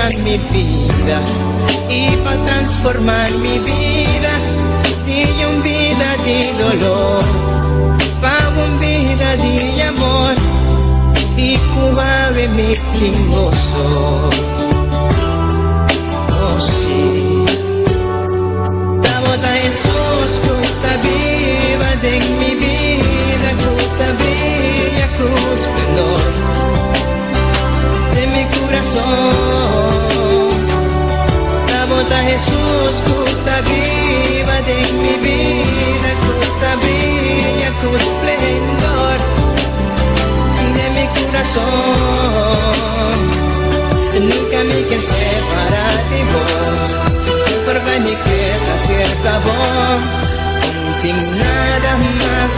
a mi vida y para transformar mi vida de una vida de dolor para una vida de amor y cubre mi gozo. Oh sí, damos a Jesús que está viva de mi vida, que está brilla con esplendor de mi corazón. Damos a Jesús que está viva de mi vida, que está brilla con esplendor de mi corazón. Nunca me quiero separar de vos, siempre va mi queda cerca vos. No tengo nada más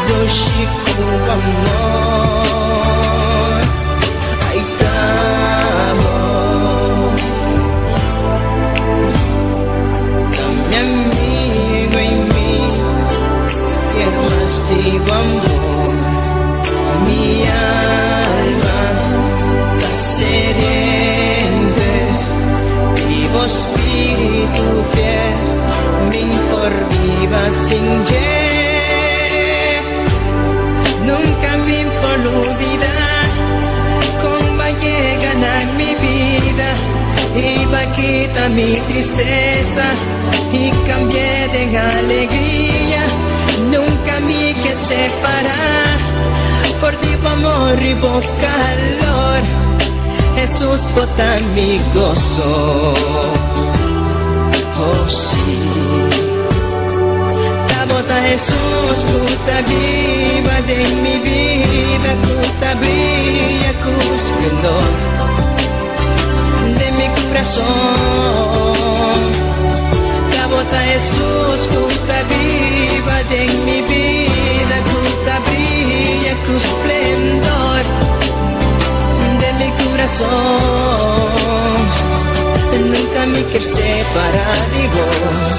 do chico amor. Ahí estamos, dame amigo en mí, que más digo amor, mi alma está sediente, vivo espíritu fiel, me por viva sin ye, nunca me por olvidar cómo va a llegar a mi vida y va a quitar mi tristeza y cambié de alegría. Nunca me que separar por ti amor y por calor. Jesús bota mi gozo. Oh sí, la bota Jesús que está viva de mi vida, que está brilla con esplendor de mi corazón. La bota Jesús que está viva de mi vida, que está brilla con esplendor de mi corazón. Nunca me quiero separar de vos,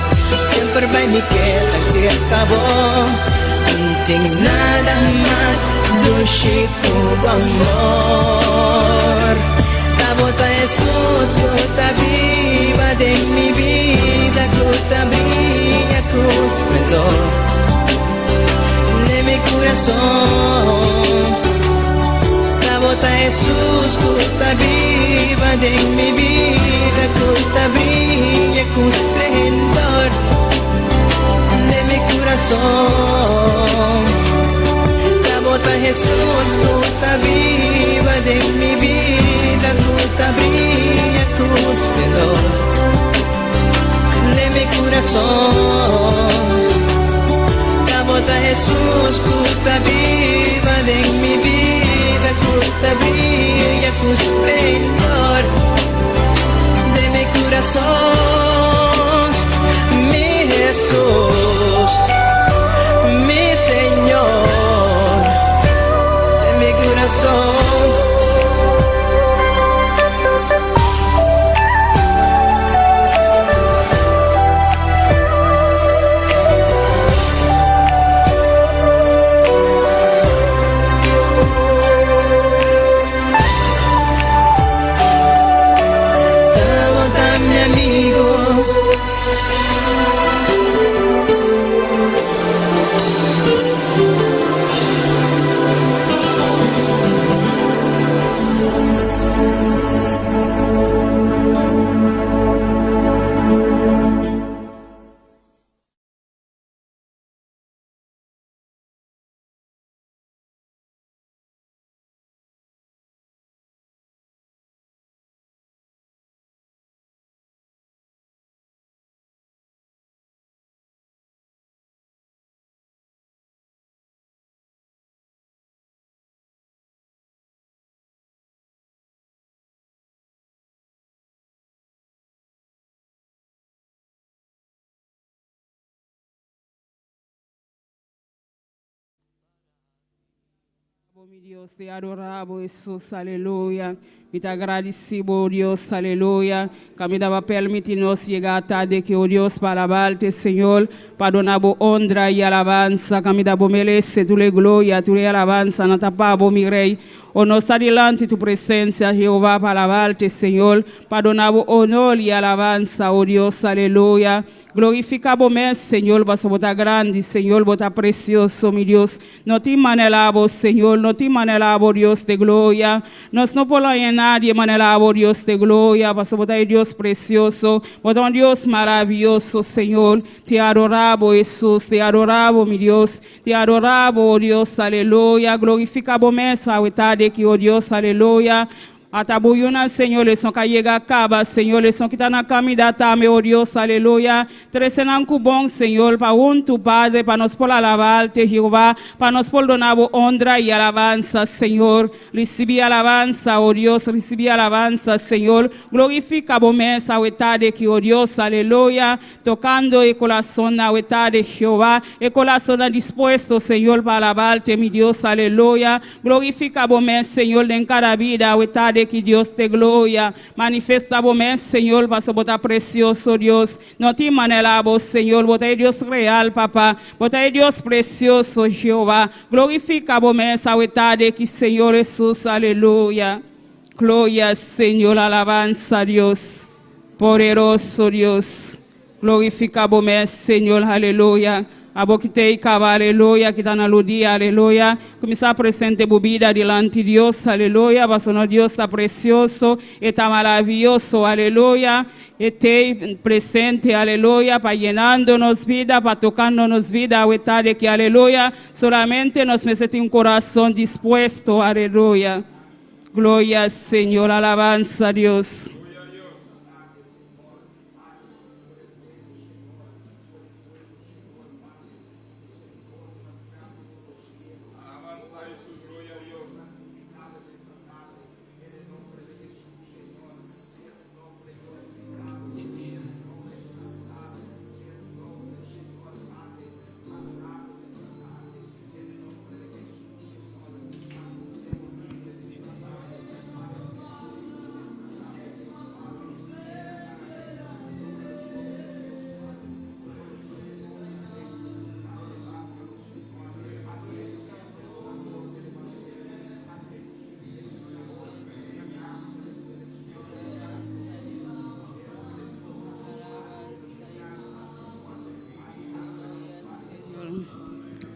siempre va me queda cerca vos. No tengo nada más dulce como amor. La bota Jesús que está viva de mi vida, que está brilla con esplendor de mi corazón. Bota Jesús que está viva de mi vida, que está brilla con esplendor de mi corazón. La bota Jesús que está viva de mi vida, que está brilla con esplendor de mi corazón. La bota Jesús que está viva de mi vida, que está brilla con esplendor de mi corazón. Mi Jesús, mi Señor, de mi corazón. Mi Dios, te adoramos, Jesús, aleluya. Me te agradecemos, Dios, aleluya. Que me daba permitirnos llegar tarde, que, oh Dios, para alabarte, Señor. Perdonamos honra y alabanza. Que me daba merece, tu le gloria, tu le alabanza. No te pabo, mi rey. O no está delante de tu presencia, Jehová, para alabarte, Señor. Para donar honor y alabanza, oh Dios, aleluya. Glorifica vos, Señor, vas a votar grande, Señor, votar precioso, mi Dios. No te manelabo, Señor, no te manelabo, Dios de gloria. Nos no por en nadie manelabo, Dios de gloria. Vas a votar Dios precioso, votar un Dios maravilloso, Señor. Te adorabo, Jesús, te adorabo, mi Dios. Te adorabo, oh Dios, aleluya. Glorifica vos, a votar que, oh Dios, aleluya. Atabuyuna, Señor, eles são que chega acaba, Senhor, eles são que está na caminhada, tá, meu Deus, aleluia. Trezenam com bom, Senhor, para tu Padre, para nós por alabar-te, Jeová, para nós por donar honra e alabança, Senhor. Recebi alabança, oh Deus, recebi alabança, Senhor. Glorifica bom essa oitade que, oh Deus, aleluia. Tocando o coração na oitade, Jeová, o coração disposto, Senhor, para alabar-te, meu Deus, aleluia. Glorifica bom, Senhor, em cada vida, oitade que Dios te gloria, manifesta vos, Señor, vas a botar precioso Dios, no te manelabo, Señor, botar Dios real, papá, botar Dios precioso, Jehová, glorifica vos, esa vetade que Señor Jesús, aleluya, gloria, Señor, alabanza, Dios, poderoso Dios, glorifica vos, Señor, aleluya. Aboquitei cava, aleluia, que está na ludia, aleluia. Começar a presente bebida delante de Deus, aleluia. Vaso Deus está precioso, está maravilhoso, aleluia. Estei presente, aleluia, para llenando-nos vida, para tocando-nos vida, a verdade que, aleluia, solamente nos necesita um coração disposto, aleluia. Glória, Senhor, alabança a Deus.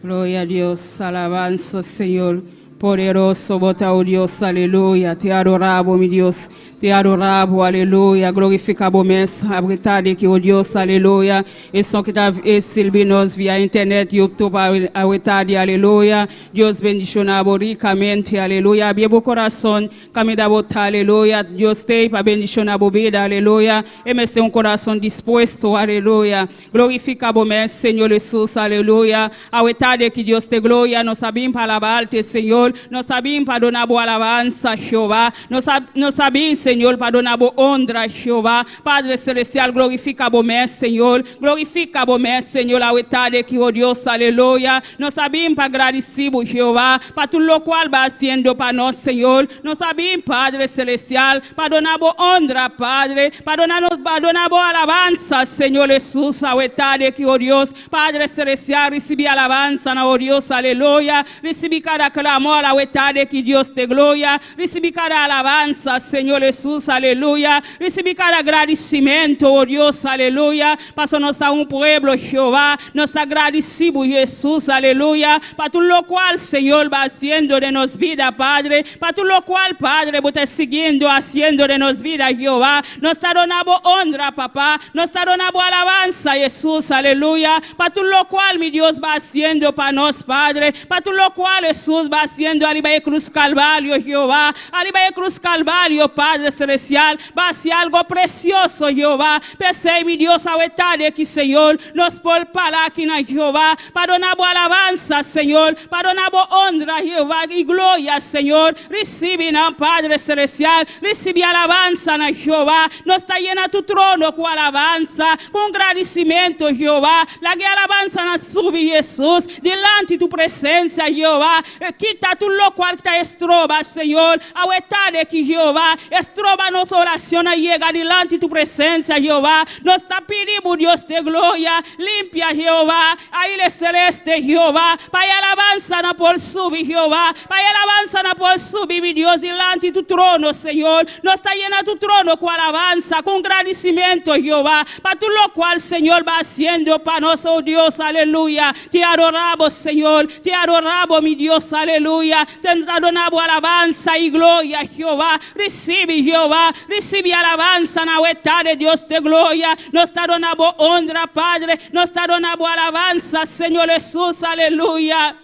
Gloria a Dios, alabanza, Señor, poderoso, bota, oh Dios, aleluya, te adoramos, mi Dios, te adoramos, aleluya, glorificamos a verdade que, oh Deus, aleluia, e só que está servindo-nos via internet, YouTube, a verdade, aleluia, Deus bendicionamos ricamente, aleluia, abrir o coração, caminho da botar, aleluia, Deus tem para bendicionar a vida, aleluia, e me tem coração disposto, aleluia, glorificamos, Senhor Jesus, aleluia, a verdade que Deus te glória, nós sabemos para alabar-te, Senhor, nós sabemos para donar boa alabança, Jeová, nós sabemos, Senhor, para donar boa honra, Jeová, Padre Celestial, glorifica vos, Senhor, glorifica vos, Senhor, a verdade que, oh Deus, aleluia, nós sabemos para agradecer, Jeová, para tudo o qual vai sendo para nós, Senhor, nós sabemos, Padre Celestial, para donar boa honra, Padre, para donar boa alabança, Senhor Jesus, a verdade que, oh Deus, Padre Celestial, recebi alabança, oh Deus, aleluia, recebi cada clamor, a verdade que Deus te glória, recebi cada alabança, Senhor Jesus, aleluia, recebi cada agradecimento, oh Deus, aleluia, para nós estar pueblo, Jeová, nós agradecemos, Jesus, aleluia, para tudo o qual, Senhor, vai haciendo de nós vida, Padre, para tudo o qual, Padre, você seguindo, haciendo de nós vida, Jeová, nós está donando honra, papá, nós está donando alabança, Jesus, aleluia, para tudo o qual, meu Deus, vai haciendo para nós, Padre, para tudo o qual, Jesus, vai haciendo ali vai cruz Calvário, Jeová, ali vai cruz Calvário, Padre Celestial, vai ser algo precioso, Jeová, pensei, meu Deus, a verdade que, Senhor, nos por falar aqui na Jeová, para donar boa alabança, Senhor, para donar boa honra, Jeová, e glória, Senhor, recebe, não, Padre Celestial, recebe alabança na Jeová, nos está llena tu trono com alabança, com agradecimento, Jeová, la que alabança na sube, Jesus, delante de tu presença, Jeová, quita todo lo cual te estroba, Señor, aguetade que Jehová, estroba nuestra oración a llegar delante de tu presencia, Jehová, nos pedimos, Dios de gloria, limpia, Jehová, ahí le celeste, Jehová, para alabanza na por subir, Jehová, para alabanza na por subir, mi Dios, delante de tu trono, Señor, nos está llena tu trono con alabanza, con agradecimiento, Jehová, para todo lo cual, Señor, va haciendo para nosotros, Dios, aleluya, te adoramos, Señor, te adoramos, mi Dios, aleluya, te adoramos alabanza y gloria, Jehová, recibe, Jehová, recibe alabanza, na de Dios de gloria, nos adoramos honra, Padre, nos adoramos alabanza, Señor Jesús, aleluya.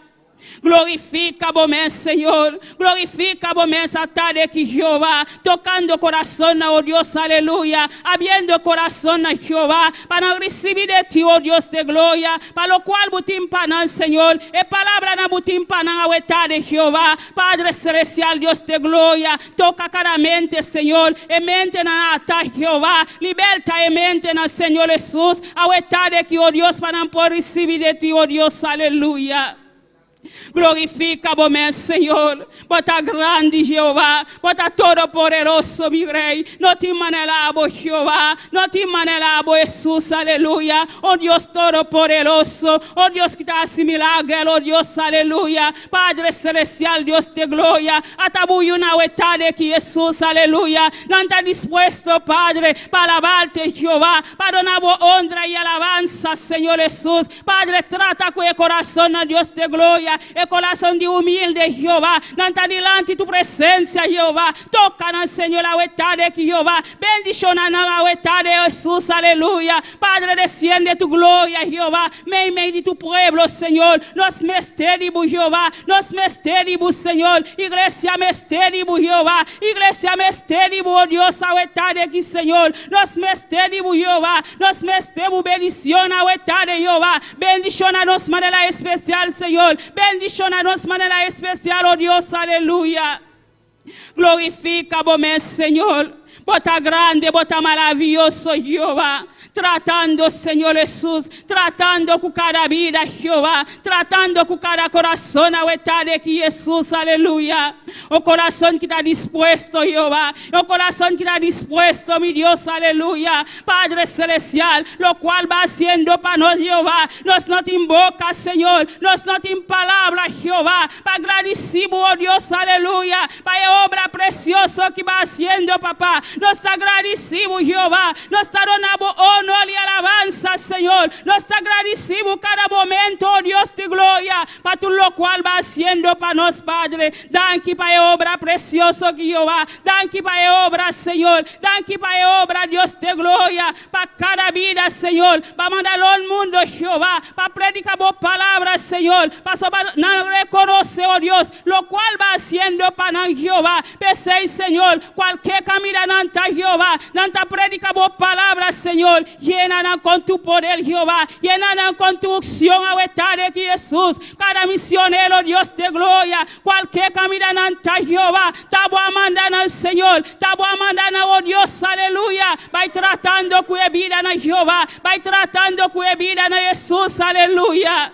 Glorifica vos, Señor. Glorifica vos esta tarde que Jehová, tocando corazón, oh Dios, aleluya. Abriendo corazón a Jehová, para recibir de ti, oh Dios de gloria. Para lo cual butimpanan, Señor. Y palabra na butimpanan a huetar de Jehová. Padre celestial, Dios de gloria. Toca cada mente, Señor. Y mente na ata Jehová. Liberta y mente na Señor Jesús. A huetar de que, oh Dios, para poder recibir de ti, oh Dios, aleluya. Glorifica vos, Señor, bota grande, Jehová, bota todo poderoso, mi rey, no te manelabo, Jehová, no te manelabo, Jesús, aleluya, oh Dios todopoderoso, oh Dios que te hace milagro, oh Dios, aleluya, Padre celestial, Dios de gloria, atabuyo una hueta de que Jesús, aleluya, no está dispuesto, Padre, para alabarte, Jehová, para donar honra y alabanza, Señor Jesús, Padre, trata con el corazón, a Dios de gloria, el corazón de humilde, Jehová, no está delante de tu presencia, Jehová, toca, Señor, la hueta de Jehová, bendición a la hueta de Jesús, aleluya, Padre, desciende tu gloria, Jehová, medio de tu pueblo, Señor, nos misteribus, Jehová, nos misteribus, Señor, iglesia misteribus, Jehová, iglesia misteribus, oh Dios, a hueta de aquí, Señor, nos misteribus, Jehová, nos misteribus, bendición a hueta de Jehová, bendición a nos manera especial, Señor, bendición a nos manera especial, oh Dios, aleluya. Glorifica vos, Señor. Bota grande, bota maravilloso, Jehová. Tratando, Señor Jesús, tratando con cada vida, Jehová, tratando con cada corazón, a de que Jesús, aleluya. O corazón que está dispuesto, Jehová, o corazón que está dispuesto, mi Dios, aleluya. Padre celestial, lo cual va haciendo para nos, Jehová, nos no te invoca, Señor, nos no te palabra, Jehová, para agradecimos, oh Dios, aleluya, para obra preciosa que va haciendo, papá, nos agradecimos, Jehová, nos donamos honor y alabanza, Señor, nos agradecimos cada momento, oh Dios de gloria, para todo lo cual va haciendo para nos, Padre. Danke para obra preciosa, Jehová, danke para obra, Señor, danke para obra, Dios de gloria, para cada vida, Señor, para mandar al mundo, Jehová, para predicar vos palabras, Señor, para reconocer, oh Dios, lo cual va haciendo para Jehová, pese, Señor, cualquier camino, Jehová, nanta predica vos palabras, Señor, llenan con tu poder, Jehová, llenan con tu unción a huetar de Jesús, cada misionero, Dios de gloria, cualquier camino, nanta Jehová, tabo a mandar al Señor, tabo a mandar, oh Dios, aleluya, vai tratando con vida na Jehová, vai tratando con vida na Jesús, aleluya.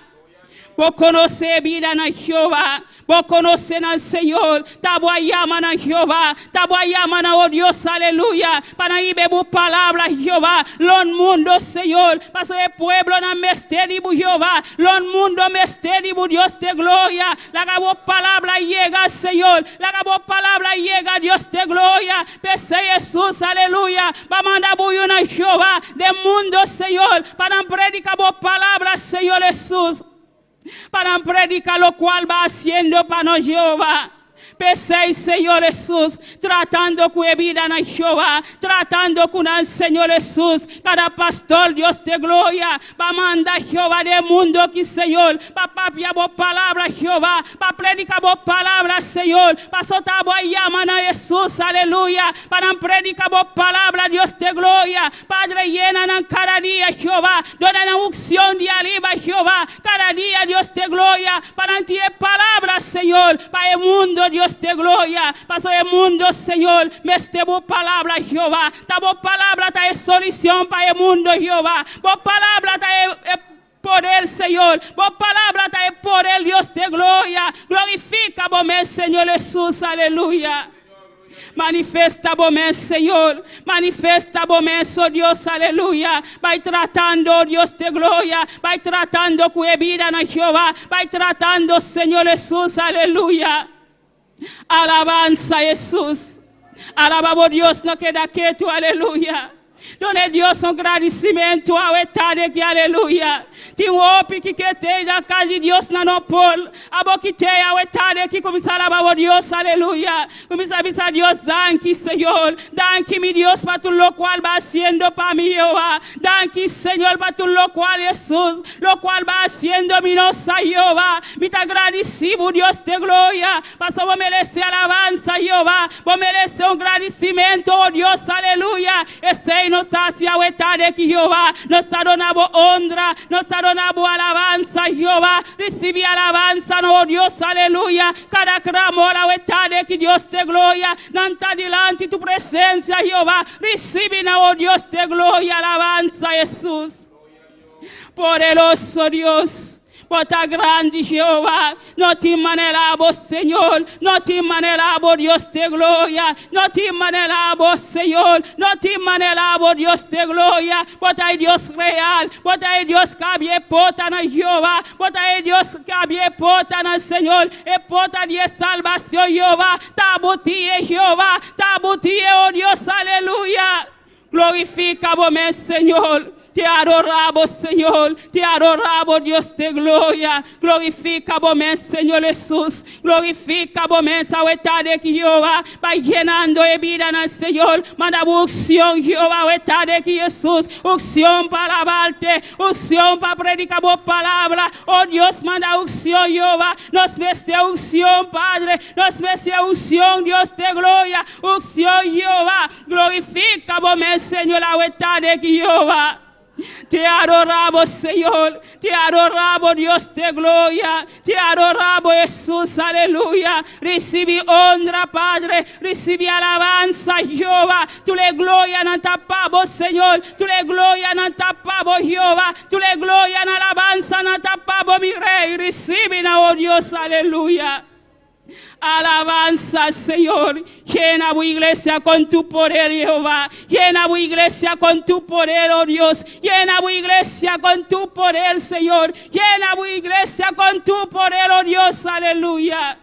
Vos conocés vida na Jehová, vos conocés al Señor, tabo a llamar a Jehová, tabo a llamar a oh Dios, aleluya, para ir beber palabras, Jehová, los mundos, Señor, para el pueblo na misterio, Jehová, los mundos misterio, Dios de gloria, la voz palabra llega, Señor, la voz palabra llega, Dios de gloria, pese Jesús, aleluya, va a mandar buena Jehová, del mundo, Señor, para predicar vos palabras, Señor Jesús, para predicar lo cual va haciendo para nos, Jehová. Pese, Señor Jesús, tratando con vida en Jehová, tratando con el Señor Jesús, cada pastor, Dios de gloria, para mandar Jehová del mundo que, Señor, para papiar vos palabras, Jehová, para predicar vos palabras, Señor, para soltar vos llamas a Jesús, aleluya, para predicar vos palabras, Dios de gloria, Padre, llenan cada día, Jehová, donan la unción de arriba, Jehová, cada día, Dios de gloria, para ti palabras, Señor, para el mundo, Dios de gloria, pasó el mundo, Señor, me vos palabra, Jehová, ta vos palabra, ta es solución para el mundo, Jehová, vos palabra, ta poder, Señor. Vos palabra trae poder, Dios de gloria. Glorifica vos, Señor Jesús, aleluya. Manifesta vos, Señor. Manifesta vos, oh Dios, aleluya. Va tratando, Dios de gloria. Va tratando con vida en Jehová. Va tratando, Señor Jesús, aleluya. Alabanza, Jesús. Alaba vos, Dios, no queda quieto, aleluya. Donde Dios un agradecimiento a etade que aleluia. Ti opi que te da casa de Dios na no pol. Abo que te a etade que começar a alabar Dios, aleluia. Começar a pensar Dios, danke Señor. Danke mi Dios para tu lo cual va haciendo para mí, Jehová. Danke Señor para tu lo cual Jesús, lo cual va haciendo mi nosa Jehová. Me te agradecido Dios de gloria. Paso vos merece alabanza Jehová. Vos merece un agradecimiento, oh Dios, aleluya. Ese no está hacia etade que Jehová. No está donando honra. No está donando alabanza Jehová. Recibe alabanza, no, oh Dios, aleluya. Cada clamor a etade que Dios te gloria. Nanta delante tu presencia Jehová. Recibe, no, oh Dios, te gloria, alabanza Jesús. Poderoso Dios. Bota grande Jehová, no te manelabo Señor, no te manelabo Dios de gloria, no te manelabo Señor, no te manelabo Dios de gloria, bota Dios real, bota Dios que había pota na Jehová, bota Dios que había pota na Señor, e pota de salvación Jehová, tabutie Jehová, tabutie oh Dios, aleluya, glorifica vos Señor. Te adoramos, Señor. Te adoramos, Dios de gloria. Glorifica vos, Señor Jesús. Glorifica vos, a etade que Jehová va llenando de vida en el Señor. Manda unción, Jehová, a etade que Jesús. Unción para alabarte. Unción para predicar vos palabra. Oh Dios, manda unción, Jehová. Nos veste unción, Padre. Nos veste unción, Dios de gloria. Unción, Jehová. Glorifica vos, Señor, a etade que Jehová. Te adoramos, Señor. Te adoramos, Dios de gloria. Te adoramos, Jesús, aleluya. Recibe honra, Padre. Recibe alabanza, Jehová. Tú le gloria en tapamos, Señor. Tú le gloria en tapamos, Jehová. Tú le gloria en alabanza en tapamos, mi Rey. Recibe, oh Dios, aleluya. Alabanza, Señor. Llena tu iglesia con tu poder, Jehová. Llena tu iglesia con tu poder, oh Dios. Llena tu iglesia con tu poder, Señor. Llena tu iglesia con tu poder, oh Dios. Aleluya.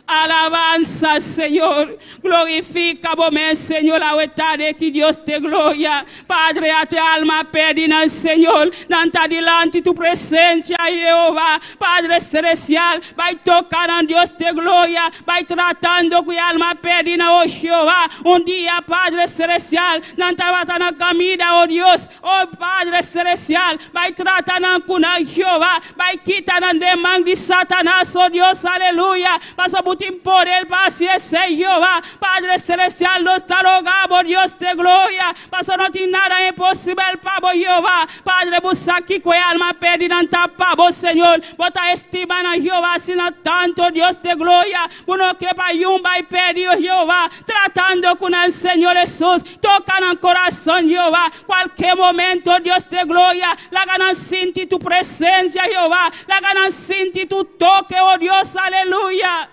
Alabanza, Señor. Glorifica vos, Señor, la etade que Dios te gloria. Padre, a tu alma pedina, Señor. Nanta delante tu presencia, Jehová. Padre celestial, vai tocar a Dios de gloria. Vai tratando con alma pedina, oh Jehová. Un día, Padre celestial, nanta batana camina, oh Dios. Oh Padre celestial, vai tratando con Jehová. Vai quitar de man de Satanás, oh Dios, aleluya. Pasa por el paciencia, Jehová. Padre celestial, nos está rogando, Dios de gloria. Paso no tiene nada imposible para Jehová. Padre, busca aquí con alma perdida en tapabo, Señor. Bota estima en Jehová, sino tanto, Dios de gloria. Uno que para yumba y perdido, Jehová. Tratando con el Señor Jesús. Toca en el corazón, Jehová. Cualquier momento, Dios de gloria. La ganan sentir tu presencia, Jehová. La ganan sentir tu toque, oh Dios, aleluya.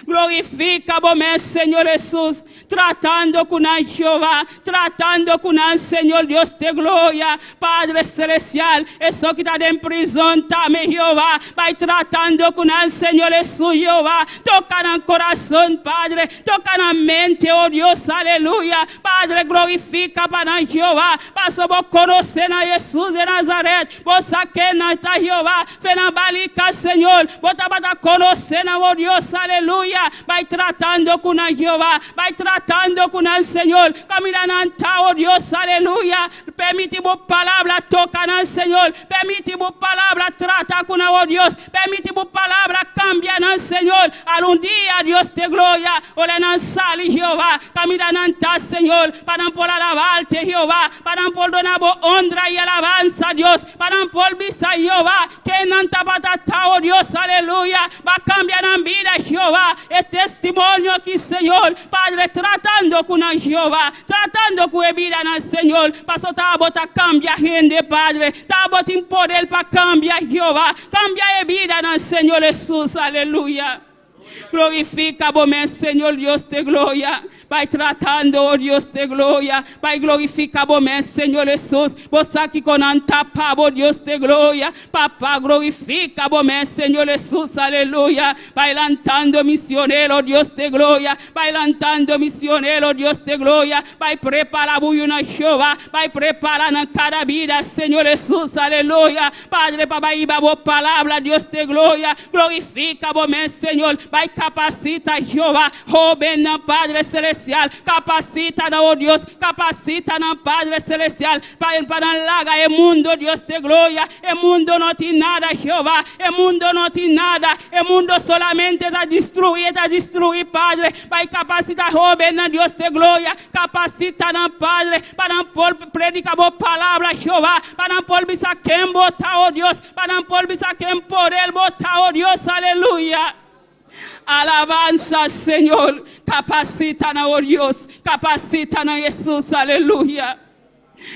Glorifica vos, Señor Jesús, tratando con el Jehová, tratando con el Señor Dios de gloria, Padre celestial, eso que está en prisión también, Jehová, va tratando con el Señor Jesús, Jehová, toca en el corazón, Padre, toca en la mente, oh Dios, aleluya, Padre, glorifica para Jehová, paso vos conocer a Jesús de Nazaret, vos saquen a Jehová, fenabalica, Señor, vos te vas a conocer a oh Dios, aleluya. Vai tratando con el Jehová, vai tratando con el Señor, caminando, oh Dios, aleluya. Permite vos palabra tocar al Señor, permite vos palabra trata con oh Dios, permite vos palabra cambiar al Señor. Algún día, Dios de gloria, ole nan sali Jehová, caminando, Señor, para por alabarte, Jehová, para por donar vos honra y alabanza, Dios, para por visa Jehová, que nan tapata, oh Dios, aleluya, va a cambiar en vida, Jehová. Jehová, el testimonio aquí, Señor, Padre, tratando con Jehová, tratando con la vida, Señor, paso tabota cambia gente, Padre, tabota en poder para cambiar, Jehová, cambia la vida, Señor Jesús, aleluya. Glorifica vos, Señor Dios de gloria. Vai tratando, oh Dios de gloria. Vai glorifica vos, Señor Jesús. Vos aquí con antapa, oh Dios de gloria. Papá, glorifica vos, Señor Jesús, aleluya. Vai lantando misionero, Dios de gloria. Vai lantando misionero, Dios de gloria. Vai prepara una Jehová. Vai prepara en cada vida, Señor Jesús, aleluya. Padre, papá, iba vos palabra, Dios de gloria. Glorifica vos, Señor. Vai capacita Jehová, joven, Padre Celestial, capacita, oh Dios, capacita, Padre Celestial, para laga el mundo, Dios de gloria, el mundo no tiene nada, Jehová, el mundo no tiene nada, el mundo solamente está destruir, Padre, vai capacita, joven, Dios de gloria, capacita, Padre, para predicar vos palabra, Jehová, para por bisa quem botar, oh Dios, para por bisa quem por él botar, oh Dios, aleluya. Alabanza, Señor. Capacitan a Dios. Capacitan a Jesús. Aleluya.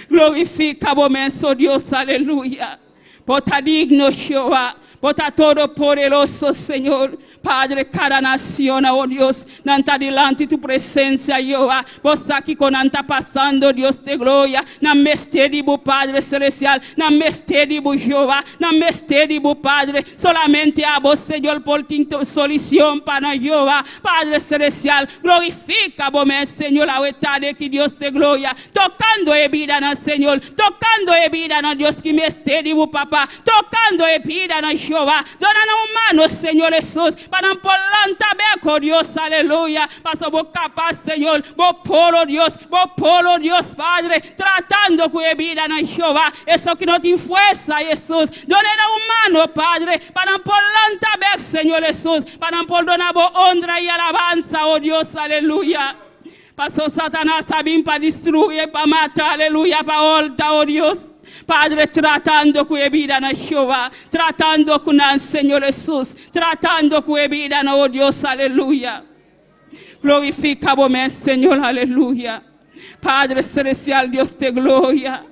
Glorifica vos, Dios. Aleluya. Bota digno, Jehová. Bota todo poderoso, Señor. Padre, cada nación, oh Dios, nanta delante tu presencia, Jehová. Vos aquí con anta pasando, Dios de gloria. Na misteribu, Padre celestial. Na misteribu, Jehová. Na misteribu, Padre. Solamente a vos, Señor, por tu solución para Jehová. Padre celestial, glorifica vos, Señor, la verdad de que Dios de gloria. Tocando e vida, Señor. Tocando e vida, Dios, que misteribu, papá. Tocando e vida, Jehová, dona humano, Señor Jesús, para polanta beco, Dios, aleluya, paso vos capaz, Señor, vos polo, Dios, Padre, tratando con vida, Jehová, eso que no tiene fuerza, Jesús, dona humano, Padre, para polanta beco, Señor Jesús, para por donar vos honra y alabanza, oh Dios, aleluya. Pasó Satanás a vir para destruir, para matar, aleluya, para alta, oh Dios. Padre, tratando con vida na Jehová, tratando con el Señor Jesús, tratando con vida na oh Dios, aleluya. Glorifica vos, Señor, aleluya. Padre celestial, Dios de gloria.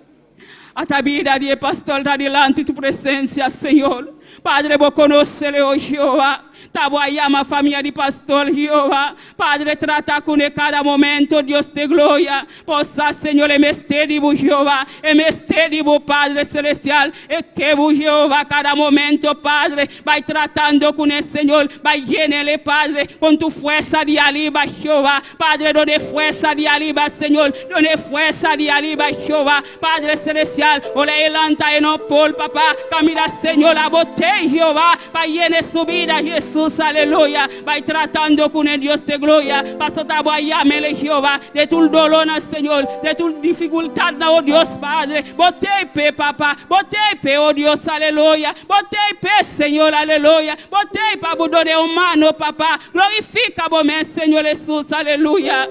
A ta vida de pastor, está delante de tu presencia, Señor. Padre, vos conocele, oh Jehová. Ta voy a llamar familia de pastor, Jehová. Padre, trata con él cada momento, Dios de gloria. Posa, Señor, el misterio, Jehová. El misterio, Padre celestial. El que, Jehová, cada momento, Padre. Va tratando con el Señor. Va llenarle, Padre, con tu fuerza de arriba, Jehová. Padre, donde fuerza de arriba, Señor. Donde fuerza de arriba, Jehová. Padre celestial. Ola elanta en opol, papá. Camina, Señor, la botella, Jehová. Va llenar su vida, Jesús, aleluya. Va tratando con el Dios de gloria. Paso tabo a llamarle, Jehová. De tu dolor, Señor. De tu dificultad, oh Dios, Padre. Botepe, papá. Botepe, oh Dios, aleluya. Botepe, Señor, aleluya. Botepe, abudore humano, papá. Glorifica, vos, Señor Jesús, aleluya.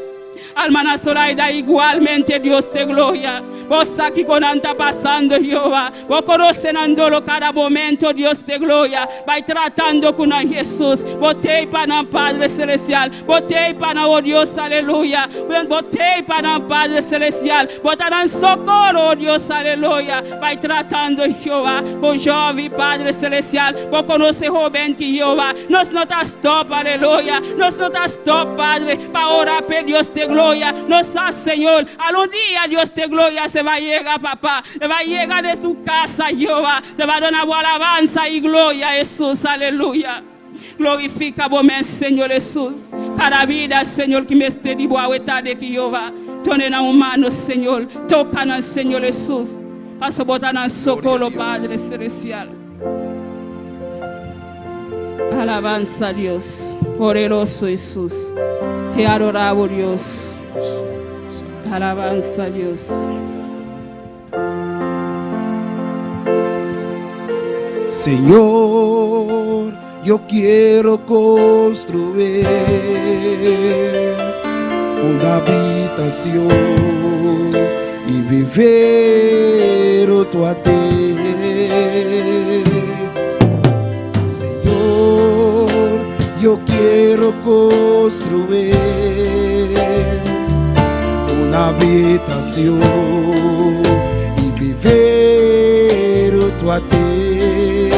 Almana Zoraida, igualmente, Dios de gloria. Vos aquí con anta pasando, Jehová. Vos conocen andolo cada momento, Dios de gloria. Va tratando con Jesús. Botei para Padre celestial. Botei para, oh Dios, aleluya. Botei para Padre celestial. Botarán socorro, oh Dios, aleluya. Va tratando, Jehová, con jovem Padre celestial. Vos conoce joven que Jehová. Nos notas stop, aleluya. Nos notas stop, Padre, para orar por Dios de gloria. Nos hace, Señor, algún día Dios de gloria se va a llegar, papá. Se va a llegar de su casa, Jehová. Se va a dar una alabanza y gloria a Jesús, aleluya. Glorifica vos, Señor Jesús. Cada vida, Señor, que me esté de boa de Jehová. Tone na humano, Señor. Toca na Señor Jesús. Paso botar na socorro, Padre celestial. Alabanza a Dios. Poderoso Jesús. Te adoramos, Dios. Alabanza a Dios. Señor, yo quiero construir una habitación y vivir junto a ti. Señor, yo quiero construir una habitación y vivir junto a ti.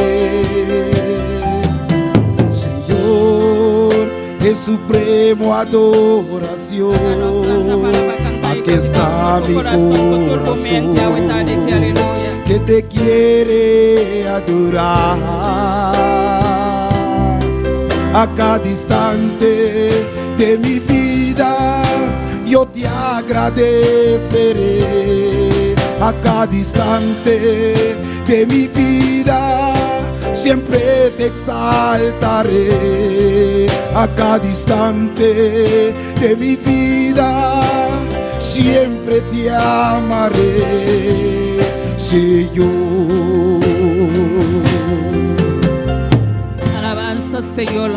Señor, en supremo adoración, aquí está mi corazón que te quiere adorar. A cada instante de mi vida yo te agradeceré. A cada instante de mi vida siempre te exaltaré. A cada instante de mi vida siempre te amaré, Señor. Alabanza, Señor.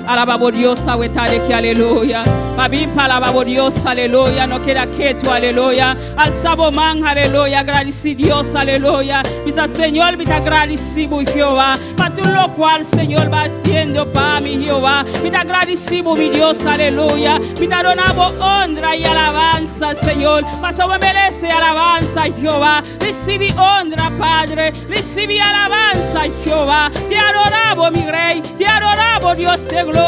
Alaba por Dios, de que aleluya. Babimpa, alaba por Dios, aleluya. No queda quieto, aleluya. Al sabomán, aleluya. Agradecido Dios, aleluya. Misa Señor, me te agradecido, Jehová. Para todo lo cual, Señor, va haciendo para mi Jehová. Me te agradecido, mi Dios, aleluya. Me te donamos honra y alabanza, Señor. Pasó me merece alabanza, Jehová. Recibí honra, Padre. Recibí alabanza, Jehová. Te adoramos, mi Rey. Te adoramos, Dios de gloria.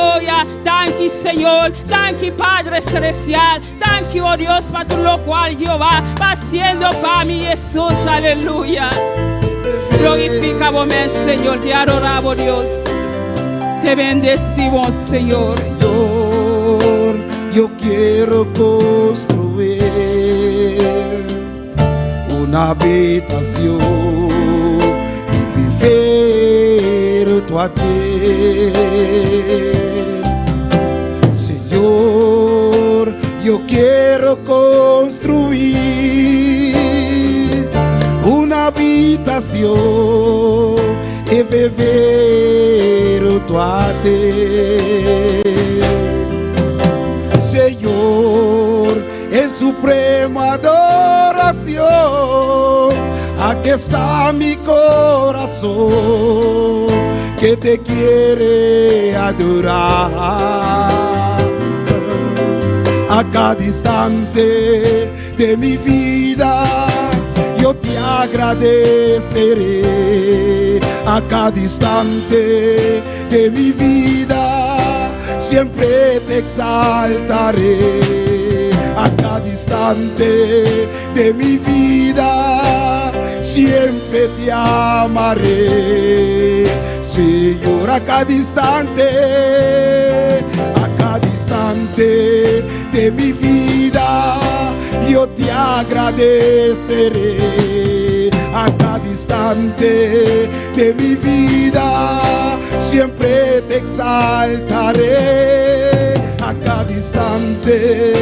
Thank you, Señor. Thank you, Padre Celestial. Thank you, oh Dios, para todo lo cual Jehová va haciendo para mí, Jesús. Aleluya. Glorificamos, Señor. Te adoramos, Dios. Te bendecimos, Señor. Señor, yo quiero construir una habitación y vivir junto a ti. Señor, yo quiero construir una habitación y vivir junto a ti. Señor, en suprema adoración, aquí está mi corazón que te quiere adorar. A cada instante de mi vida yo te agradeceré. A cada instante de mi vida siempre te exaltaré. A cada instante de mi vida siempre te amaré, Señor. A cada instante de mi vida yo te agradeceré. A cada instante de mi vida siempre te exaltaré. A cada instante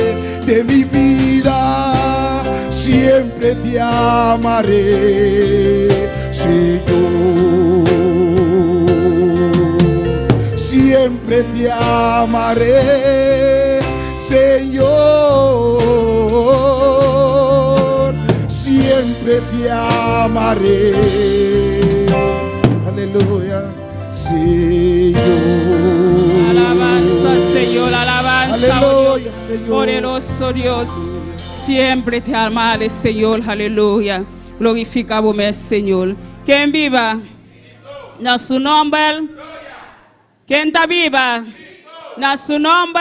de mi vida siempre te amaré, Señor. Siempre te amaré, Señor. Siempre te amaré. Aleluya, Señor. Alabanza, Señor, alabanza. Aleluya, Señor. Poderoso Dios, siempre te amaré, Señor. Aleluya. Glorificamos, Señor. ¿Quién viva? En su nombre. ¿Quién está viva? En su nombre.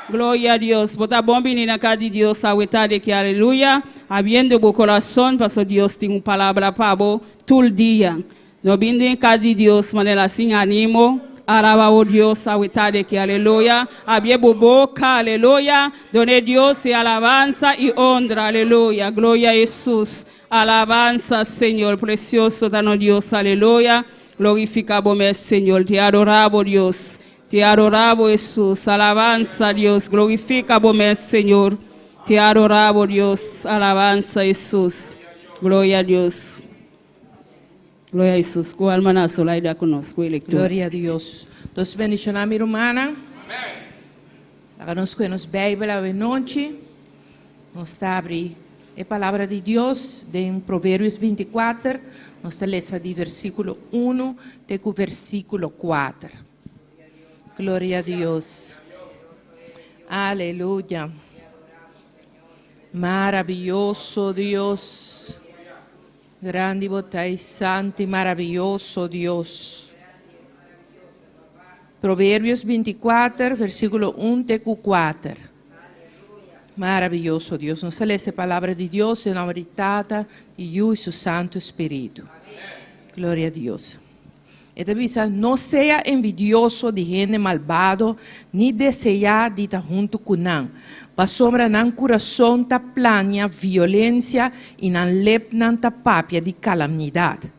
Gloria a Dios. Bota bom menina cada Dios a de que aleluya. Habiendo bu corazón, pastor Dios tiene una palabra para vos todo el día. No viene cada Dios, manera sin ánimo. Alaba o Dios a de que aleluya. Había bu boca, aleluya. Donde Dios y alabanza y honra, aleluya. Gloria a Jesús. Alabanza, Señor. Precioso dano Dios, aleluya. Glorificamos, Señor. Te adoramos, Dios. Te adoramos, Jesús. Alabanza, Dios. Glorificamos, Señor. Te adoramos, Dios. Alabanza, Jesús. Gloria a Dios. Gloria a Jesús. ¿Cuál hermana sola irá conosco? Gloria a Deus. Deus bendicionar minha irmã. Conosco nos Bíblia hoje noite. Nós abre a palavra de Deus em Provérbios 24. Nós lemos de versículo 1 até o versículo 4. Gloria a Dios. Aleluya. Maravilloso Dios. Grande botai santo y maravilloso Dios. Proverbios 24, versículo 1-4. Maravilloso Deus. Nós lemos a palavra de Deus em nome de Tata, de Yu e seu Santo Espírito. Glória a Deus. E também diz, não seja envidioso de gente malvado, nem desejar de estar junto com não. Para sombra não coração ta plania violência e não lepnan ta papia de calamidade.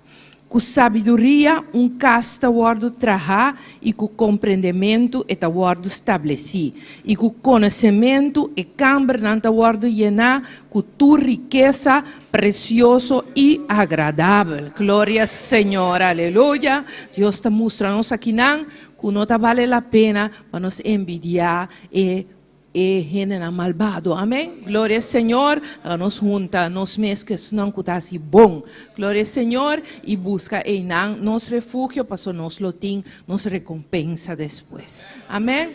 Com sabedoria, casta guardo trajar e com compreendimento e ta guardo estabeleci. E com conhecimento e câmara não ta guardo llenar com tu riqueza precioso e agradável. Glória ao Senhor, aleluia. Deus está mostrando-nos aqui não, que não vale a pena para nos envidiar e gente malvado, amém? Glória ao Senhor, nos junta, nos mescas não que está bom. Glória ao Senhor e busca em nos refúgio para nos lotim, nos recompensa depois. Amém?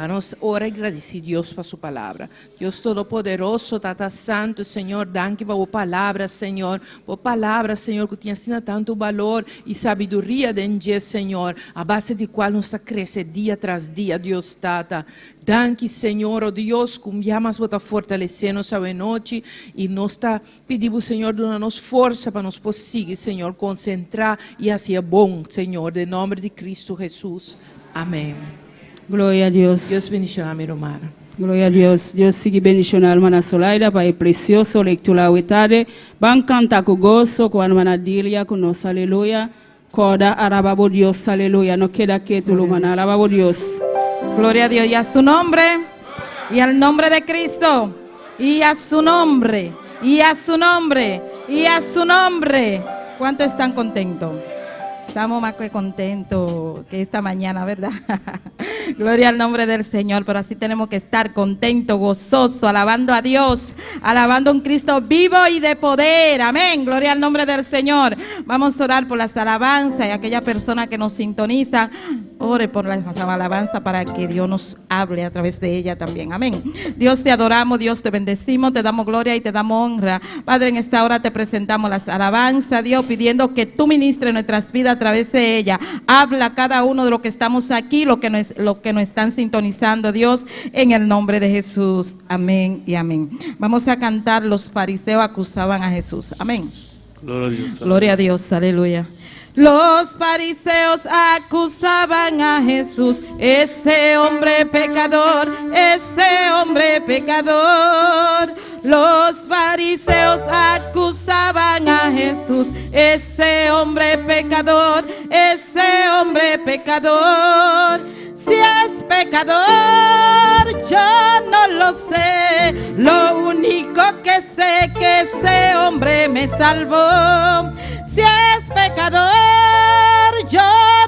Nos ora e agradecer a Deus por sua palavra. Deus Todo-Poderoso, Tata Santo, Senhor, danke por a palavra, Senhor. Por palavra, Senhor, que tinha sido tanto valor e sabedoria dentro de Senhor, a base de qual nos cresce dia tras dia, Deus Tata. Danke, Senhor, oh Deus, como llamas para fortalecer-nos a noite e nos pedimos, Senhor, dá-nos força para nos conseguir, Senhor, concentrar e assim bom, Senhor, em nome de Cristo Jesus. Amém. Glória a Deus. Deus bendicionar, minha irmã. Glória a Deus. Deus siga bendicionando a irmã Solaida para o precioso leitura uitade. Van cantar com gozo com a irmã Dília, com nós, aleluia. Coda, arababo Dios, aleluya. No queda quieto, hermana, arababo Dios. Gloria a Dios y a su nombre y al nombre de Cristo y a su nombre y a su nombre y a su nombre. ¿Cuántos están contentos? Estamos más que contentos que esta mañana, ¿verdad? Gloria al nombre del Señor, pero así tenemos que estar contentos, gozosos, alabando a Dios, alabando a un Cristo vivo y de poder. Amén. Gloria al nombre del Señor. Vamos a orar por las alabanzas y aquella persona que nos sintoniza. Ore por las alabanzas para que Dios nos hable a través de ella también. Amén. Dios, te adoramos, Dios, te bendecimos, te damos gloria y te damos honra. Padre, en esta hora te presentamos las alabanzas, Dios, pidiendo que tú ministres nuestras vidas a través de ella. Habla a cada uno de los que estamos aquí, lo que nos están sintonizando, Dios, en el nombre de Jesús. Amén y amén. Vamos a cantar. Los fariseos acusaban a Jesús. Amén. Gloria a Dios. Gloria a Dios, aleluya. Los fariseos acusaban a Jesús, ese hombre pecador, ese hombre pecador. Los fariseos acusaban a Jesús, ese hombre pecador, ese hombre pecador. Si es pecador, yo no lo sé. Lo único que sé que ese hombre me salvó. Si es pecador, yo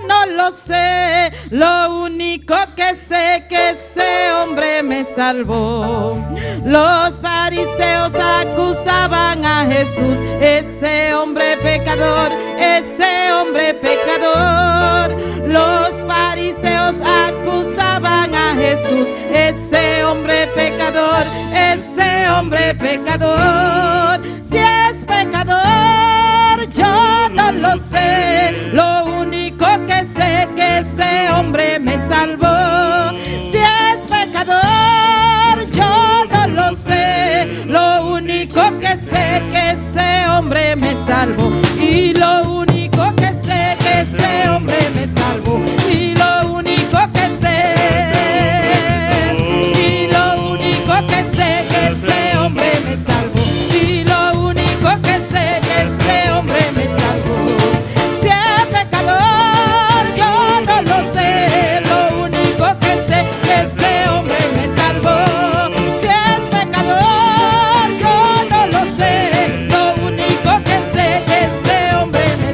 no lo sé. Lo único que sé que ese hombre me salvó. Los fariseos acusaban a Jesús, ese hombre pecador, ese hombre pecador. Los fariseos acusaban a Jesús, ese hombre pecador, ese hombre pecador. Si es pecador, yo no lo sé. Lo único que sé que ese hombre me salvó. Si es pecador, yo no lo sé. Lo único que sé que ese hombre me salvó. Y lo único que sé que ese hombre me salvó. Y lo único que sé. Y lo único que sé que ese hombre me salvó. Y lo único que sé que ese hombre me salvó. Si es pecador, yo no lo sé. Lo único que sé que ese hombre me salvó. Si es pecador, yo no lo sé. Lo único que sé que ese hombre me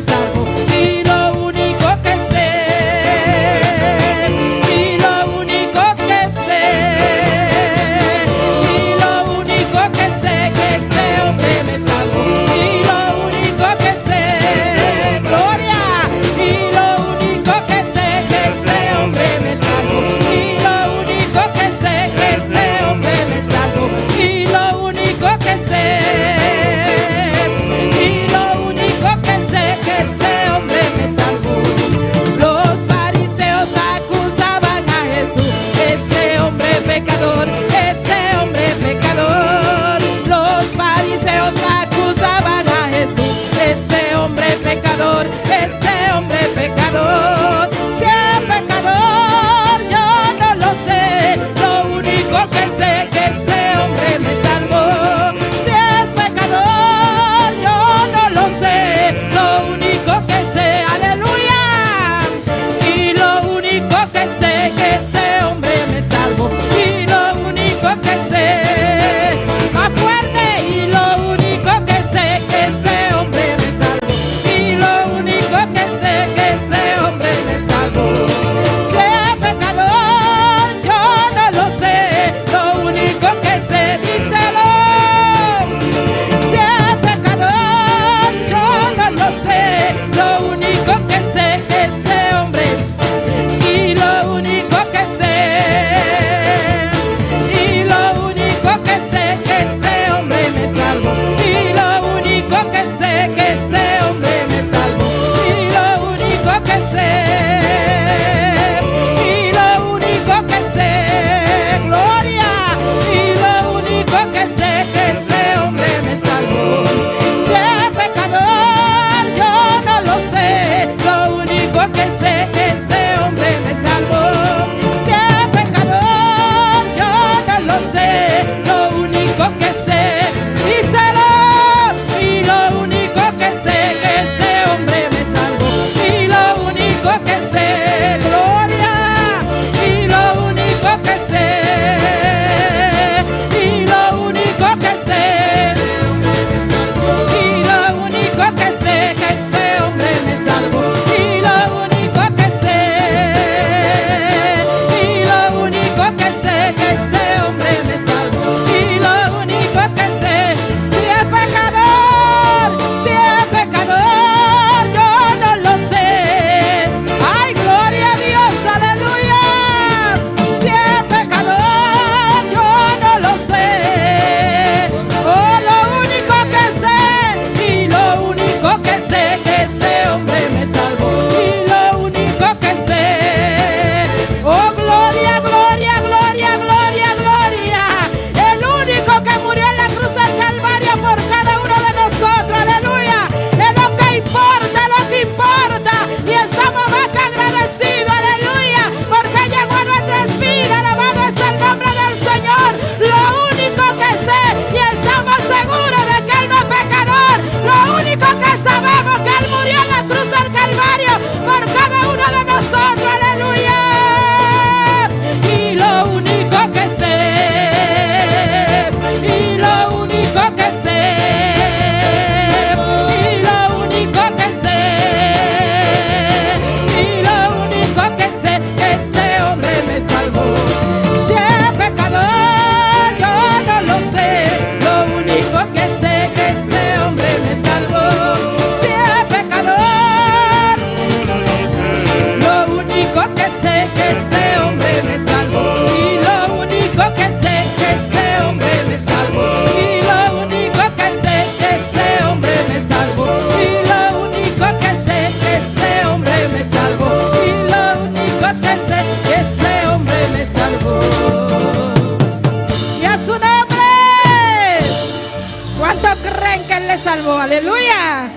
salvó, aleluya.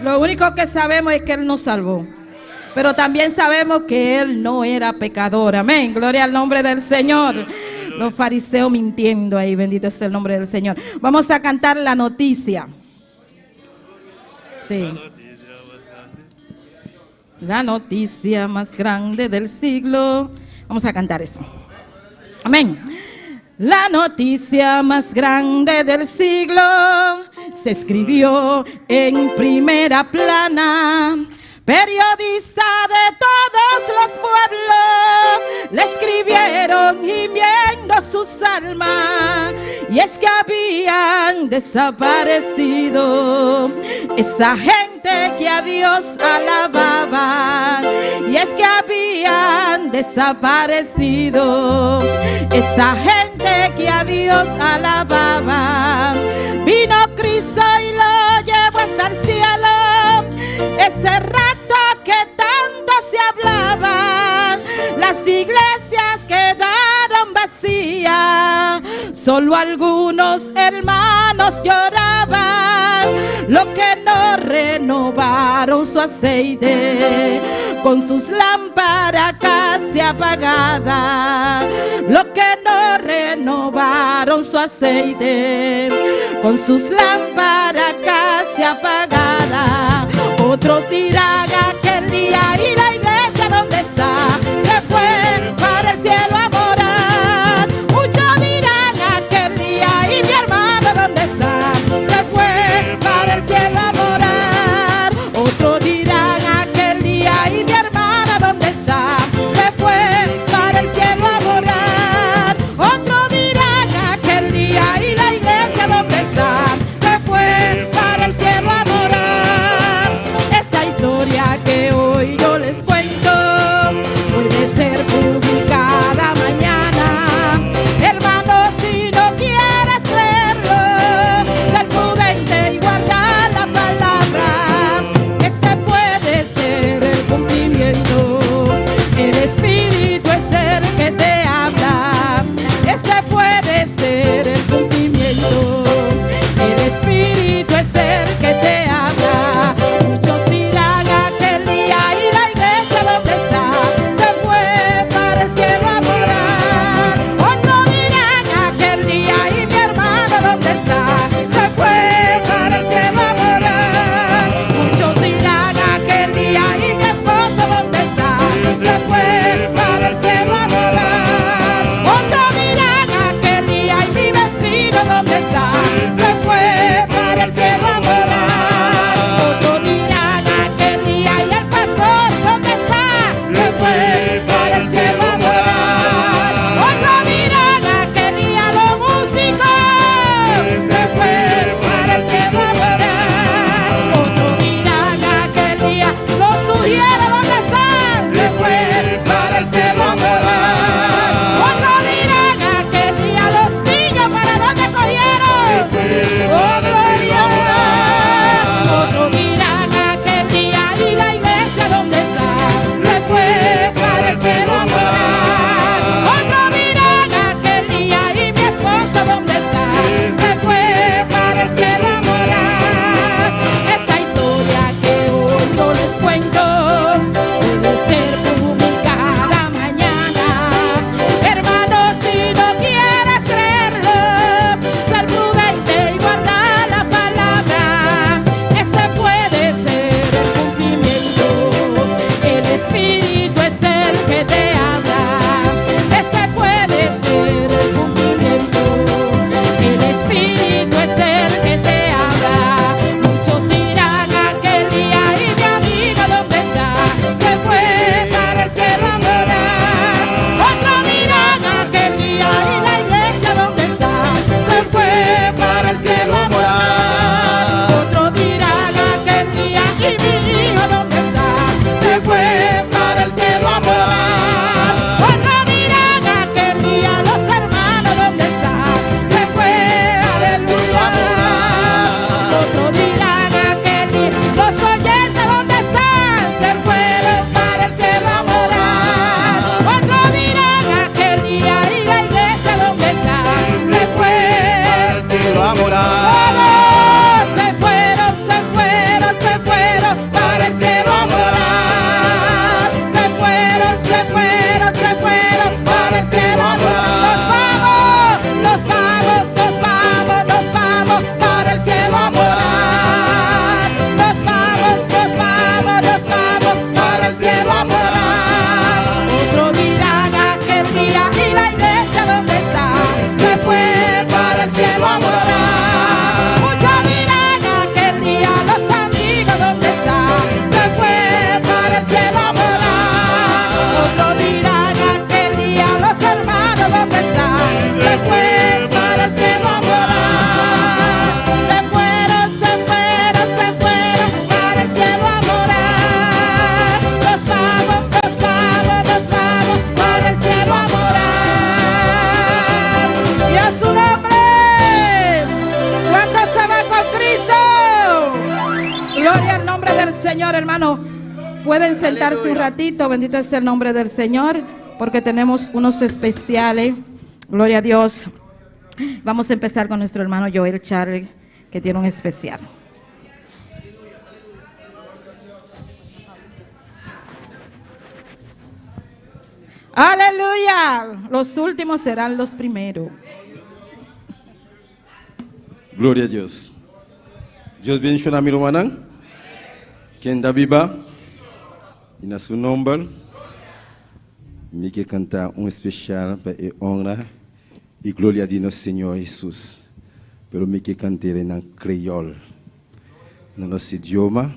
Lo único que sabemos es que Él nos salvó. Pero también sabemos que Él no era pecador, amén. Gloria al nombre del Señor. Los fariseos mintiendo ahí, bendito es el nombre del Señor. Vamos a cantar la noticia. Sí. La noticia más grande del siglo. Vamos a cantar eso. Amén. La noticia más grande del siglo se escribió en primera plana. Periodista de todos los pueblos le escribieron gimiendo sus almas, y es que habían desaparecido esa gente que a Dios alababa, y es que habían desaparecido esa gente que a Dios alababa. Vino Cristo y lo llevó hasta el cielo, ese rato que tanto se hablaba. Las iglesias quedaron vacías, solo algunos hermanos lloraban, los que no renovaron su aceite, con sus lámparas casi apagadas. Los que no renovaron su aceite, con sus lámparas casi apagadas. Otros dirán aquel día, y la iglesia ¿dónde está? Se fue para el cielo a morar. Muchos dirán aquel día, y mi hermano ¿dónde está? Se fue para el cielo a morar. Otros dirán aquel día, y mi hermana ¿dónde está? Se fue para el cielo a morar. Otros dirán aquel día, y la iglesia ¿dónde está? Se fue para el cielo a morar. Esa historia que hoy yo les cuento puede ser publicada mañana. Hermano, si no quieres creerlo, ser prudente y guardar la palabra. Este puede ser el cumplimiento. El Espíritu es el que te habla. Este puede ser el cumplimiento. El Espíritu es el que te habla. Muchos dirán aquel día, y la iglesia ¿dónde está? Se fue para el cielo a morar. Otros dirán aquel día, y mi hermano ¿dónde está? Se fue para el cielo a morar. Muchos dirán aquel día, y mi esposo ¿dónde está? Se fue para el cielo a morar. Otros dirán aquel día, y mi vecino ¿dónde está? Se fue para el cielo a morar. Otros dirán aquel día, y el pastor ¿dónde está? Se fue para el cielo a morar. Otros dirán aquel día, los músicos se fue para el cielo a morar. Otros dirán aquel día, los sugieres ¿dónde están? Se fue para el cielo a morar. Otros dirán aquel día, los niños ¿para dónde cogieron? Oh, gloria a Dios. Señor, hermano. Pueden sentarse un ratito, bendito es el nombre del Señor, porque tenemos unos especiales. Gloria a Dios. Vamos a empezar con nuestro hermano Joel Charlie, que tiene un especial. Aleluya. Los últimos serán los primeros. Gloria a Dios. Dios bendiga a mi hermana. Quien da viva. Y en su nombre. Me que canta un especial para honra y gloria a Dios Señor Jesús. Pero me que canter en creol. En nuestro idioma.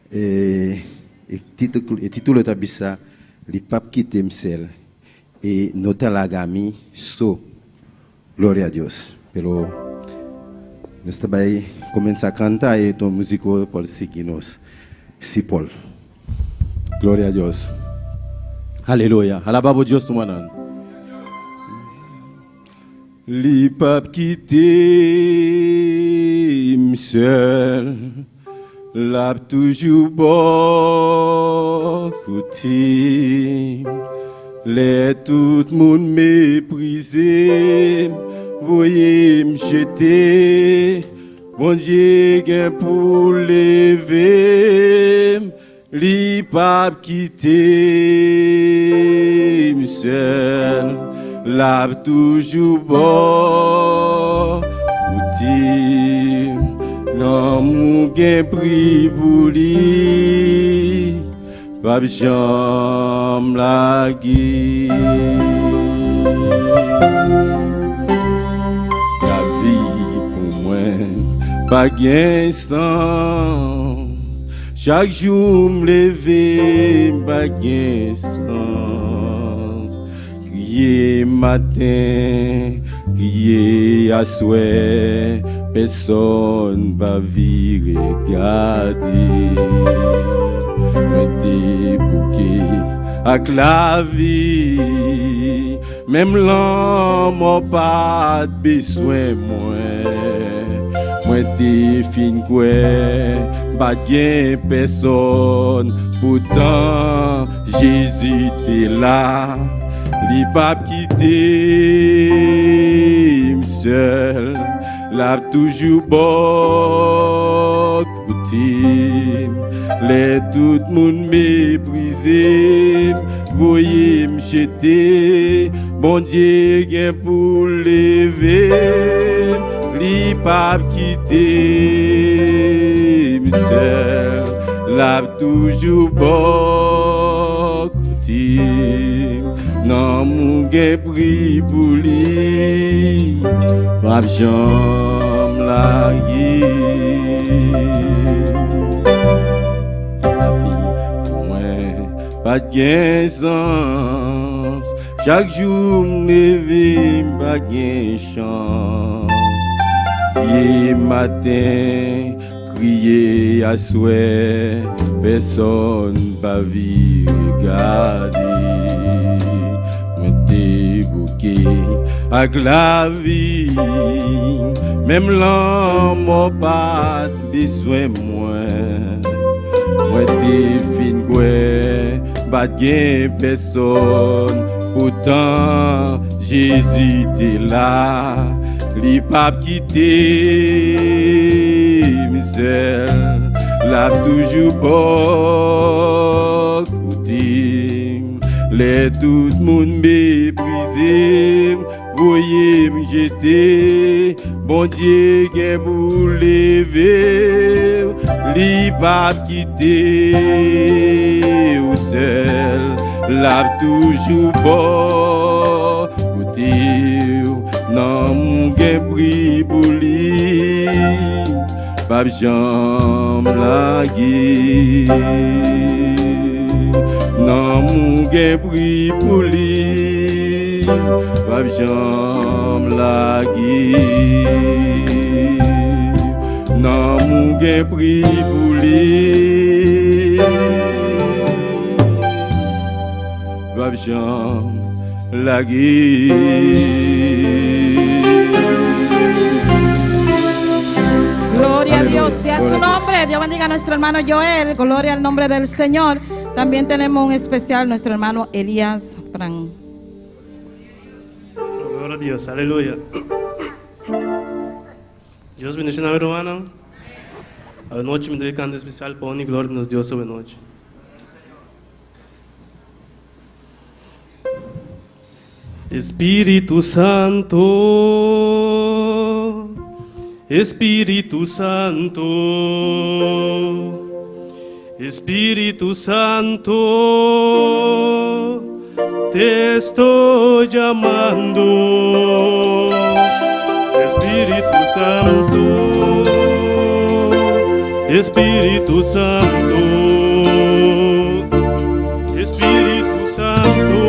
El título de bisa. Le pape qui t'aime seul et nota la gami so gloria a Dios. Pero nós também começa a cantar e o músico pode seguir-nos. Si Paul. Gloria a Dios. Alléluia. Alababo Dios tu manan. Le pape qui t'aime seul. L'a toujours beaucoup les tout le monde méprisé, voyez me jeter, bon Dieu gain pour lever, li pas quitter seul, l'a toujours beaucoup non, mon gain pris pour lui, pas jambe la guide. La vie pour moi, pas gain sens. Chaque jour me lever, pas gain sens. Crier matin, crier à souhait. Personne va virer, regarder. Mettez bouquet avec la vie. Même l'homme n'a pas besoin moi. Moi t'es fin quoi, pas gain personne. Pourtant Jésus t'es là. Li pas quitter seul. L'a toujours beaucoup les tout le monde méprisé, voyez me jeter, bon Dieu gain pour lever, li pas quitter seul, l'a toujours beaucoup non mon gain pris pour lui, ma jambe la la vie pour moi pas de gain sens, chaque jour me lever pas gain chance, et matin crier à souhait, personne pas vie regarder. Mettez bouquet avec la vie, même l'homme n'a pas besoin moi. Moi t'es fin quoi, pas gain personne. Pourtant Jésus t'es là, li pas quitter seul, l'a toujours beaucoup les tout le monde méprisé, voyez me jeter, bon Dieu gain pour lever, li pas quitter au seul, l'a toujours beaucoup non mon gain pris pour lui, pas jambe la guide. Non mon gain pris pour lui, pas jambe la guide. Non mon gain pris pour lui, pas jambe la guide. Gloria a Dios. sea su nombre. Dios bendiga a nuestro hermano Joel. Gloria al nombre del Señor. También tenemos un especial, nuestro hermano Elías Fran. Gloria a Dios, aleluya. Dios bendiga a mi hermano. A la noche me doy canto especial para unir gloria nos Dios sobre noche. Espíritu Santo, Espíritu Santo, Espíritu Santo, te estoy llamando. Espíritu Santo, Espíritu Santo, Espíritu Santo,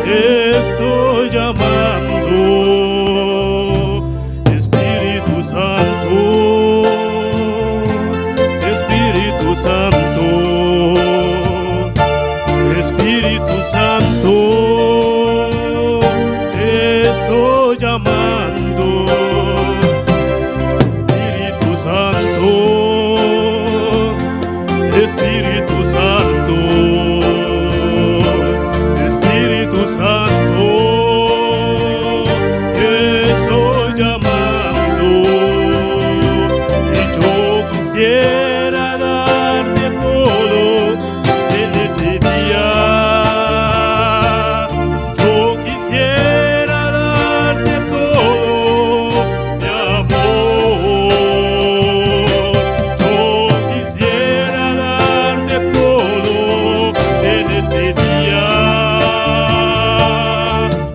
te estoy llamando. Espíritu Santo, Espíritu Santo, Espíritu Santo, te estoy llamando. Espíritu Santo, Espíritu Santo, Espíritu Santo, te estoy llamando. Y yo quisiera darte todo en este día. Yo quisiera darte todo, mi amor. Yo quisiera darte todo en este día.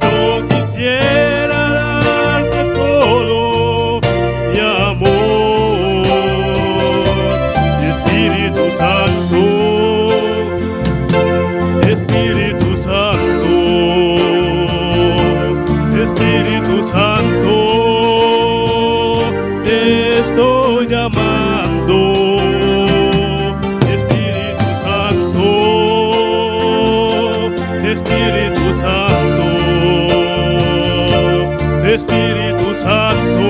Yo quisiera darte todo, mi amor. Espíritu Santo, Espíritu Santo, Espíritu Santo, te estoy llamando. Espíritu Santo, Espíritu Santo, Espíritu Santo,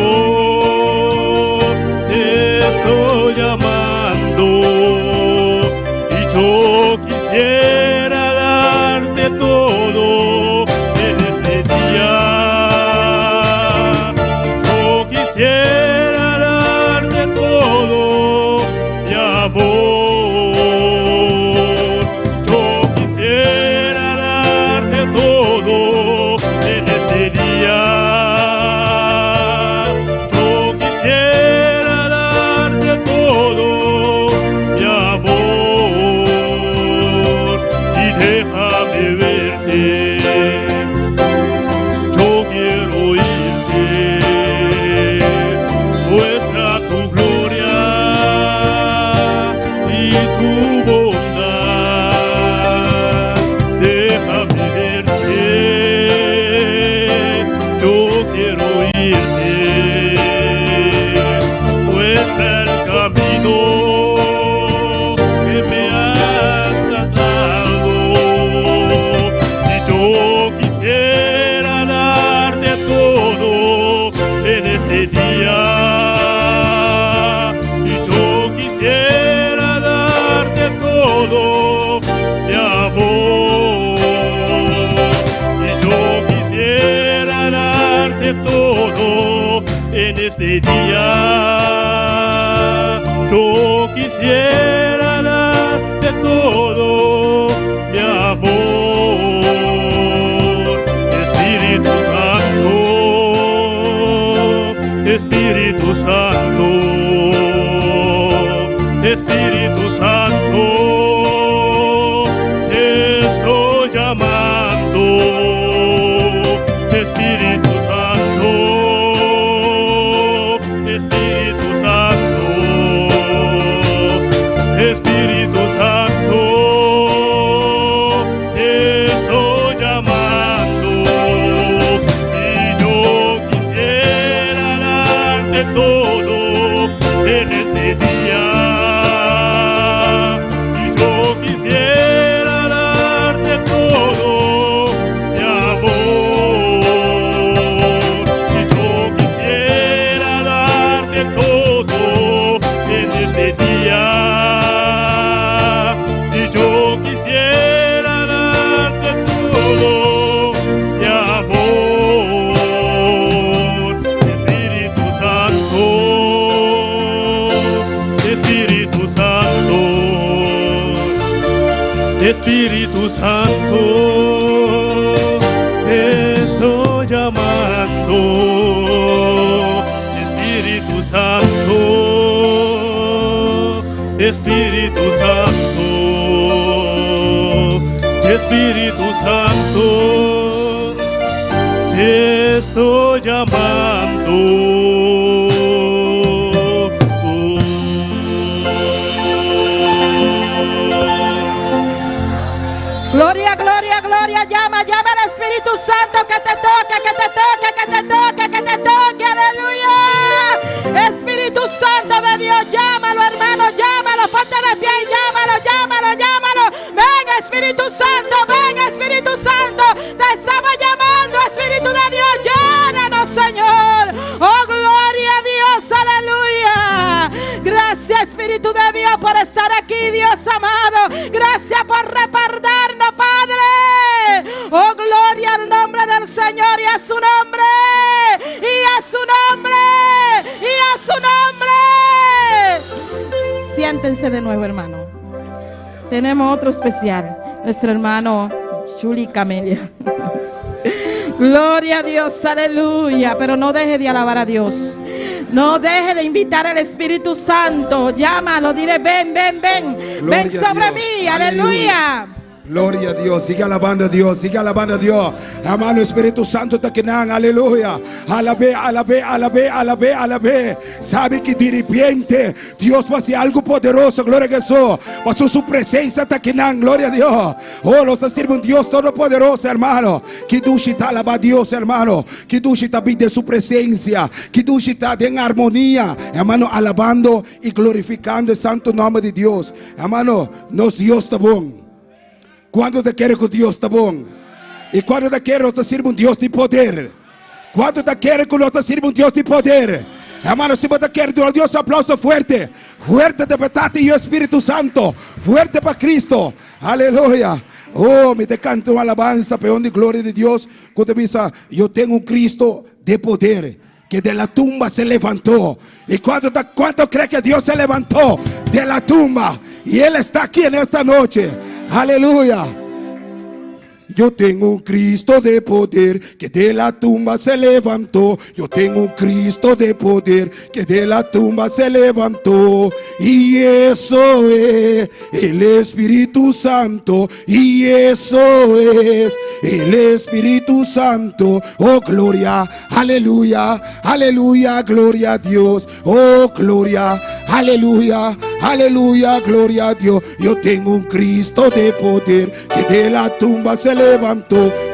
te estoy llamando. Y yo quisiera darte todo en este día. Yo quisiera darte todo, mi amor. Yo quisiera darte todo en este día. Yo quisiera darte todo, mi amor. Y déjame verte. Yo quiero oírte. Muestra tu gloria y tu bondad. Déjame verte. Yo quiero oírte. Muestra el camino que me has trazado. Y yo quisiera darte todo en este día. Y yo quisiera darte todo, mi amor. Y yo quisiera darte todo en este día. Yo quisiera darte todo, mi amor. Espíritu Santo, Espíritu Santo, Espíritu Santo, te estoy llamando. Espíritu Santo, Espíritu Santo, Espíritu Santo, te estoy llamando. Y yo quisiera darte todo en este día. Y yo quisiera darte todo, mi amor. Y yo quisiera darte todo. Espíritu Santo, te estoy llamando. Espíritu Santo, Espíritu Santo, Espíritu Santo, te estoy llamando. Gloria, gloria, gloria, llama al Espíritu Santo que te toque, que te toque, que te toque, que te toque, aleluya. Espíritu Santo de Dios, llámalo, hermano, llámalo, ponte de pie y llámalo, llámalo, llámalo. Ven, Espíritu Santo, ven, Espíritu Santo, te estamos llamando, Espíritu de Dios, llénanos, Señor. Oh, gloria a Dios, aleluya. Gracias, Espíritu de Dios, por estar aquí, Dios amado. Gracias por repararnos, Padre. Oh, gloria al nombre del Señor y a su nombre. Y a su nombre. Y a su nombre. Siéntense de nuevo, hermano. Tenemos otro especial. Nuestro hermano Julie Camelia. Gloria a Dios, aleluya. Pero no deje de alabar a Dios. No deje de invitar al Espíritu Santo. Llámalo, dile ven, ven, ven. Gloria Ven a sobre Dios. mí, aleluya. Gloria a Dios, sigue alabando a Dios, sigue alabando a Dios. Hermano, Espíritu Santo te quedan, aleluya. Alabé, alabé, alabé, alabé, alabé. Sabe que de repente Dios va a hacer algo poderoso, gloria a Jesús. Pasó su presencia te quedan, gloria a Dios. Oh, los sirve un Dios todopoderoso, hermano. Que dushita alaba a Dios, hermano. Que dushita pide su presencia. Que dushita en armonía, hermano, alabando y glorificando el santo nombre de Dios. Hermano, nos Dios está bueno. Quando te quer que Deus está bom? E quando te quer, nós sirva um Deus de poder. Quando te quer que nós sirva um Deus de poder. Hermano, se você quer, Deus, aplauso fuerte. Fuerte de petate e o Espírito Santo. Fuerte para Cristo. Aleluia. Oh, me te canto uma alabanza, peón de glória de Deus. Quando diz, eu tenho um Cristo de poder, que de la tumba se levantou. E quanto cree que Deus se levantou de la tumba? E Ele está aqui nesta noite. Aleluya. Yo tengo un Cristo de poder que de la tumba se levantó. Yo tengo un Cristo de poder que de la tumba se levantó. Y eso es el Espíritu Santo. Y eso es el Espíritu Santo. Oh, gloria, aleluya, aleluya, gloria a Dios. Oh, gloria, aleluya, aleluya, gloria a Dios. Yo tengo un Cristo de poder que de la tumba se levantó.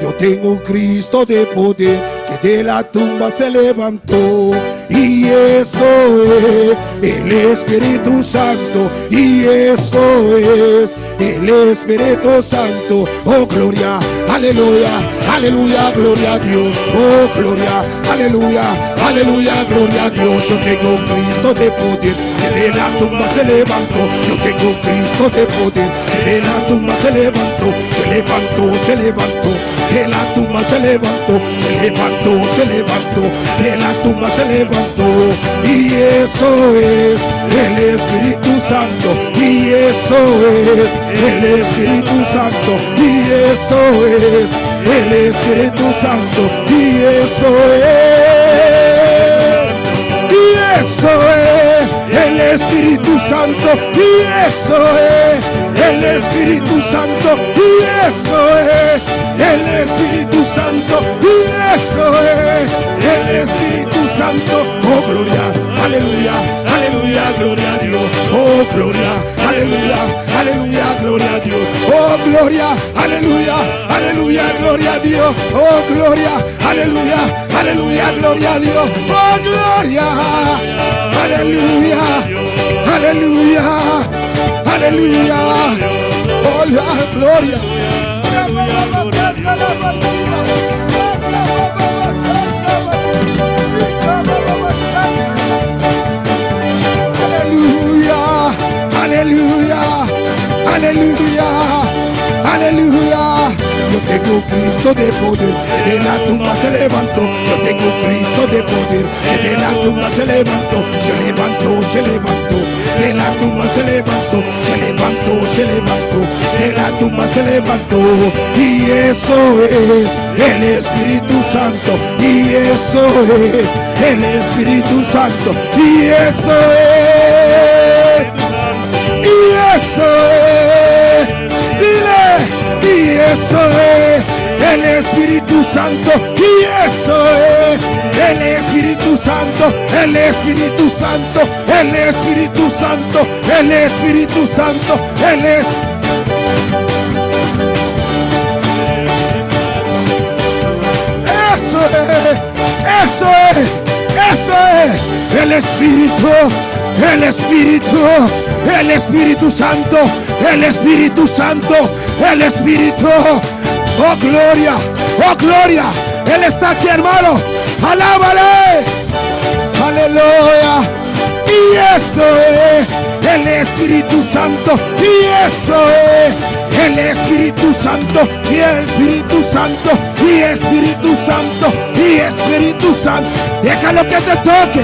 Yo tengo un Cristo de poder que de la tumba se levantó. Y eso es el Espíritu Santo. Y eso es el Espíritu Santo. Oh, gloria, aleluya, aleluya, gloria a Dios. Oh, gloria, aleluya, aleluya, gloria a Dios. Yo tengo un Cristo de poder que de la tumba se levantó. Yo tengo un Cristo de poder que de la tumba se levantó. Se levantó, se levantó. De la tumba se levantó. Se levantó, se levantó. De la tumba se levantó. Y eso es el Espíritu Santo. Y eso es el Espíritu Santo. Y eso es el Espíritu Santo. Y eso es. Y eso es el Espíritu Santo. Y eso es el Espíritu Santo. Y eso es el Espíritu Santo. Y eso es el Espíritu Santo. Oh, gloria, aleluya, aleluya, gloria a Dios. Oh, gloria, aleluya, aleluya, gloria a Dios. Oh, gloria, aleluya, aleluya, gloria a Dios. Oh, gloria, aleluya, aleluya, gloria a Dios. Oh, gloria, aleluya, aleluya, aleluya. Oh, la gloria. Aleluya, aleluya, aleluya, aleluya. Yo tengo un Cristo de poder, de la tumba se levantó. Yo tengo un Cristo de poder, de la tumba se levantó, se levantó, se levantó. de la tumba se levantó, se levantó, se levantó, de la tumba se levantó. Y eso es el Espíritu Santo, y eso es el Espíritu Santo, y eso es, y eso es, dile, y eso es el Espíritu Santo, y eso es el Espíritu Santo, el Espíritu Santo, el Espíritu Santo, el Espíritu Santo, el Espíritu. Eso es el Espíritu, el Espíritu, el Espíritu Santo, el Espíritu Santo, el Espíritu. Oh gloria, oh gloria, Él está aquí, hermano, alábale, aleluya. Y eso es el Espíritu Santo, y eso es el Espíritu Santo, y el Espíritu Santo, y Espíritu Santo, y Espíritu Santo. Déjalo que te toque,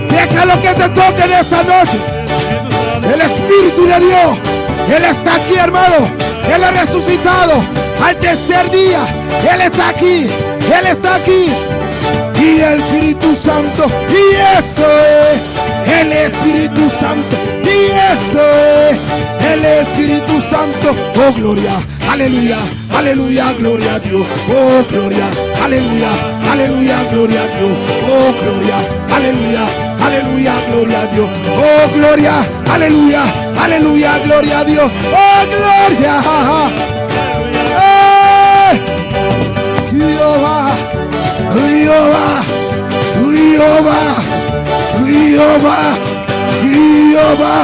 déjalo que te toque en esta noche. El Espíritu de Dios, Él está aquí, hermano. Él ha resucitado al tercer día. Él está aquí, Él está aquí. Y el Espíritu Santo, y eso es el Espíritu Santo, y eso es el Espíritu Santo. Oh gloria, aleluya, aleluya, gloria a Dios. Oh gloria, aleluya, aleluya, gloria a Dios. Oh gloria, aleluya, aleluya, gloria a Dios. Oh gloria, aleluya, aleluya, gloria a Dios. Oh gloria. Jehová, Jehová, Jehová, Jehová, Jehová.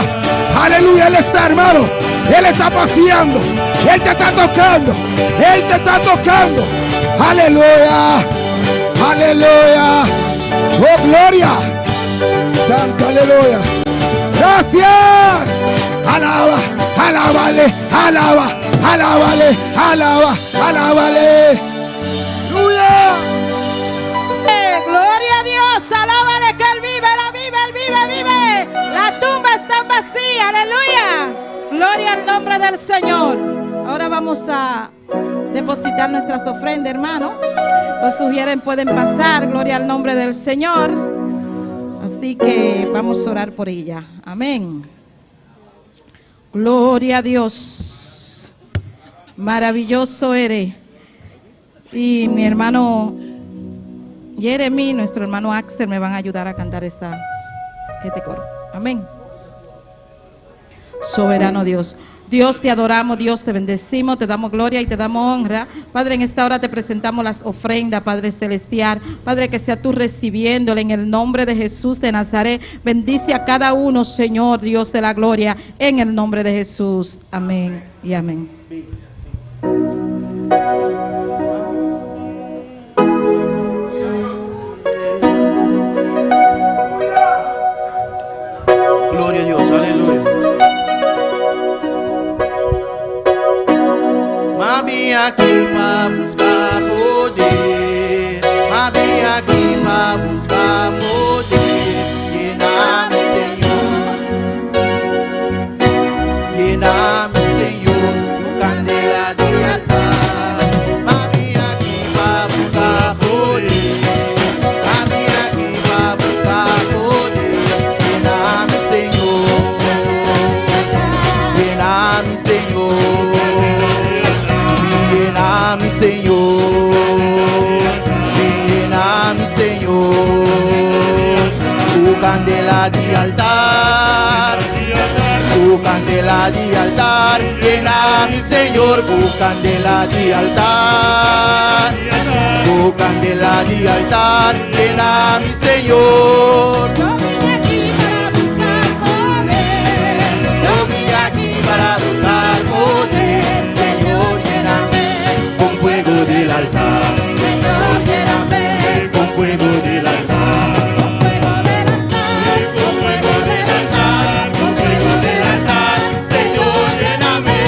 Aleluya, Él está, hermano. Él está paseando. Él te está tocando. Él te está tocando. Aleluya, aleluya. Oh gloria. Santo, aleluya. Gracias. Alaba, alábale, alaba, alábale, alaba, alábale. Aleluya. Gloria a Dios, alábale que Él vive, Él vive, vive. La tumba está vacía, aleluya. Gloria al nombre del Señor. Ahora vamos a depositar nuestras ofrendas, hermano. Los sugieren, pueden pasar, gloria al nombre del Señor. Así que vamos a orar por ella. Amén. Gloria a Dios. Maravilloso eres. Y mi hermano Jeremy, nuestro hermano Axel me van a ayudar a cantar este coro. Amén. Soberano Dios. Dios, te adoramos, Dios, te bendecimos, te damos gloria y te damos honra. Padre, en esta hora te presentamos las ofrendas, Padre celestial. Padre, que sea tú recibiéndole en el nombre de Jesús de Nazaret. Bendice a cada uno, Señor, Dios de la gloria, en el nombre de Jesús. Amén y amén. Gloria a Dios, aleluya. Mami aquí para buscar poder, mami aquí para buscar poder. Lléname, Señor, lléname, Señor, tu candela de altar. Mami aquí para buscar poder, mami aquí para buscar poder. Lléname, Señor, lléname, Señor. Lléname, Señor, lléname, Señor, tu candela de altar, tu candela de altar. Lléname, Señor, tu candela de altar, tu candela de altar. Lléname, Señor. Yo vine aquí para buscar poder, Señor, lléname con fuego del altar, Señor, lléname con fuego del altar, con fuego del altar, con fuego del altar, con fuego del altar, Señor, lléname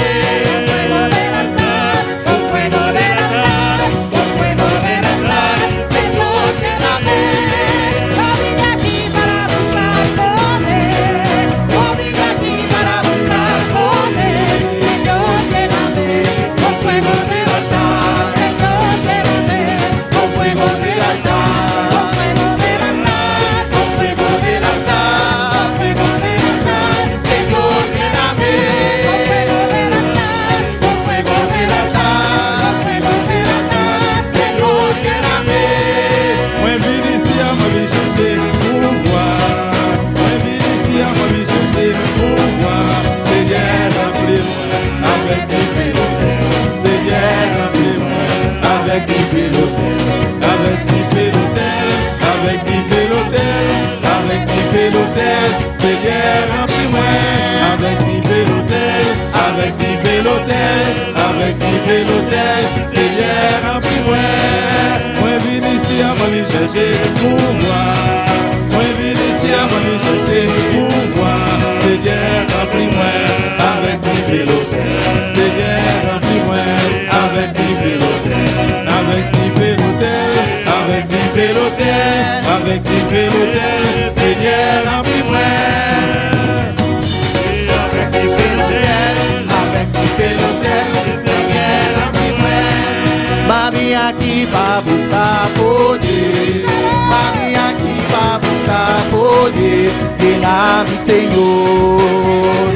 con fuego del altar, con fuego del altar, con fuego del altar, Señor, lléname. avec qui fait l'hôtel, Seigneur remplis-moi. Moi venu ici à m'aller chercher pouvoir. Moi venu ici à m'aller chercher pouvoir. Seigneur remplis-moi, avec qui fait l'hôtel, Seigneur remplis-moi, avec qui fait l'hôtel, avec qui fait l'hôtel, avec qui fait l'hôtel, avec qui fait l'hôtel, Seigneur remplis-moi. Avec qui fait l'hôtel, avec qui fait l'hôtel, Seigneur remplis-moi. Mami aqui pra buscar poder, mami aqui pra buscar poder, llena-me Senhor,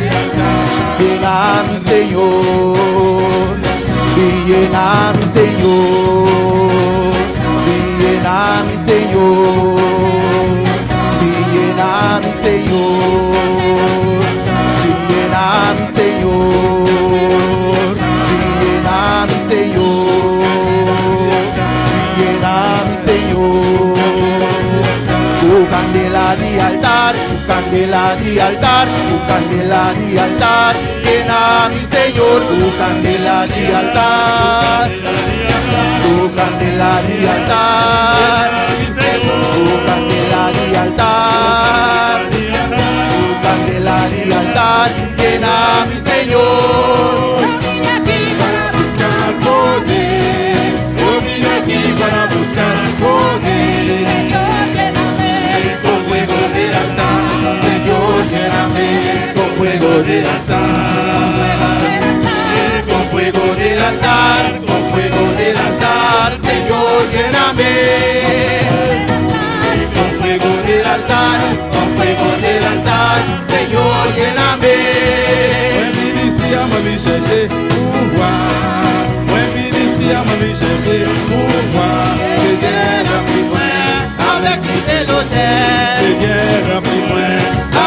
llena-me Senhor, llena-me Senhor, llena-me Senhor, llena-me Senhor, llena-me Senhor, llena-me Senhor, llena-me Senhor. Tu candela de altar, tu candela de altar, tu candela de altar, llena-me Senhor, tu candela de altar, tu candela de altar, tu candela de altar, tu candela de altar, llena-me Senhor. Eu vim aqui para buscar poder, con fuego del altar, Señor lléname, con fuego del altar, con fuego del altar, con fuego del altar, Señor lléname, con fuego del altar, con fuego del altar, Señor lléname. When ministère m'a mis chercher pouvoir, when ministère m'a mis chercher pouvoir, Seigneur remplis-moi, avec qui fait l'hôtel, Seigneur remplis-moi,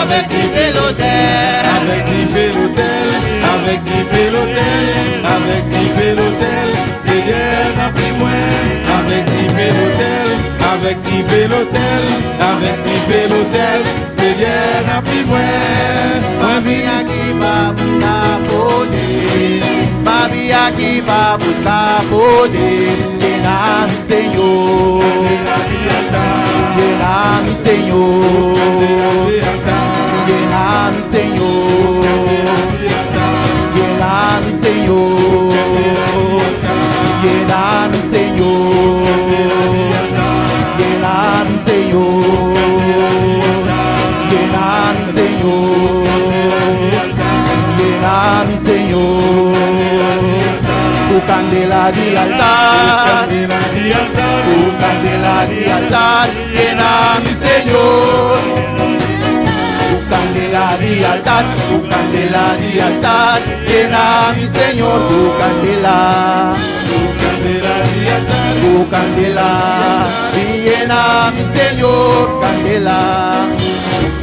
avec qui fait l'hôtel, avec qui fait l'hôtel, avec qui fait l'hôtel, avec qui fait l'hôtel, Seigneur remplis-moi, avec qui fait l'hôtel, avec qui fait l'hôtel, avec qui fait l'hôtel, Seigneur remplis-moi. Moi vim aqui para buscar poder, mas vim aqui para buscar poder, llena-me Senhor, llena-me Senhor, llena-me Senhor, llena-me Senhor, llena-me Senhor, llena-me Senhor, llena-me Senhor, llena-me Senhor. Tu candela de altar, tu candela de altar, llena-me Senhor. Tu candela de altar, tu candela de altar, llena-me Senhor. Tu candela de altar, tu candela, llena-me Senhor. Candela, tu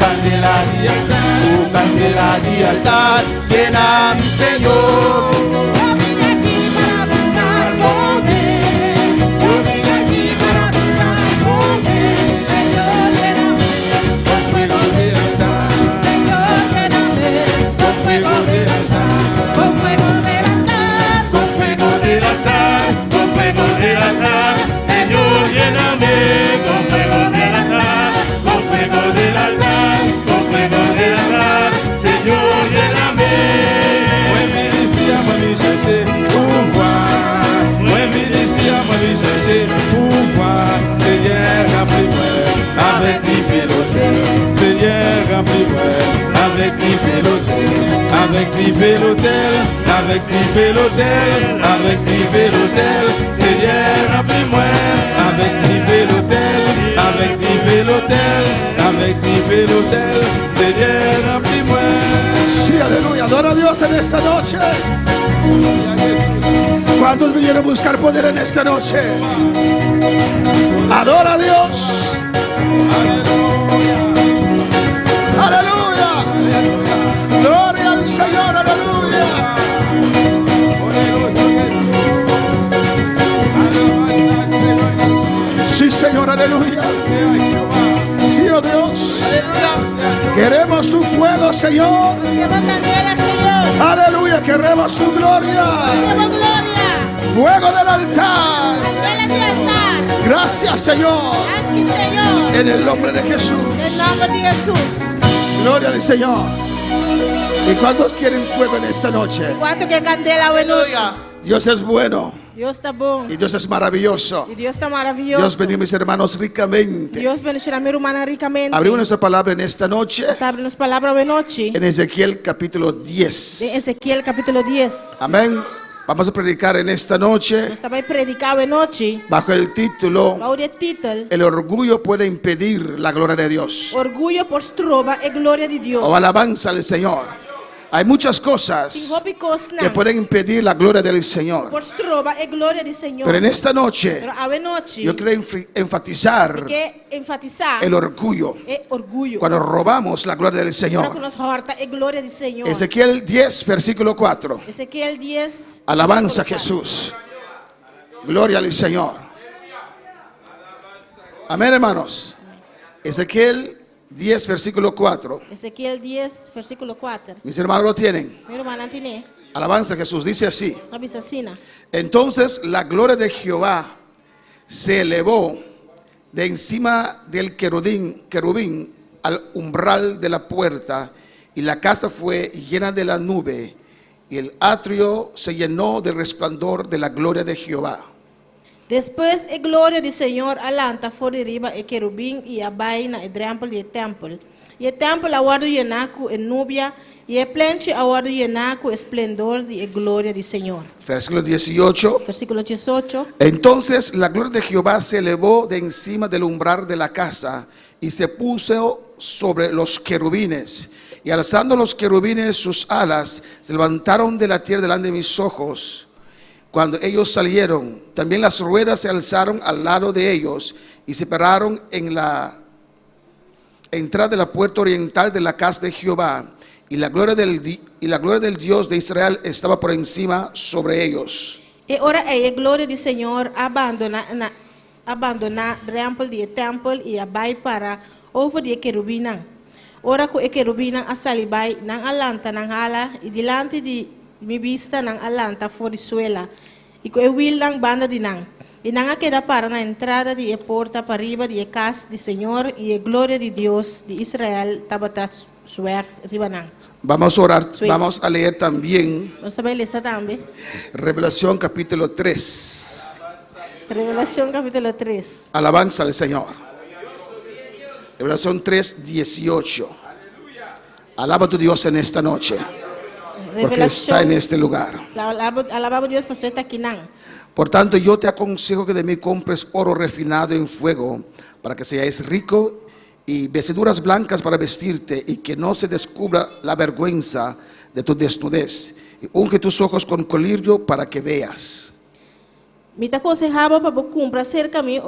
candela de altar, tu candela de altar, llena-me Senhor. Señor, lléname con fuego del altar, con fuego del altar, con fuego del altar, Señor, lléname. Moi ministère m'a mis chercher pouvoir, moi ministère m'a mis chercher pouvoir, Seigneur remplis-moi, avec qui fait l'hôtel, Seigneur remplis-moi, avec qui fait l'hôtel, avec qui fait l'hôtel, avec qui fait l'hôtel, avec qui fait l'hôtel, Seigneur remplis-moi, avec qui fait l'hôtel, avec qui fait l'hôtel, avec qui fait l'hôtel, Seigneur remplis-moi. Sí, aleluya. Adora a Dios en esta noche. ¿Cuántos vinieron a buscar poder en esta noche? Adora a Dios. Aleluya. Gloria al Señor. Aleluya. Sí, Señor. Aleluya. Sí, oh Dios. Queremos tu fuego, Señor. Aleluya, queremos tu gloria. Queremos gloria. Fuego del altar. Duele de altar. Gracias, Señor. Aquí, Señor. En el nombre de Jesús. En el nombre de Jesús. Gloria al Señor. ¿Y cuántos quieren fuego en esta noche? ¿Cuánto que candela hoy noche? Dios es bueno Dios está bueno. y Dios es maravilloso. Y Dios está maravilloso. Dios bendiga a mis hermanos ricamente. Dios bendice a mi hermana ricamente. Abrimos nuestra palabra en esta noche Está abriendo las palabras de noche. en Ezequiel capítulo De 10. Ezequiel capítulo 10. Amén. Vamos a predicar en esta noche Estaba predicado de noche. bajo el título Bajo el título. El orgullo puede impedir la gloria de Dios. Orgullo por trova e gloria de Dios. O alabanza al Señor. Hay muchas cosas que pueden impedir la gloria del Señor. Por trova e gloria del Señor. Pero en esta noche Pero a noche. yo quiero enfatizar Que enfatizar el orgullo. e orgullo. Cuando robamos la gloria del Ahora que Señor. nos horta e gloria del Señor. Ezequiel 10, versículo 4. Ezequiel 10. Alabanza a Jesús. Gloria al Señor. Amén, hermanos. Ezequiel 10, versículo 4. Ezequiel 10, versículo 4. Mis hermanos lo tienen. Mi hermana tiene. Alabanza a Jesús. Dice así. No bisacina. Entonces la gloria de Jehová se elevó de encima del querubín al umbral de la puerta, y la casa fue llena de la nube, y el atrio se llenó del resplandor de la gloria de Jehová. Después a glória do Senhor alanta fora de riba e querubim e abai na templo e templo. E o templo aguardo yenaco e núbia e a plente aguardo yenaco esplendor de glória do Senhor. Versículo 18. Versículo 18. Entonces la gloria de Jehová se elevó de encima del umbral de la casa y se puso sobre los querubines. Y alzando los querubines sus alas, se levantaron de la tierra delante de mis ojos. Cuando ellos salieron, también las ruedas se alzaron al lado de ellos y se pararon en la entrada de la puerta oriental de la casa de Jehová. Y la gloria del Dios de Israel estaba por encima sobre ellos. E ora a glória do Senhor abandona o templo e abai para over de querubim. Ora com o querubim a salibai nang alanta nang hala e delante de mi vista nang alanta fora suela e com o will nang banda de nang. E nang queda para na entrada de porta para riba de casa do Senhor e a glória de Deus de Israel tabata suer riba nang. Vamos a orar, vamos a leer también Vamos a ler também. Revelación capítulo 3. Revelación capítulo 3. Alabanza al Señor. Revelación 3, 18. Alaba a tu Dios en esta noche, porque está en este lugar. Alabamos a Dios por estar aquí nang. Por tanto, yo te aconsejo que de mí compres oro refinado en fuego, para que seáis rico, y vestiduras blancas para vestirte, y que no se descubra la vergüenza de tu desnudez. Y unge tus ojos con colirio para que veas. Me te aconsejaba para comprar cerca de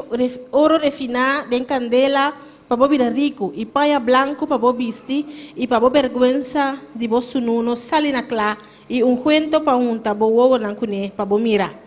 oro refinado de candela para virar rico, y paia blanco para vestir, y para vergüenza de vos nuno salina clara, y un cuento para un tabo huevo nancune para mirar.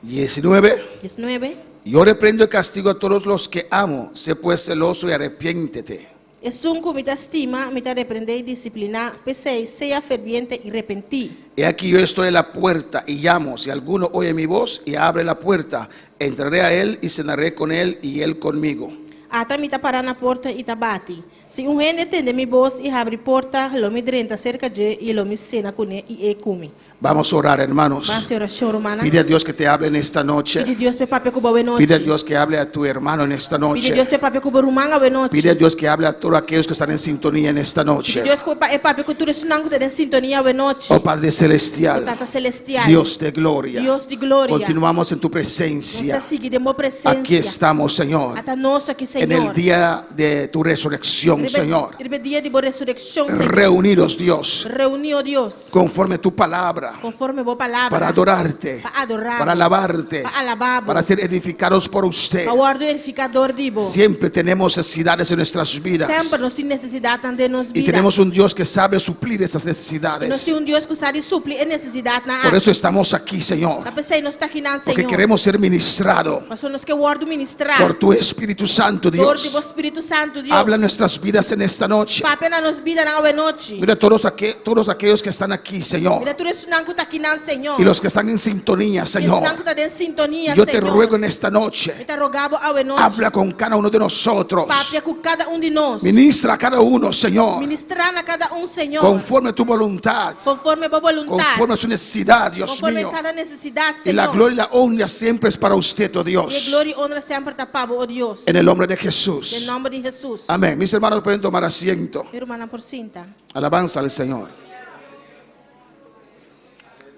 19. 19. Yo reprendo y castigo a todos los que amo. Sé pues celoso y arrepiéntete. Es un que me te estima, me te reprende y disciplina, pese sea ferviente y repentí. He aquí yo estoy en la puerta y llamo. Si alguno oye mi voz y abre la puerta, entraré a él y cenaré con él y él conmigo. Ata me para na porta e tabati. Se um rei entende mi voz e abre porta, lo me drenta cerca de e lo me cena con él y come. Vamos a orar, hermanos. Va a ser oración romana. Pide a Dios que te hable en esta noche. Pide Dios pe papi ko bawe noche. Pide a Dios que hable a tu hermano en esta Pide noche. Dios pe papi ko rumanga we noche. Pide a Dios que hable a todos aquellos que están en sintonía en esta noche. Pide Dios ko papi ko tu resunang de sintonía we noche. Oh Padre Celestial, Tata celestial. Dios de gloria, Dios de gloria. continuamos en tu Nos presencia. sigue de mo presencia. Aquí estamos, Señor, Ata nos aquí, Señor. en el día de tu resurrección, Señor. El día de resurrección, Señor. Reunidos, Dios, Reunido Dios. conforme tu palabra, Conforme vos palabra. para adorarte, Para adorar. para alabarte, Para alabar. para ser edificados por usted. Aguardo edificador vivo. Siempre tenemos necesidades en nuestras vidas Siempre nos tiene necesidad de nos y vida. tenemos un Dios que sabe suplir esas Nós necesidades. temos Deus que sabe suprir a necessidade na Por área. eso estamos aquí, Señor, Nós está aqui na porque Senhor. queremos ser ministrados Mas nós que guardo ministrar. por tu Espíritu Santo Dios. Di Espíritu Santo Dios. Habla nuestras vidas en esta noche. Papi na nos vida na noche. Mira todos aquellos que están aquí, Señor. Mira tú eres un tá aqui nan Senhor. Y los que están en sintonía, Señor. Tá en sintonía, Yo te Senhor. ruego en esta noche. Eu te rogavo noche. Habla con cada uno de nosotros. Papi com cada de nós. Ministra a cada uno, Señor. Ministrar a cada Senhor. Conforme a tu voluntad. Conforme a voluntad. Conforme a su necesidad, Dios Conforme mío. a cada necesidad, Y la Senhor. gloria y la honra siempre es para usted, oh E Dios. glória e honra sempre tá para o Deus. En el nombre de Em Jesús. nome de Jesus. Amén. Mis hermanos pueden tomar asiento. Meu irmão por cinta. Alabanza al Señor.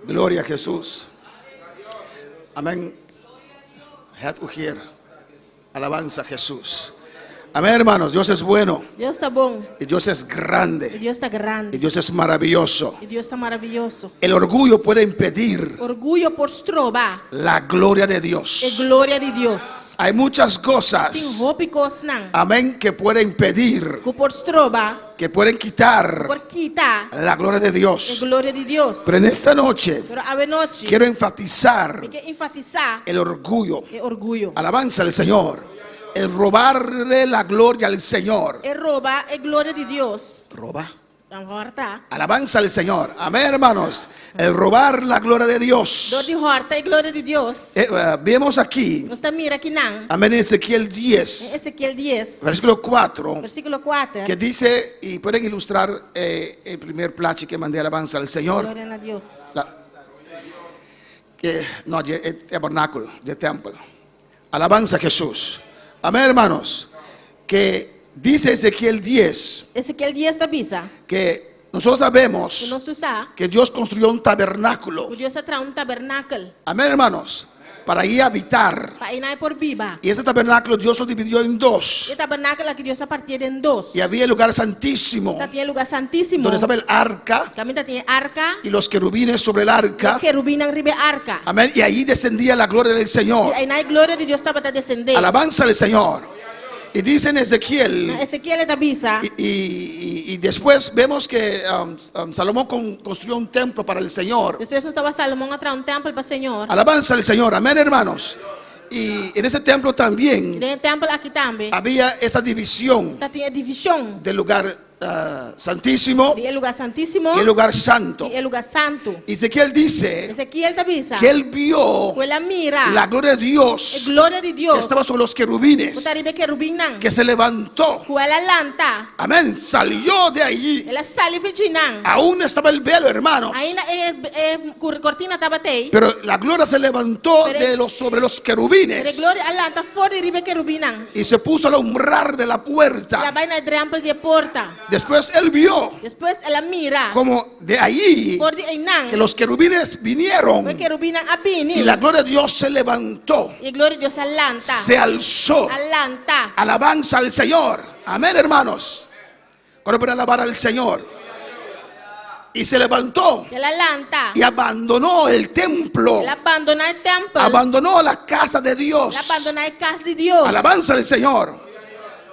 Gloria a Jesús. Amén. Het u hier. Alabanza a Jesús. Amén, hermanos. Dios es bueno. Deus está bom. Y Dios es E grande. Deus está Y grande. Dios es maravilloso. E Deus está maravilhoso. El orgullo puede impedir Orgulho por trobar la gloria de é Dios. glória de Deus. Hay muchas Tem cosas, roupa e coisa não. amén, que pueden impedir, Que por trobar, que pueden quitar por quitar la gloria de é Dios. glória de Deus. Pero en esta noche Pero a noite, quiero enfatizar tem que enfatizar el orgullo. é orgulho. Alabanza al Señor. El robarle la gloria al Señor. É roubar é glória de Deus. Roba. Então, tá. Alabanza al Señor. Amén, hermanos. El robar la gloria de Dios. Dor de horta é glória de Deus. Vemos aquí, Você mira aqui não. amén, en Ezequiel 10, Ezequiel 10, versículo 4, versículo 4. que dice, y pueden ilustrar el primer plache que mandé, alabanza al Señor. Glória a Deus. No, el tabernáculo, el templo. Alabanza a Jesús. Amén, hermanos. Que dice Ezequiel 10 Ezequiel 10 da bisa. que nosotros Que sabemos nós usar. que Dios construyó un tabernáculo. O Deus atrás tabernáculo. Amén, hermanos. Para ahí habitar. Para ir por viva. Y ese tabernáculo Dios lo dividió en dos. E tabernáculo que Deus a partir em dois. Y había el lugar santísimo, Tá tinha lugar santíssimo. donde estaba el arca Também tá tinha arca. y los querubines sobre el arca. Querubim ang ribe arca. Amén. Y ahí descendía la gloria del Señor. E aí na glória de Deus estava a descender. Alabanza al Señor. Y dice en Ezequiel, Ezequiel da bisa. y después vemos que Salomón construyó un templo para el Señor. Depois nós estava Salomão atrás templo para o Senhor. Alabanza al Señor. Amén, hermanos. Y en ese templo también E templo aqui também. había esa división Tá tinha divisão. del lugar santísimo E lugar santíssimo. y el lugar santo. E lugar santo. Ezequiel dice Ezequiel da bisa. que él vio Ela mira. la gloria de E Dios glória de que Deus. estaba sobre los querubines, Puta ribe querubim não. que se levantó. Ela lanta. Amén. Salió de allí. Ela sale virginão. Aún estaba el velo, hermanos. Ainda cortina estava aí. Pero la gloria se levantó sobre los E querubines glória a lanta fora ribe querubim não. y se puso al umbral de la Ela puerta. vai na trampa de porta. Después él vio Depois ela mira. como de allí Por de não. que los querubines vinieron O querubim não abini. y la gloria de Dios se levantó, E glória de Deus a lanta. se alzó. A lanta. Alabanza al Señor. Amén, hermanos. Cuando pueden alabar al Señor. Y se levantó Ela lanta. y abandonó el templo. Ela abandona o templo. Abandonó la casa de Dios. Ela abandona a casa de Deus. Alabanza al Señor.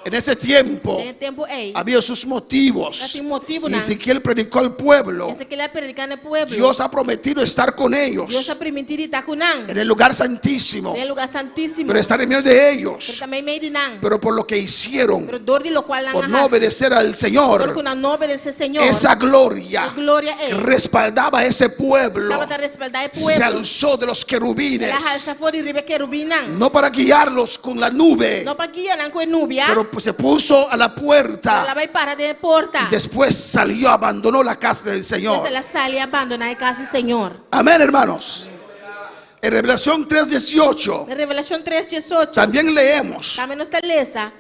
En ese tiempo Tem tempo aí. había sus motivos. Ela tem motivo Y não. Ezequiel predicó al pueblo. Esse que ele predicar no pueblo. Dios ha prometido estar con Deus ellos a permitir estar com não. en el lugar santísimo. É lugar santíssimo. Pero estar en medio de Pero ellos. também meio de não. Pero por lo que hicieron, Pero dor de lo qual não por no obedecer al Porque Señor, não obedece Senhor. esa gloria glória é. respaldaba a ese pueblo. Estava a respaldar o Se pueblo. alzó de los querubines. Ela alça fora e ribe querubim não. No para guiarlos con la nube, Não para guiar não com núbia. pero pues se puso a la Ela puerta vai parar de porta. y después salió, abandonó la casa del Depois Señor. ela sai e abandona a casa do Senhor. Amén, hermanos. En Revelación 3:18 Na Revelação 3:18. también leemos, Também nos está lesa.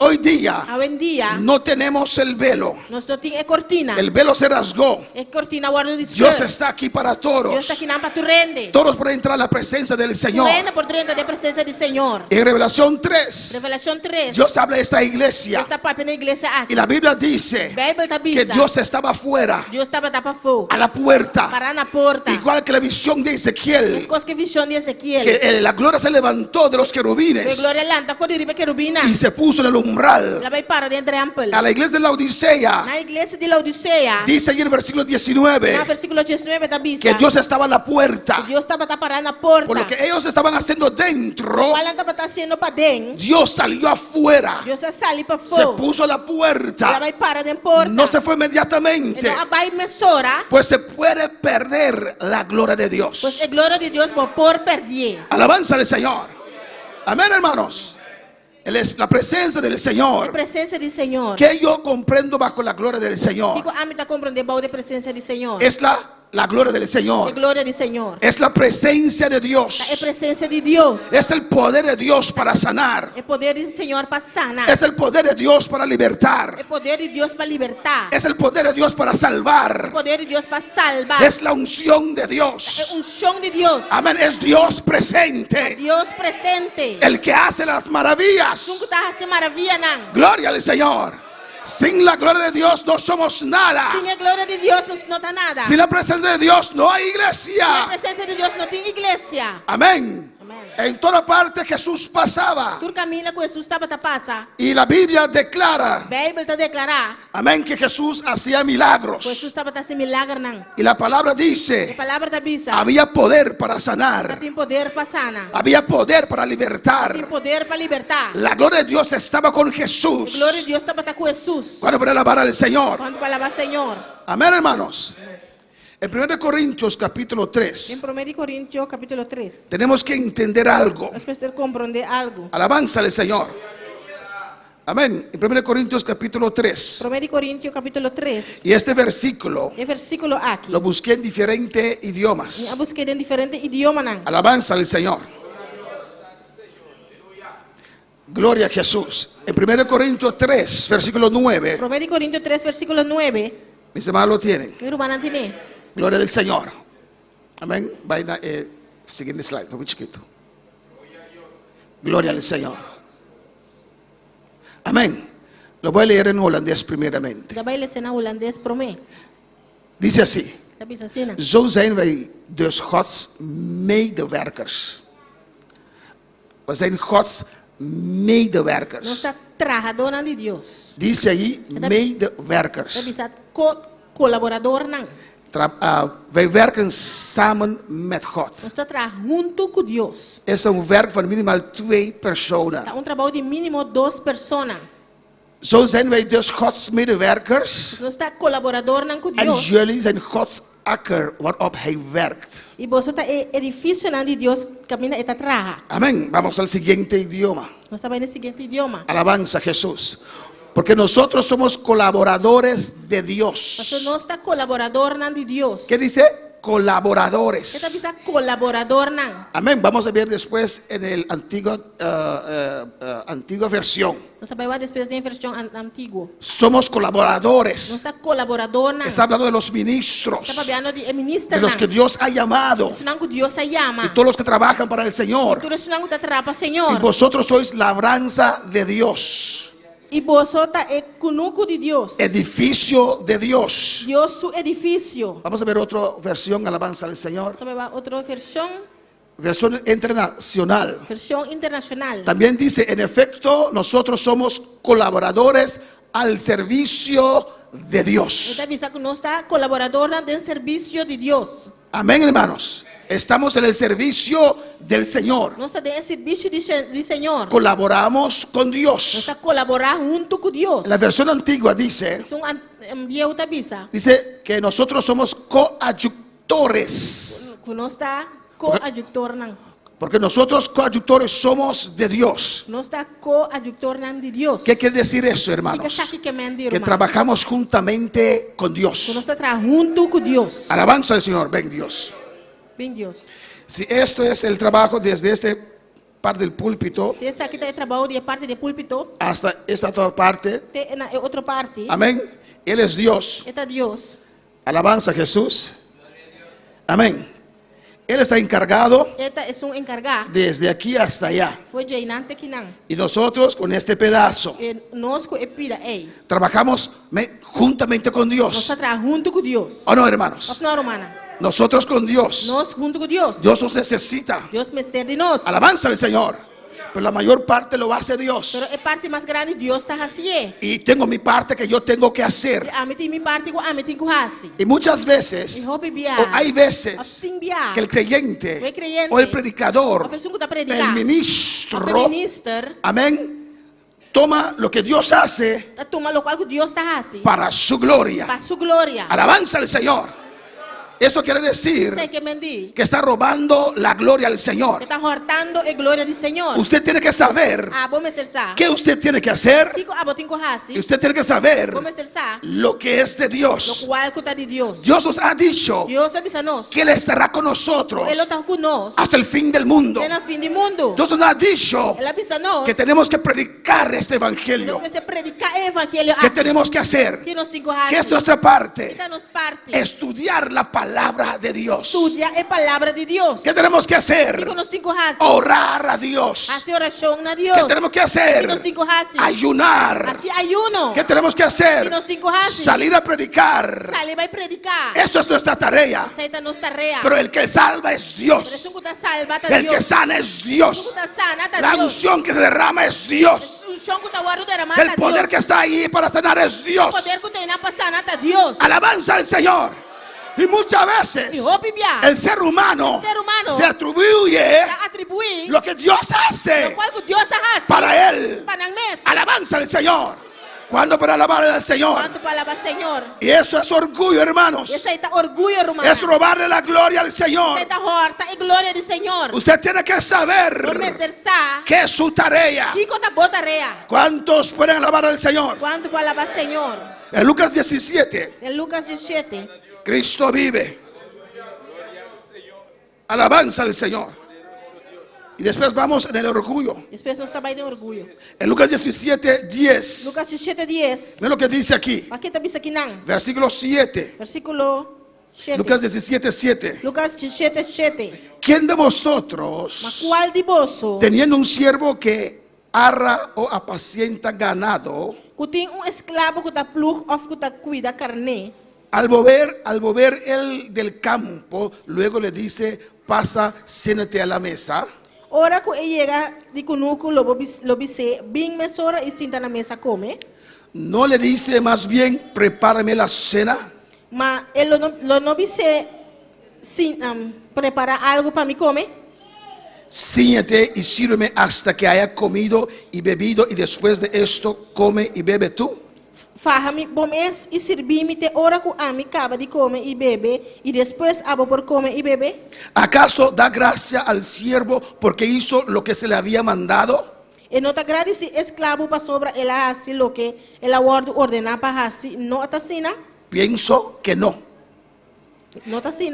hoy día Hoje em dia. no tenemos el velo. Nós não temos cortina. El velo se rasgó. É cortina guarda de Dios está aquí para Deus todos. está aqui não para tu rende. Todos pueden entrar a la presencia del Señor. Reina por dentro da presença do Senhor. En Revelación 3, Revelação 3. Dios habla de esta Deus iglesia está para na igreja aqui. y la Biblia dice Bíblia está que bisa. Dios estaba afuera, Deus estava para fogo. a la puerta, Parar na porta. igual que la visión de Ezequiel. As coisas nos que visión de Ezequiel. que la gloria se levantó de los Que querubines gloria lanta fue de ribe querubina. y se puso en el umbral. La vai para dentro ampel. A la iglesia de la Odisea Na iglesia de Laodicea. dice ahí en el versículo 19 Na versículo 19 da bisa. que Dios estaba a la puerta. Dios estaba parando na porta. Por lo que ellos estaban haciendo dentro, Ela estava haciendo para dentro. Dios salió afuera, Dios sali para se fora. puso a la Ela puerta, vai para dentro porta. no se fue inmediatamente, Então a vai mesora. pues se puede perder la gloria de Dios. Pues a glória de Deus por perder. Alabanza al Señor. Amén, hermanos. La presencia del A Señor, presença do Senhor. que yo comprendo bajo la gloria del Digo, Señor, a mim está compreendendo a presença do Senhor. es la gloria del É Señor, glória do Senhor. es la presencia de É Dios, presença de Deus. es el poder de Dios para sanar, É poder do Senhor para sanar. es el poder de Dios para É libertar, poder de Deus para libertar. es el poder de Dios para É salvar, poder de Deus para salvar. es la unción de É Dios. unção de Deus. Amén, es Dios presente, Deus presente. el que hace las maravillas. Nunca está haciendo maravilha, não. Gloria al Señor. Sin la gloria de Dios no somos nada. Sem a glória de Deus não está nada. Sin la presencia de Dios no hay Sem a iglesia. presença de Deus não tem igreja. Amén. Amén. En toda parte Jesús pasaba. Tu caminha com Jesus estava a passar. Y la Biblia declara, A Bíblia está declarar. amén, que Jesús hacía Jesus milagros. estava a fazer milagre, não. Y la palabra A dice, palavra da Bíblia. había poder para sanar. Tem poder para sanar. Había poder para Tem libertar. poder para libertar. La gloria de Dios estaba con A Jesús. glória de Deus estava com Jesus. Bueno, para alabar al Señor. Quando falava Senhor. Amén, hermanos. En 1 Corintios capítulo Em 3, 1 Coríntios capítulo 3. tenemos que entender algo. Nós precisamos compreender algo. Alabanza al Señor. Amén. En 1 Corintios capítulo 3. 1 Coríntios capítulo 3. Y este versículo É versículo aqui. lo busqué en diferentes idiomas. Eu busquei em diferentes idiomas, não. Alabanza al Señor. Gloria a Jesús. En 1 Corintios 3, versículo 9. 1 Coríntios 3, versículo 9. Mis hermanos lo tienen. Meu irmão, não tem? Gloria al Señor. Amén. Vaina, siguiente slide, está muy chiquito. Gloria al Señor. Amén. Lo voy a leer en holandés primeramente. Já vai ler na holandês para mim. Dice así. Já bisa assim, não? Zo zijn wij dus Gods medewerkers. We zijn Gods Nós medewerkers. está trabajador de Deus. Dice ahí Já medewerkers. bisa colaborador, não. Wij werken samen met God. Nós está trabalhando junto com Deus. Het is een werk van minimaal 2 personen. É trabalho de mínimo 2 pessoas. Zo zijn wij dus Gods medewerkers. Nós está colaborador com En Deus. jullie zijn Gods akker waarop hij werkt. E você está edifício de Deus, caminha e trabalha. Amén. Vamos al siguiente idioma. Nós estamos no seguinte idioma. Alabanza a Jesús. Porque nosotros somos colaboradores de Você Dios. não está colaborador de Deus. ¿Qué dice? Você está Colaboradores. bisa colaborador, não. Amén. Vamos a ver después en el antigua versión. Nós trabalhamos depois da versão antiga. Somos Nós colaboradores. está colaborador, não. Está hablando de los ministros, Está falando de ministro, de los que Dios ha llamado, Isso não que Deus se llama. y todos los que trabajan para el Señor. Tudo isso não está trabalhando, Y Senhor. vosotros sois labranza de Dios, E você está conuco de Deus. edificio de Dios. Deus su edifício. Vamos a ver otra versión, alabanza al Señor. Você vai outra versão Versión internacional. internacional. También dice, en efecto, nosotros somos colaboradores al servicio de Dios. Está avisando que nós está colaboradora do serviço de Deus. Amén, hermanos. Estamos en el servicio del Señor. Nós está dentro do serviço de Senhor. Colaboramos con Nós Dios. está colaborar junto com Deus. En la versión antigua dice, Isso enviou outra visa. dice que nosotros somos coadjuctores. Que nós está coadjutor não. Porque nosotros coadjutores somos de Dios. Nós está coadjutor não de Deus. ¿Qué quiere decir eso, O que hermanos? está aqui querendo Que dizer, trabajamos juntamente con que nós Dios. está trabalhando junto com Deus. Alabanza al Señor, ven Dios. Bem Deus. Si esto es el trabajo desde este parte del púlpito Se esse aqui está trabalhando de parte do púlpito, hasta esta otra parte, tem na outra parte, amén. Él es Dios. está Deus. Alabanza a Jesús. Amén. Él está encargado Esta é encargado. desde aquí hasta allá. Foi Jainante que não. Y nosotros con este pedazo E nós com Epira, trabajamos juntamente con nós Dios. está trabalhando junto com Deus. ¿O no, hermanos? Nós não, romana. Nosotros con Dios. Nós junto com Deus. Dios nos necesita. Deus precisa de nós. Alabanza al Señor. Pero la mayor parte lo hace Dios. Pero a parte mais grande Deus está assim. Y tengo mi parte que yo tengo que hacer. A mim tem minha parte que a mim tem que fazer. Y muchas veces, E roupa biar. o hay veces Assim biar. que el creyente O creyente, o el predicador, a pessoa que está el predicando, o ministro, minister, amén, toma lo que Dios hace toma lo qual que Deus está assim. para su gloria. Para sua glória. Alabanza al Señor. Eso quiere decir Sei que mendi. que está robando la gloria al Señor. Que está hortando a glória do Senhor. Usted tiene que saber Ah, vou me acertar. qué usted tiene que hacer. Tico a botin com Y raci. usted tiene que saber Vou me acertar. lo que es de Lo Dios. qual que está de Deus. Dios nos ha dicho Deus avisa nós. que Él estará con nosotros Ele está conosco. hasta el fin del mundo. Até no fim do mundo. Dios nos ha dicho Ele avisa nós. que tenemos que predicar este Nós evangelio. precisamos predicar o evangelho. ¿Qué tenemos que hacer? Que nós temos ¿Qué es que nuestra parte? está nos parte. Estudiar la palabra de Dios. Estudia a palavra de Deus. ¿Qué tenemos que Que hacer? nós temos que fazer. Orar a Dios. Hacer oração na Deus. ¿Qué tenemos que Que hacer? nós temos que fazer. Ayunar. Assim ayuno. ¿Qué tenemos que hacer? Que nós temos que fazer. Salir a predicar. Sale vai predicar. Esto es nuestra tarea. Aceita nossa tarefa. Pero el que salva es Dios. Pressão que está salva tá El que Deus. sana es Pressão Dios. que está sana tá La Deus. unción que se derrama es Dios. Unção que está guardo derramada El poder que está ahí para sanar es O Dios. poder que tem na passana tá Deus. Alabanza al Señor. Y muchas E veces roupa biar. el ser humano El ser humano se atribuye atribuir lo que Dios hace lo qual que Deus faz para él. para nós. Alabanza al Señor. ¿Cuándo para alabar al Señor? Quanto palavra Senhor. Y eso es orgullo, hermanos. Esse aí tá orgulho, irmão. Es robarle la gloria al Señor. Esse aí tá horta e glória do Senhor. Usted tiene que Vamos saber exercer. que es su tarea. Que conta boa tarefa. ¿Cuántos pueden alabar al Señor? Quanto palavra Senhor. En Lucas 17, Em Lucas 17. Cristo vive. Alabanza al Señor. Y después vamos en el orgullo. As pessoas também têm orgulho. En Lucas 17, 10. Lucas 17, 10. Mira lo que dice aquí. Aqui está isso aqui não. Versículo 7. Versículo 7. Lucas 17, 7. Lucas 17, 7. ¿Quién de Mas vosotros, qual de vosso teniendo un siervo que arra o apacienta ganado, que tem escravo que está plug ou que está cuida carne, al volver él del campo, luego le dice, pasa, siéntate a la mesa? ora que ele chega de conuco, lo bise, bem mesora e sinta na mesa come, ¿No le dice más bien, prepárame la cena? mas ele não bise prepara algo para mim come, Cíñete y sírveme hasta que haya comido y bebido, y después de esto come y bebe tú. farra-me bom es e servir-me te ora que a mim acaba de comer e beber e depois abo por comer e beber. ¿Acaso da gracia al siervo porque hizo lo que se le había mandado? E não te agradece escravo para sobre ela assim lo que ela ordenar para assim, não está assim, Pienso que no. não está assim.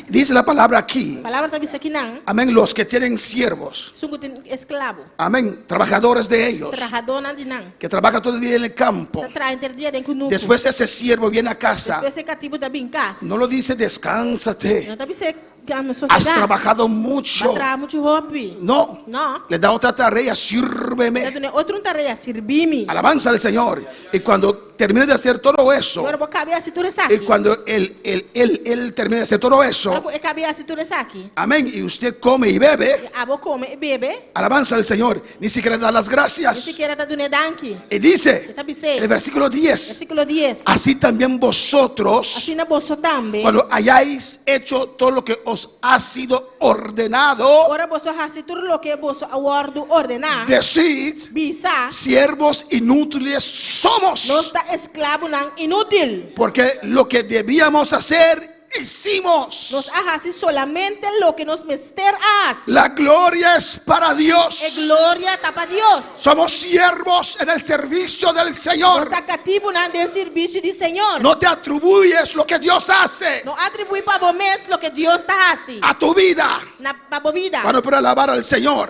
Dice la palabra aquí. Palavra está dizendo aqui não. Amén. Los que tienen siervos. São que tem escravo. Amén. Trabajadores de ellos. Trabajador não de não. Que trabajan todo el día en el campo. Está traindo dia dentro do Después ese siervo viene a casa. depois esse cativo da bem casa. No lo dice descánsate. Não está dizendo que a Has sociedade trabajado mucho. vai trazer muito roupa. No. Não. Le da otra tarea. Eu Sírveme. tenho outra tarefa, servir-me. Alabanza al Señor. Y cuando termine de hacer todo eso. Agora vou caber a cintura Y aqui. cuando él termine de hacer todo eso. Agora vou caber a cintura aqui. Amén. Y usted come y bebe. Abo come e bebe. Alabanza al Señor. Ni siquiera da las Nem gracias. sequer está dando danke. Y dice Está el dizendo. versículo 10. Versículo 10. Así también vosotros, Assim na bolsa também. cuando hayáis hecho todo lo que os ha sido ordenado, Ora bolsa hasi tudo lo que bolsa awardo ordenar. decid, Bisa. siervos inútiles somos, Não está escravo não inútil. porque lo que debíamos hacer, hicimos. Nos hasi solamente lo que nos mester hace. La gloria es para E Dios. glória está para Deus. Somos siervos en el servicio del Não Señor. está cativo não de serviço do Senhor. No te atribuyes lo que Dios hace Não atribui para você lo que Deus está haciendo. a tu vida. Na para vida. Para poder alabar al Señor.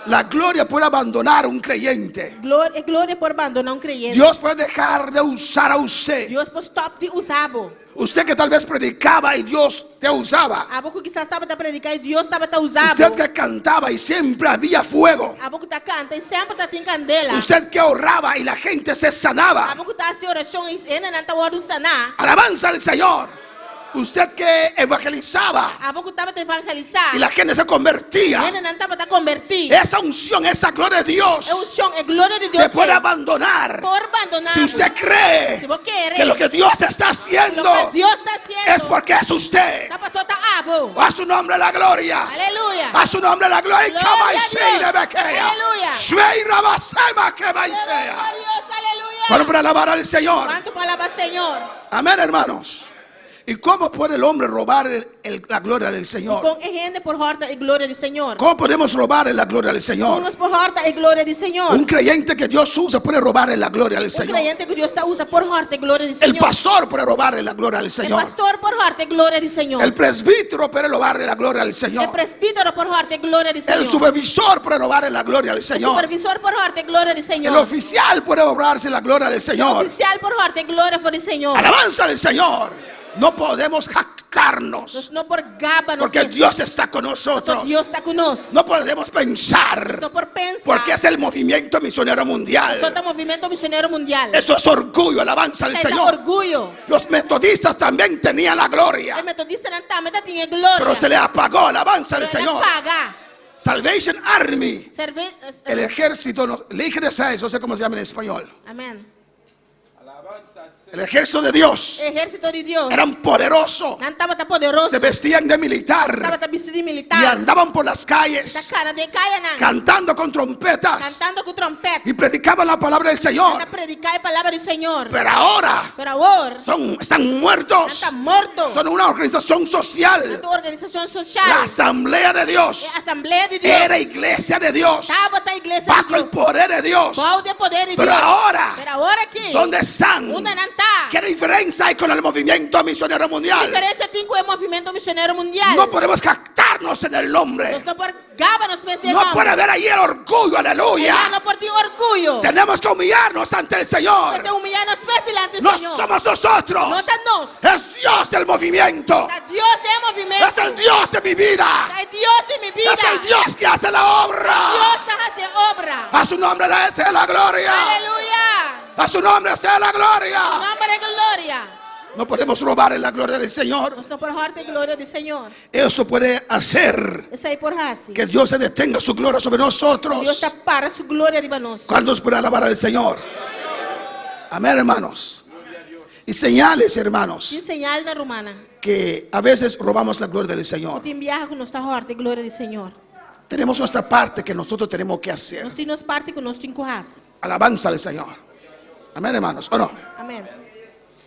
La gloria puede abandonar a un creyente. Glória por abandonar creyente. Dios puede dejar de usar a usted. Deus pode stop de usar. Usted que tal vez predicaba y Dios te usaba. A boca que estava a predicar e Deus estava a usar. Usted que cantaba y siempre había fuego. A boca que canta e sempre está tem candela. Usted que oraba y la gente se A sanaba. boca que está oração e ainda não está orando sanar. Alabanza al Señor. Usted que evangelizaba Abo que estaba te evangelizar. y la gente se convertía. Nene nan estaba te convertir. Esa unción, esa gloria de Dios É unção, é glória de Deus. te puede abandonar. Por abandonar. Si usted cree Se vos querer. que lo que Dios está haciendo Lo que Dios está haciendo. es porque es usted. Esta persona está abo. A su nombre la gloria. Aleluya. A su nombre la gloria. Gloria a Dios. Aleluya. Gloria a Dios, aleluya. Bueno, para alabar al Señor. ¿Cuánto palabra, Señor? Amén, hermanos. ¿Y cómo puede el hombre robar la gloria del E Señor? com gente por horta e glória do Senhor. ¿Cómo podemos robar la gloria del Señor? Unos por horta e glória do Senhor. Un creyente que Dios usa puede robar la gloria del Señor. Creyente que Deus está usa por horta e glória do El Senhor. pastor puede robar la gloria del El Señor. pastor por horta e glória do Senhor. El presbítero puede robar la gloria del El Señor. presbítero por horta e glória do Senhor. El supervisor puede robar la gloria del El Señor. supervisor por horta e glória do El Senhor. oficial puede robarse la gloria del El Señor. oficial por horta e glória for do Senhor. Alabanza del Señor. No podemos jactarnos Não por gaba, não porque Dios está con Porque nosotros. Deus está conosco. No podemos pensar Não por pensar. porque es el movimiento misionero mundial. Só está movimento missionário mundial. Eso es orgullo, alabanza del Isso é Señor. orgulho. Los metodistas también tenían la gloria, El metodista não também tinha glória. pero se le apagó, alabanza del Pero ele Señor. apaga. Salvation Army, Serve- el ejército, el no sé cómo se llama en español. Amém. El ejército de Dios Ejército de Deus. eran poderosos, Não estava tão poderoso. se vestían de Estava militar tão vestido de y militar. andaban por las Da calles cara de caia, não. cantando con trompetas Cantando com trompete. y predicaban la palabra del Señor. Para predicar a palavra do Senhor. Pero ahora Pero agora, están muertos. está morto. Son una organización social. A organização La social. Asamblea de Dios É a Assembleia de Deus. era iglesia de Dios Estava a igreja de bajo el Deus. poder de Dios. Qual o poder de Pero Deus? ahora, Pero agora aqui. ¿dónde están? Onde não está? ¿Qué diferencia hay con el movimiento misionero A mundial? diferença tem com o movimento missionário mundial. No podemos jactarnos en el nombre. Nós não por gaba nos pés de No puede haber ahí el orgullo, aleluya. Não por ter orgulho. Tenemos que humillarnos ante el Señor. Porque humilhar nos pés delante do No Senhor. somos nosotros. Não está nós. Es Dios del movimiento. É Deus de movimento. Es el Dios de mi vida. É Deus de minha vida. Es el Dios que hace la Deus obra. está fazendo obra. A su nombre le sea la gloria. Aleluia. A su nombre sea la gloria. Nome de glória. No podemos robar la gloria del Señor. Nós estamos por horta e glória do Senhor. Eso puede hacer Isso aí por raça. que Dios se detenga su gloria sobre Deus nosotros. está para sua glória de nós. ¿Cuántos pueden alabar al Señor? Amén, hermanos. Y señales, hermanos, Tem señal na romana. que a veces robamos la gloria del Señor. Tem viaja com nossa horta e glória do Senhor. Tenemos nuestra parte que nosotros tenemos que hacer. Nós temos parte que nós temos com raça. Alabanza al Señor. Amén, hermanos. ¿O no? Amém.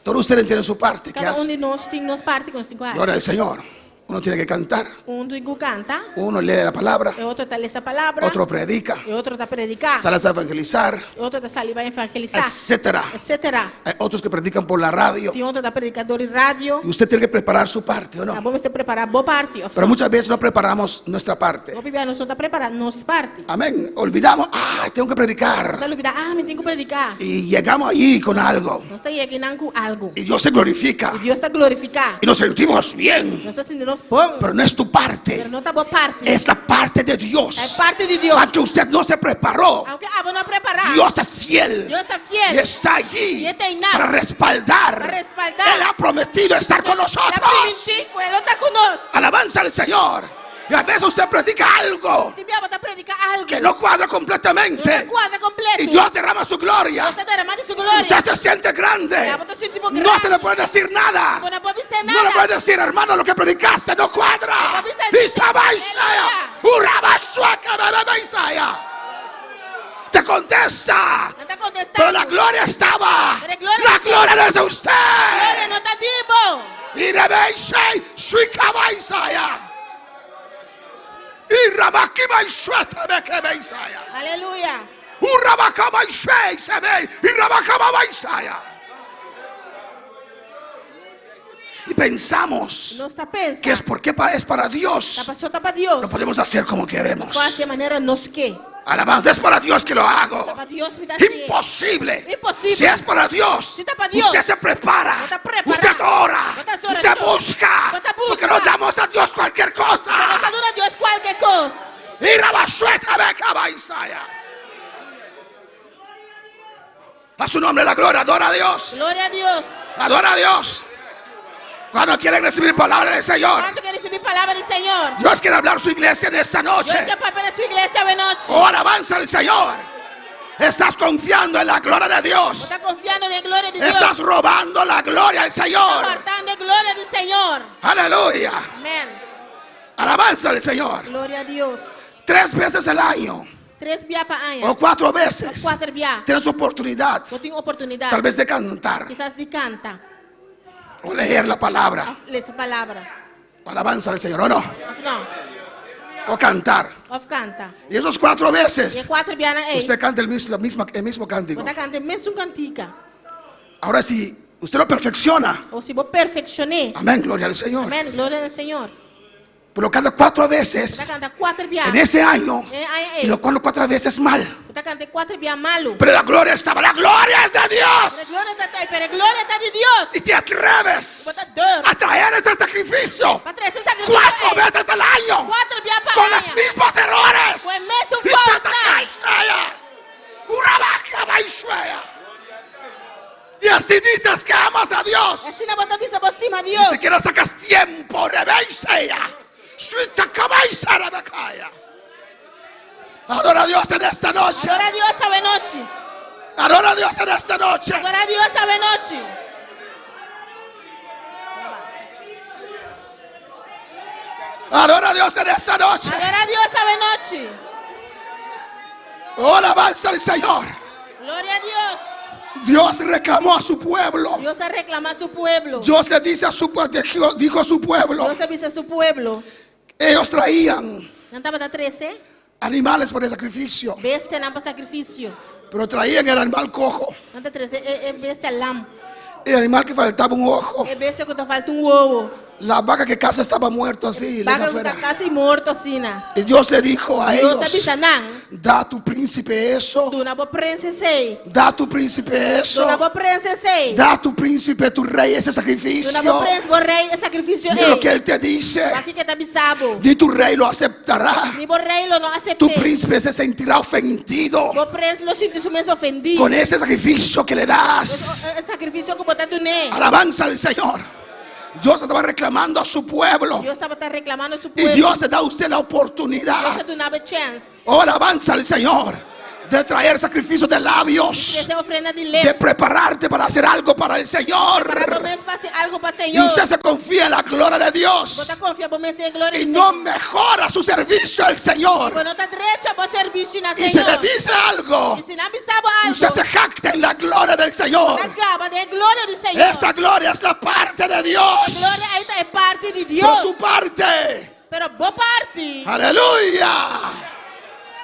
Todos ustedes tienen su parte que Cada hacer. de nós tem nossa parte que nós temos com Gloria raça. al Señor. Uno tiene que cantar. Tem que canta. Uno lee la palabra. E outro está lendo essa palavra. Otro predica. E outro está predicar. Sale a evangelizar. E outro está saliva a evangelizar. Etcétera. Etc. Hay otros que predican por la radio. Tem outro da predicador em rádio. Y usted tiene que preparar su parte, ¿o Tá no? bom você preparar boa parte. Pero muchas veces no preparamos nuestra parte. Vou pedir nós está preparando nossa parte. Amén. Olvidamos, tengo que predicar. Nós olvidar, me tenho que predicar. Y llegamos allí con algo. Nós está aqui com algo. Y Dios se glorifica. E Deus está glorificar. Y nos sentimos bien. Nós está sentindo bom. Pero no es tu parte. Pero não está boa parte. Es la parte de É Dios. parte de Deus. Aunque usted no se preparó, Aunque a não preparar. Dios es fiel. Deus está Y fiel. está allí Y está en nada. para respaldar. Para respaldar. Él ha prometido estar con Está nosotros. permitindo, ele está conosco. Alabanza al Señor. Y a veces usted predica algo Te enviava para predicar algo. que no cuadra Não completamente. quadra completo. Y Dios derrama su gloria. Deus está derramando sua glória. Usted se siente grande. Você se sentiu No se le puede decir nada. Não pode dizer No le nada. puede decir, hermano, lo que predicaste no cuadra. No puede decir- Isaba Isaya. Uraba Suaca, bebé Isaya. Te contesta. Não está contestando. Pero la gloria estaba. Pero gloria La no gloria no es de Glória usted. não está tipo. Y Rebeishai, Suicaba Isaya. Y Rabakiba Ishuata, Bekebe Isaya. Aleluia. Urabakaba Ishai, Sebe. Y Rabakaba Isaya. Y pensamos Nós está pensando. que es porque es para Dios. Tá passou tá para Deus. No podemos hacer como queremos. Qual a maneira nos que? Alabanza, es para Dios que lo hago. Tá para Deus me dá assim. Imposible. Imposible. Si es para Dios, Si está para Dios, usted se prepara. está preparado. Usted ora. Está Usted orando. busca. Está busca. Porque no damos a Dios cualquier Para cosa. a Deus qualquer coisa. Y Rabasueta Bekaba Isaya. A su nombre la gloria. Adora a Dios. Glória a Deus. Adora a Dios. ¿Cuándo quieren recibir palabra del Señor? Quanto quer receber palavra do Senhor? Dios quiere hablar a su iglesia en esta Deus noche. quer para a sua igreja hoje noite. Oh, alabanza al Señor. Estás confiando en la gloria de Dios. Está confiando na glória de Deus. Estás robando la gloria al Está Señor. cortando a glória do Senhor. Aleluya. Amém. Alabanza al Señor. Glória a Deus. 3 veces al año 3 biá para anha. o 4 veces 4 biá. tienes oportunidad Eu tenho oportunidade. tal vez de cantar Quizás de canta. o leer la palabra. Lê essa palavra. Alabanza al Señor, o no. Não. O cantar. Of canta. Y esos 4 E veces 4 biá na ei. usted canta el mismo cántico. Você canta mesmo cantica. Ahora si usted lo perfecciona, Ou se vou perfeccionar. amén, gloria al Señor. Amém. Glória ao Senhor. Pero cada 4 Você veces canta 4 biá. en ese año y Ei. lo cual 4 veces mal. Você canta 4 biá malo. Pero la gloria estaba, la gloria es de Pero Dios. glória está aí, pero glória está de Deus. Y te atreves Você dor. a traer ese sacrificio Para trazer sacrifício. 4 veces al año 4 biá para con anha. los mismos errores. Com o mesmo Y volta. y así dices que amas a Dios. Assim na bota vista estima a Ni Deus. siquiera sacas tiempo, adora a Dios en esta noche. Agora Deus sabe noite. Adora a Dios en esta noche. Agora Deus sabe noite. Adora a Dios en esta noche. Agora Deus sabe noite. Oh, alabanza al Señor. Glória a Deus. Dios reclamó a su pueblo. Deus a reclamar a seu pueblo. Dios le dice a su dijo a su pueblo. Deus avisa a seu pueblo. Ellos traían Cantava da 13. animales por el sacrificio, Bestia não para sacrifício. pero traían el animal cojo, Canta 13. É bestia lam. el animal que faltaba un ojo, É bestia que tá falta ovo. la vaca que casi estaba muerto así, leña Vaga que tá afuera. quase morto assim, né? Y Dios le dijo a Deus ellos, avisa não. da a tu príncipe eso, Tu não vou princesa. da a tu príncipe eso, Tu não vou princesa. da a tu príncipe, tu rey ese Tu não sacrificio. vou princesa, vou rei, é sacrifício. Y lo que él te dice, Aqui que tá bisabo. ni tu rey lo aceptará, Ni vou rei lo não tu aceitar. príncipe se sentirá ofendido Vou preso lo sinto mesmo ofendido. con ese sacrificio que le das. É sacrifício que botar do né. Alabanza al Señor. Dios estaba reclamando a su pueblo. Deus estava reclamando a seu Y pueblo. Dios te da a usted la Deus oportunidad. te dava chance. Oh, alabanza al Señor. De traer sacrificios de labios. Essa ofrenda de De lei. prepararte para hacer algo para el Señor. Para mesmo fazer algo para o Y Senhor. usted se confía en la gloria de Dios. Botar confia para mesmo ter glória Y de no Senhor. mejora su servicio al Señor. Quando tá direito para serviço na Y se le Senhor. dice algo. E se não bisabo Y usted algo. se jacta en la gloria del Señor. Acaba de glória do Senhor. Esa gloria es la parte de Dios. Glória aí é parte de Por Deus. tu parte. Pero boa parte. Aleluya.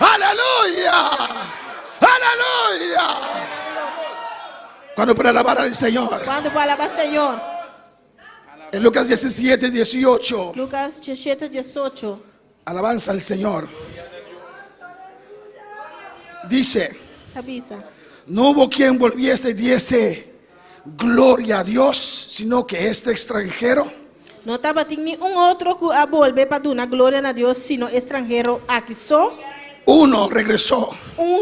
Aleluya. Aleluya. Cuando puede alabar al Señor. Quando vai alabar o Senhor. En Lucas 17, 18. Lucas 17:18. Alabanza al Señor. Dice, Cabeça. no hubo quien volviese y diese gloria a Dios, sino que este extranjero Não estava tinha outro que a volver para dar glória a Deus, sino estrangeiro aqui só. uno regresó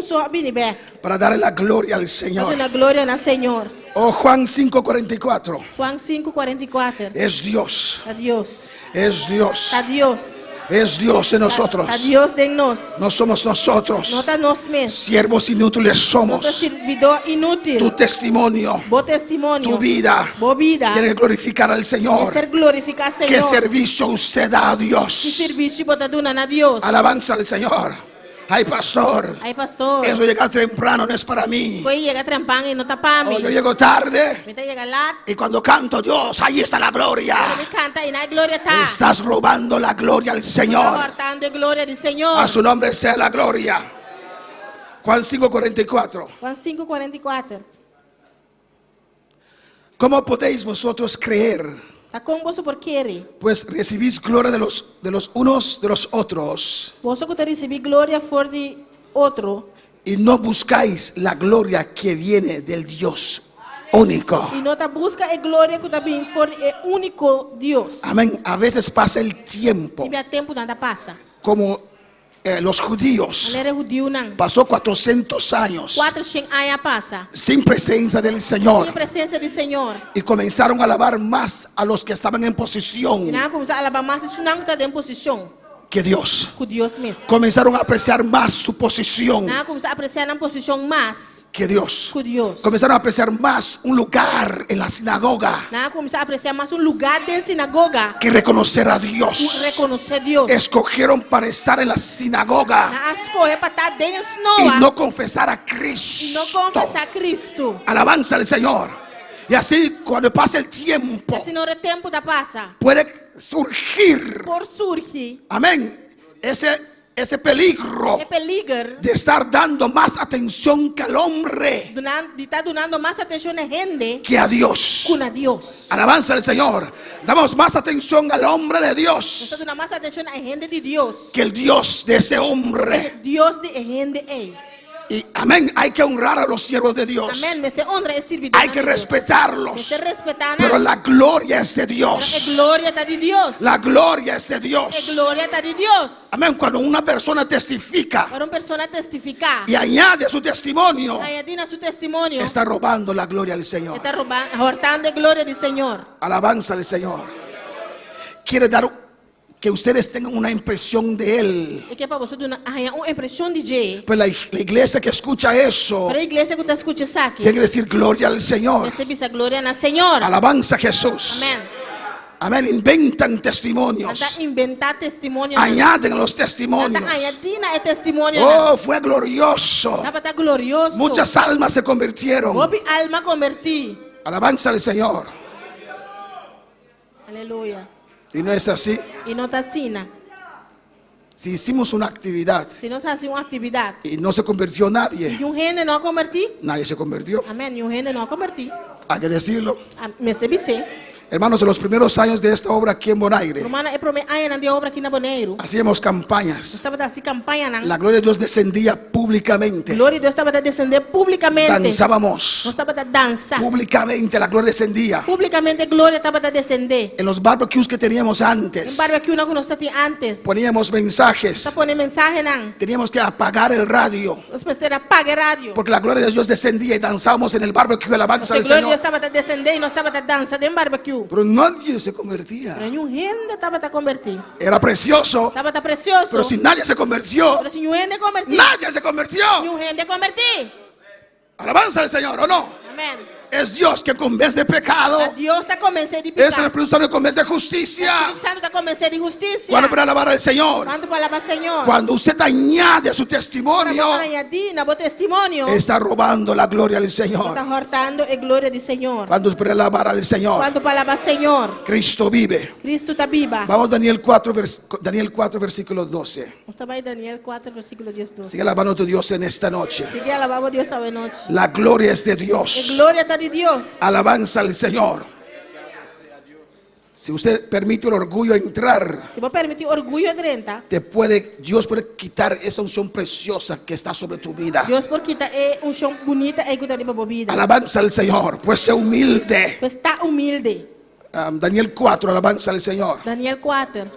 Só vini back. para darle la gloria al Para Señor. dar glória ao Senhor. Oh, Juan 5:44. Juan 5:44. Es Dios. A Deus. Es Dios. A Deus. Es Dios en nosotros. A Deus de nós. No somos nosotros. Não está nós mesmos. Siervos inútiles Não está somos. servidor inútil. Tu testimonio, Bom testemunho. tu vida, Boa vida. tiene que glorificar al É Señor. ser glorificar ¿Qué Senhor. servicio usted da a Que Dios? serviço botar a Deus. Alabanza al Señor. Ay, pastor, Aí, pastor. eso llegar temprano no es para mí. Foi chega trampando e não está para mim. Oh, yo llego tarde Me chega lá. y cuando canto Dios, ahí está la gloria. Me canta e na glória tá. Estás robando la gloria al Está Señor. cortando a glória do Senhor. A su nombre sea la gloria. Juan 5:44. Juan 5:44. ¿Cómo podéis vosotros creer? Tá como você por querer. Pues recibís gloria de los unos de los otros Você que receber glória for de outro y no buscáis la gloria que viene del Dios único. e não tá busca a glória que tá bem for é único Deus. Amén. A veces pasa el tiempo Tive a tempo nada passa. como los judíos, Alere judio nang. pasó 400 años 400 anos passa. sin presencia del Señor. Sem presença do Senhor. Y comenzaron a alabar más a los que estaban en posición E na começar a alabar mais isso não está em posição. que Dios. Com Deus mesmo. Comenzaron a apreciar más su posición Na começar a apreciar na posição mais que Dios. com Deus. Comenzaron a apreciar más un lugar en la sinagoga Na começar a apreciar mais lugar dentro da sinagoga. que reconocer a O Dios. reconhecer Deus. Escogieron para estar en la sinagoga Na escolher para estar dentro y Noa. no confesar a E não Cristo. confessar Cristo. Alabanza al Señor. Y así cuando pasa el tiempo Assim não é tempo da passa. puede surgir, Por surgir. amén, ese peligro É peligro. de estar dando más atención que al hombre De estar dando mais atenção a gente que a Dios. com a Deus. Alabanza al Señor. Damos más atención al hombre de Dios Está dando mais atenção a gente de Deus. que el Dios de ese hombre. Deus de gente é. Y amén, hay que honrar a los siervos de Dios. Amém. Mas se honra é servidor. Hay que respetarlos. Se respeitar. Pero la gloria es de É Dios. glória da de Deus. La gloria es de É Dios. glória da de Deus. Amén. Cuando una persona testifica Para uma pessoa testificar. y añade su testimonio, Añadir su testimonio. está robando la gloria al Señor. Está roubando a glória do Senhor. Alabanza al Señor. Quiere dar que ustedes tengan una impresión de Él. E que para você dar uma impressão de Jay. Pues la iglesia que escucha eso Para a igreja que está escutando isso aqui. tiene que decir gloria al Señor. Recebe essa glória na Senhor. Alabanza a Jesús. Amém. Amén. Inventan testimonios. Está inventar testemunho. Añaden los testimonios. Está añadindo o testemunho. Oh, fue glorioso. Está para estar glorioso. Muchas almas se convirtieron. Houve alma convertir. Alabanza al Señor. Aleluia. Y no es así. E não está assim. Si hicimos una actividad Se não se faz uma atividade. y no se convirtió nadie, E gente não convertir. nadie se convirtió. Amém. E gente não convertir. Hay que decirlo. Mas deve ser. Hermanos, en los primeros años de esta obra aquí en Bonaire, Romana é primeiro ano de obra aqui na Bonaire. hacíamos campañas. Estava assim campanha não. La gloria de Dios descendía públicamente. Glória de Deus estava a descender publicamente. Danzábamos. Nós estava a dançar. Públicamente la gloria descendía. Publicamente glória estava a descender. En los barbecues que teníamos Em antes, barbecue não nós tinha antes. poníamos mensajes. Está pondo mensagem não. Teníamos que apagar el radio, Os pastores apaga rádio. porque la gloria de Dios descendía y danzábamos en el barbecue, alabanza Porque al glória de Deus Señor. estava a descender e nós estava a dançar em barbecue. Pero nadie se convertía. Nenhum gente estava a convertir. Era precioso, Estava a precioso. pero si nadie se convirtió, Pero se nenhum gente convertir. nadie se convirtió. Nenhum gente convertir. Alabanza al Señor, ¿o no? Amém. Es Dios que con vez de pecado, A Deus está convencido de es el pecar. Espíritu Santo que con vez de O justicia. Espírito Santo está convencido de justiça. Cuando para alabar al Señor, Quando para alabar o Senhor. cuando usted añade a su Para testimonio, añadir na bom testemunho. está robando la gloria al Está Señor. hortando a glória do Senhor. Cuando para alabar al Señor, Quando para alabar o Senhor. Cristo vive. Cristo está viva. Vamos a Daniel 4, versículo 12. Estamos em Daniel 4, versículo 10, 12. Sigue alabando a tu Dios en esta noche. Sigue alabando a Deus essa noite. La gloria es de A Dios. glória está de Deus. Alabanza al Señor. Si usted permite el orgullo entrar, Se vou permitir orgulho de renta, Dios puede quitar esa unción preciosa que está sobre tu vida. Deus por quitar é chão bonita e cuidar de uma vida. Alabanza al Señor, pues sé humilde. Pues está humilde. Daniel 4, alabanza al Señor. Daniel 4.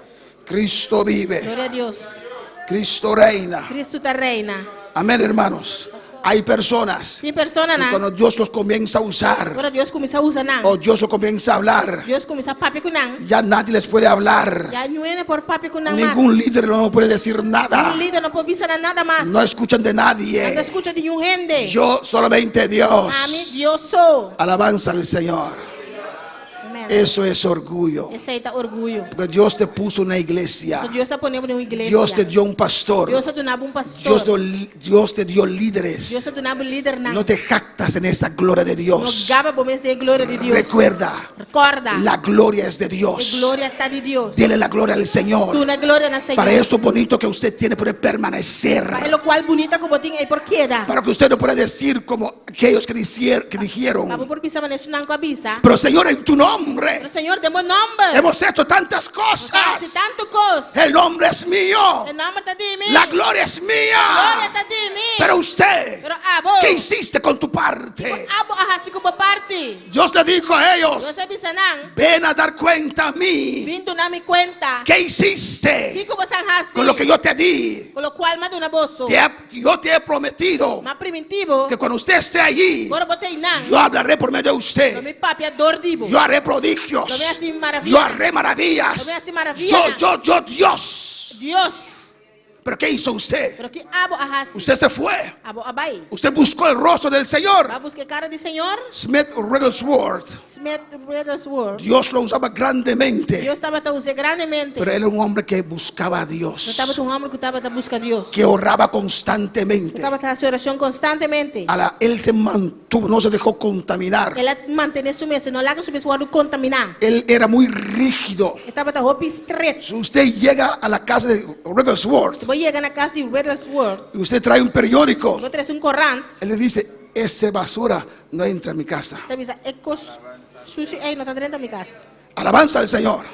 Cristo vive, Glória a Deus. Cristo reina. Cristo está reina. Amén, hermanos. Hay personas Tem persona que não. cuando Dios los comienza a usar, Agora Deus começa a usar não. o Dios los comienza a hablar, Deus começa a papi com não. ya nadie les puede hablar. Já não é por papi com não mais. Ningún líder no puede decir nada. Um líder não pode pensar nada mais. No escuchan de Não nadie. escuta de nenhum gente. Yo solamente Dios. A mim Deus sou. Alabanza al Señor. Amém. Eso es orgullo. Esse aí tá orgulho. Porque Dios te puso una iglesia. So, Deus está ponendo em uma igreja. Dios te dio un pastor. Deus está dando um pastor. Dios te dio Deus líderes. está dando um líder não. No te jactas en esa gloria de Não Dios. gaba por mês de glória de Deus. Recuerda, Recorda. la gloria es de A Dios. glória está de Deus. Dile la gloria al Señor. Tu na glória na Senhor. Para eso bonito que usted tiene puede permanecer. Para lo cual bonita como tem aí por queda. Para que usted no pueda decir como aquellos que dijeron. Vamos por pisar nesse não com a bisa. Pero Señor, en tu nombre Pero Senhor, demos nome. hemos hecho tantas Hace cosas. tanto coisa. El nombre es mío. O nome está de mim. La gloria es Glória mía. está de mim. Pero usted, Pero abo. ¿qué hiciste con tu parte? Abo arrasi como parte. Dios le dijo a ellos, Deus bisa nang. ven a dar cuenta a mí. Vindo na mi cuenta. ¿Qué hiciste Kiko basang hasi. con lo que yo te di? Con lo cual maduna boso. Yo te he prometido Ma primitivo. que cuando usted esté allí, Bora botei nang. yo hablaré por medio de Lo usted. mi papi adordivo. Yo haré prodigios. Lo ve así maravilla. Yo haré maravillas. Lo ve así maravilla. Yo, Dios. Dios. ¿Pero qué hizo usted? Pero que abo ahasi. Usted se fue. Abo abai. Usted buscó el rostro del Señor. Va buscar cara de Señor. Smith Wigglesworth. Smith Wigglesworth. Dios lo usaba grandemente. Dios estaba a usar grandemente. Pero él era un hombre que buscaba a No Dios. estaba un hombre que estaba a buscar a Dios. Que oraba constantemente. Estaba a hacer oración constantemente. Él se mantuvo, no se dejó contaminar. Él mantenía su mesa, no la que su mesa guarda contaminar. Él era muy rígido. Estaba a hopi stretch. Si usted llega a la casa de Wigglesworth Voy a llegar a casa de Wigglesworth. y usted trae un periódico, No traes un corrante. él le dice, ese basura no entra a mi casa. Te avisa, ecos sushi, no está dentro de mi casa. Alabanza al Señor.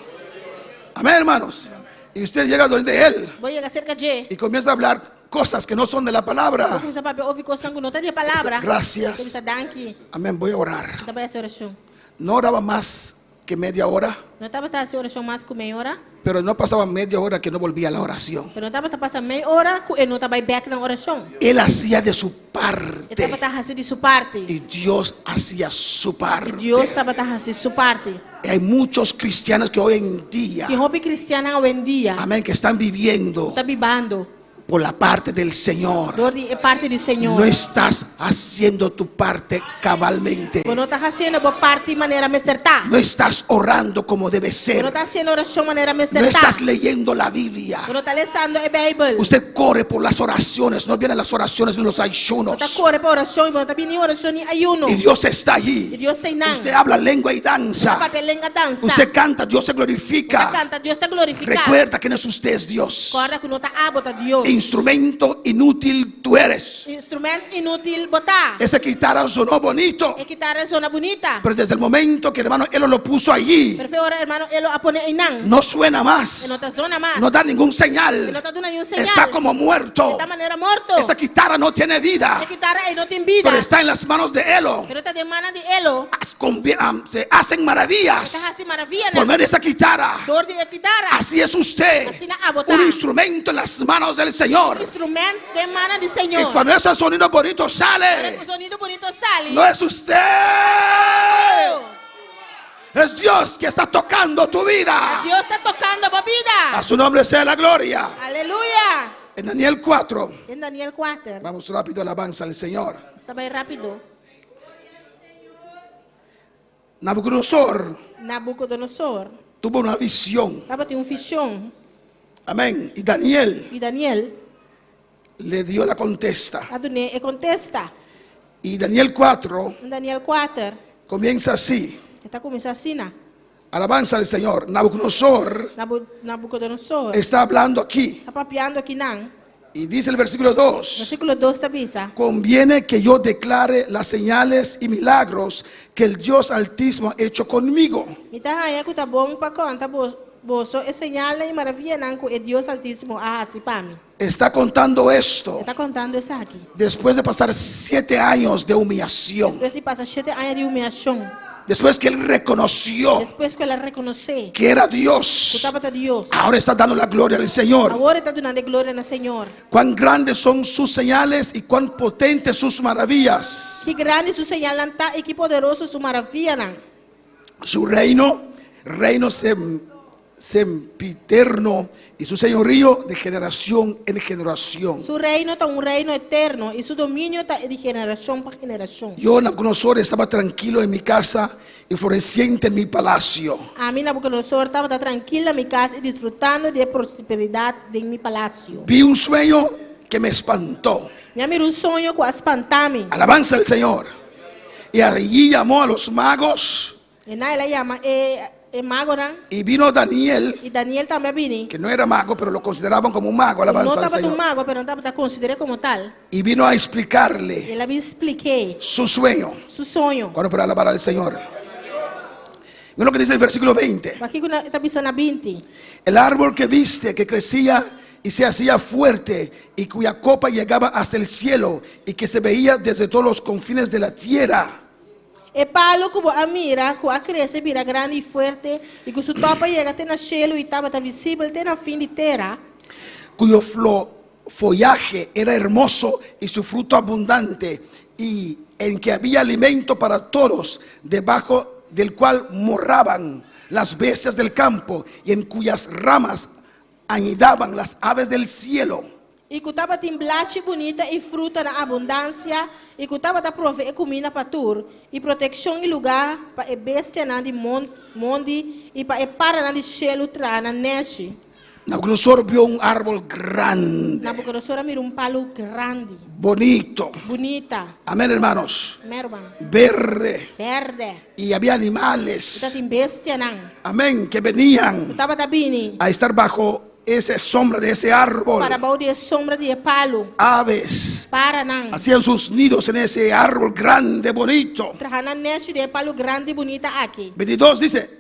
Amén, hermanos. Y usted llega donde él Voy a llegar cerca de y comienza a hablar cosas que no son de la palabra. Comienza a ouvir coisas que não tem palavra. Gracias. Comienza a danki. Amén, voy a orar. Estaba a hacer oração. No oraba más que media hora, Não estava a hacer oração mais que meia hora. pero no pasaba media hora que no volvía a la oración. Pero não estava a passar meia hora e não estava back na oração. Él hacía de su Estava parte a fazer de sua parte. y Dios hacía su parte. Deus estava a fazer sua parte. Hay muchos cristianos que hoy en día, E hobby cristiana hoje em dia amén, que están viviendo está bibando. por la parte del Señor. Dor de parte do Senhor. No estás haciendo tu parte cabalmente. Quando está fazendo a parte de maneira me acertar. No estás orando como debe Quando ser. está fazendo oração de maneira me No acertar. estás leyendo la Biblia. Quando está lendo a Bíblia. Usted corre por las oraciones. No vienen las oraciones ni los Quando está ayunos. corre para oração, quando está vindo oração e ayuno. Y Dios está E allí. Deus tem não. Usted habla lengua y danza. Papel lenga dança. Usted canta, Dios se Você glorifica. canta, Deus está glorificado. Recuerda que no es usted, es Dios. Corda que não está abota Deus. Instrumento inútil tú eres. Instrumento inútil botar. Esa guitarra sonó bonito. E guitarra zona bonita. Pero desde el momento que el hermano él lo puso allí, Pero agora, hermano, ele a pone em não. no suena E más. não está zona mais. No da ningún E señal. não está dando nenhum señal. Está como muerto. De maneira morto. Esta guitarra no tiene vida, E guitarra aí não tem vida. pero está en las manos de Elo. Pero está de mana de elo. Se hacen maravillas Está assim maravilha, por né? medio de esa guitarra. Dor de guitarra. Así es usted, Assim na abota. un instrumento en las manos del Señor. Instrumento de mana de Y Senhor. cuando ese sonido bonito Quando sale, o sonido bonito sale. no es usted, es Dios que está tocando tu vida. Deus está tocando a vida. A su nombre sea la gloria. Aleluia. En Daniel 4, Em Daniel 4. vamos rápido, alabanza al Señor. Está bem rápido. Nabucodonosor Nabucodonosor tuvo una visión. estava tendo fichão. Amén. Y Daniel E Daniel le dio la contesta. Adonai e contesta. Y Daniel 4 Em Daniel 4. comienza así. Está começando assim, né? Alabanza al Señor. Nabucodonosor Nabucodonosor está hablando aquí. está papeando aqui, não. Y dice el versículo 2. Versículo 2 está bisa. Conviene que yo declare las señales y milagros que el Dios Altísimo ha hecho conmigo. Mita haya que tá bom para conta boso e señala e maravilha não que Deus Altíssimo a assim para mim. Está contando esto Está contando isso aqui. después de pasar 7 años de humillación. Depois de passar 7 anos de humilhação. Después que él reconoció Depois que ela reconheceu que era que Dios, estava de Deus. ahora está dando la gloria al Señor. Agora está dando glória no Senhor. Cuán grandes son sus señales y cuán potentes sus maravillas. Que grande su señal está e que poderoso su maravilha não. Su reino sempiterno y su señorío de generación en generación. Su reino está reino eterno e su dominio está de geração para geração. Yo, Nabucodonosor, estaba tranquilo en mi casa y floreciente en mi palacio. A mim, Nabucodonosor, estava tranquila em minha casa e desfrutando de prosperidade em meu palácio. Vi un sueño que me espantó. Minha mira sonho com espantame. Alabanza al Señor. Y allí llamó a los magos E na ela chama mago, não? y vino Daniel, E Daniel também vini. que no era mago, pero lo consideraban como un mago. Não Alabanza al estava um Señor. mago, mas não estava considerado como tal. Y vino a explicarle Ela me expliquei su sueño. su sonho. Cuando para alabar al Señor. Mira lo que dice el versículo 20. Aqui está pensando na 20. El árbol que viste, que crecía y se hacía fuerte y cuya copa llegaba hasta el cielo y que se veía desde todos los confines de la tierra. E palo que a mira, que a cresce, vira grande e forte, e que su topa llega até na cielo e estava visível até na fim de terra, cuyo follaje era hermoso y su fruto abundante, y en que había alimento para todos, debajo del cual moraban las bestias del campo, y en cuyas ramas anidaban las aves del cielo. e que estava tem blate bonita e fruta na abundância, e que estava da prover comida para tur, e proteção e lugar para a bestia na de monde, e para a para na de cielo tra na neve. Nabucodonosor vio un árbol grande, Nabucodonosor mira palo grande, bonito. bonita, Amén, hermanos. merban, Verde. verde, Y había e animales, tem bestia nan. amén, que venían Estava da bini, a estar bajo esa sombra de ese árbol. para baú de sombra de palo, Aves para nan. hacían sus nidos en ese árbol grande, bonito. Trajana neve de palo grande bonita aqui. 22 dice,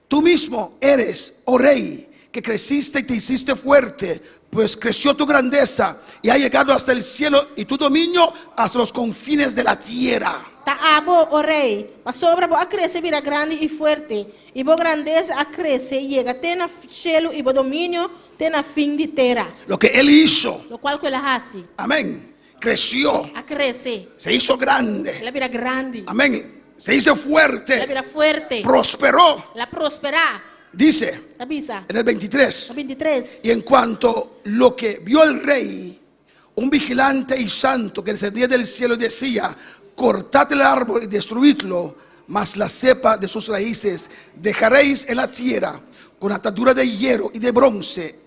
tú mismo eres, oh rey, que creciste y te hiciste fuerte, pues creció tu grandeza y ha llegado hasta el cielo y tu dominio hasta los confines de la tierra. Ta abo, o rei, a sobra bo a crescer vira grande e forte, e bo grandeza a crescer e chega até na cielo e bo domínio até na fim de terra. Lo que él hizo, Lo qual que ela hace, amén, creció, a crescer, se hizo grande, ela vira grande, amén, se hizo ela fuerte, vira forte, prosperó, ela prosperar. dice Tá bisa? en el 23. 23. Y en cuanto lo que vio el rey, un vigilante y santo que descendía del cielo, decía, cortad el árbol y destruidlo, mas la cepa de sus raíces dejaréis en la tierra, con atadura de hierro y de bronce,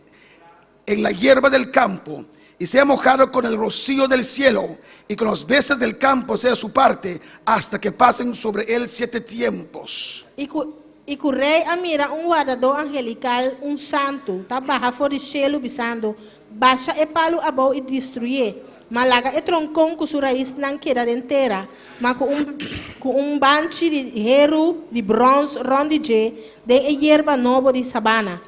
en la hierba del campo, y sea mojado con el rocío del cielo, y con los bestias del campo sea su parte, hasta que pasen sobre él 7 tiempos. E que o rei mira guardador angelical, santo, tá barra fora de cielo bisando, baixa e palo abau e destruir. Malaga e troncão com sua raiz não queda inteira, mas com banche de hierro, de bronze, ronde de hierba nova de sabana.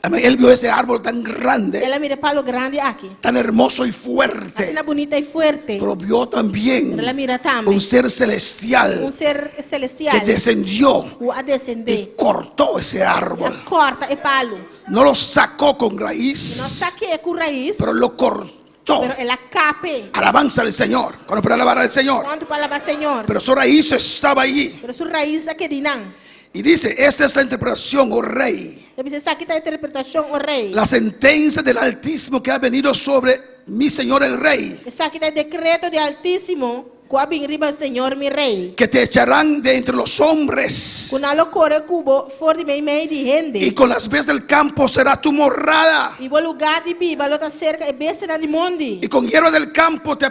Amén. Él vio ese árbol tan grande, Ela mira palo grande aqui, tan hermoso y fuerte, assim bonita e forte. pero vio también Ela mira também un ser celestial ser que celestial, descendió o a descender, y cortó ese árbol. corta e palo. No lo sacó con Não raíz, saque com raiz, pero lo cortó. pero ela cape. Alabanza al Señor. Cuando para alabar al Señor. Quanto palavra Senhor, Pero su raíz estaba allí. pero sua raiz aqui dinan. Y dice, esta es la interpretación, oh rey. Deve ser aqui a interpretação, o rei. La sentencia del Altísimo que ha venido sobre mi Señor el Rey. Essa aqui é decreto de Altíssimo, que vem riba Senhor, mi rei. Que te echarán de entre los hombres. Quando alo corre cubo, for de meio de gente. Y con las bestias del campo será tu morada. E o lugar de biba, lota cerca e besta na de monde. Y con hierba del campo te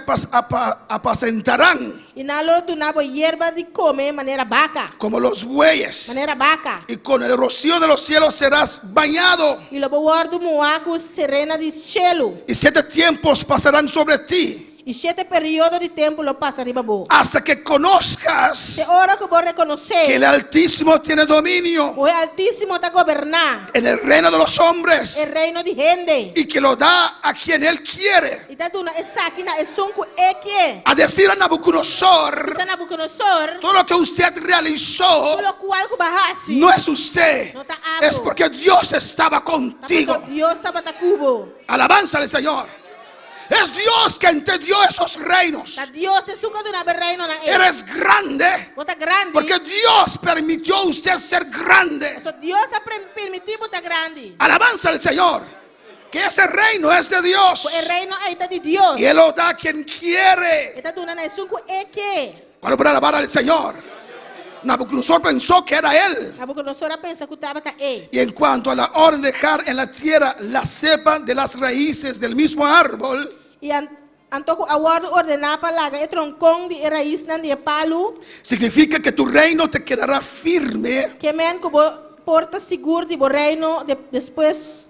apacentarán. E na lotu na bo hierba de comer maneira vaca. Como los bueyes. Maneira vaca. Y con el rocío de los cielos serás bañado. E lobo guardo moaco serena de cielo. Y 7 tiempos pasarán sobre ti. E 7 períodos de tempo lo passa riba bo. Hasta que conozcas Se hora que vou que reconhecer, el Altísimo tiene dominio o Altíssimo está governar en el reino de los hombres. el reino de gente. Y que lo da a quien él quiere. E tá dando essa aqui na sunco é que A decir a Nabucodonosor, está Nabucodonosor, todo lo que usted realizó pelo qual que barrasi. no es usted, No está hablo. es porque Dios estaba contigo. Dios estava ta cubo. Alabanza al Señor. Es Dios que te dio esos reinos. Ta Dios es suco de una reino na él. Eres grande Bota grande. porque Dios permitió a usted ser grande. So Dios ha permitido bota grande. Alabanza al Señor. Que ese reino es de Dios. El reino ahí está de Dios. Y Él lo da a quien quiere. Está dando na sunco é que. Cuando para alabar al Señor, Nabucodonosor pensó que era Él. Nabucodonosor pensa que estava ta é. Y en cuanto a la orden de dejar en la tierra la cepa de las raíces del mismo árbol, E antoco aguardo ordenar palaga e troncão de raiz nan de palo, significa que tu reino te quedará firme que men que porta seguro de bo reino después.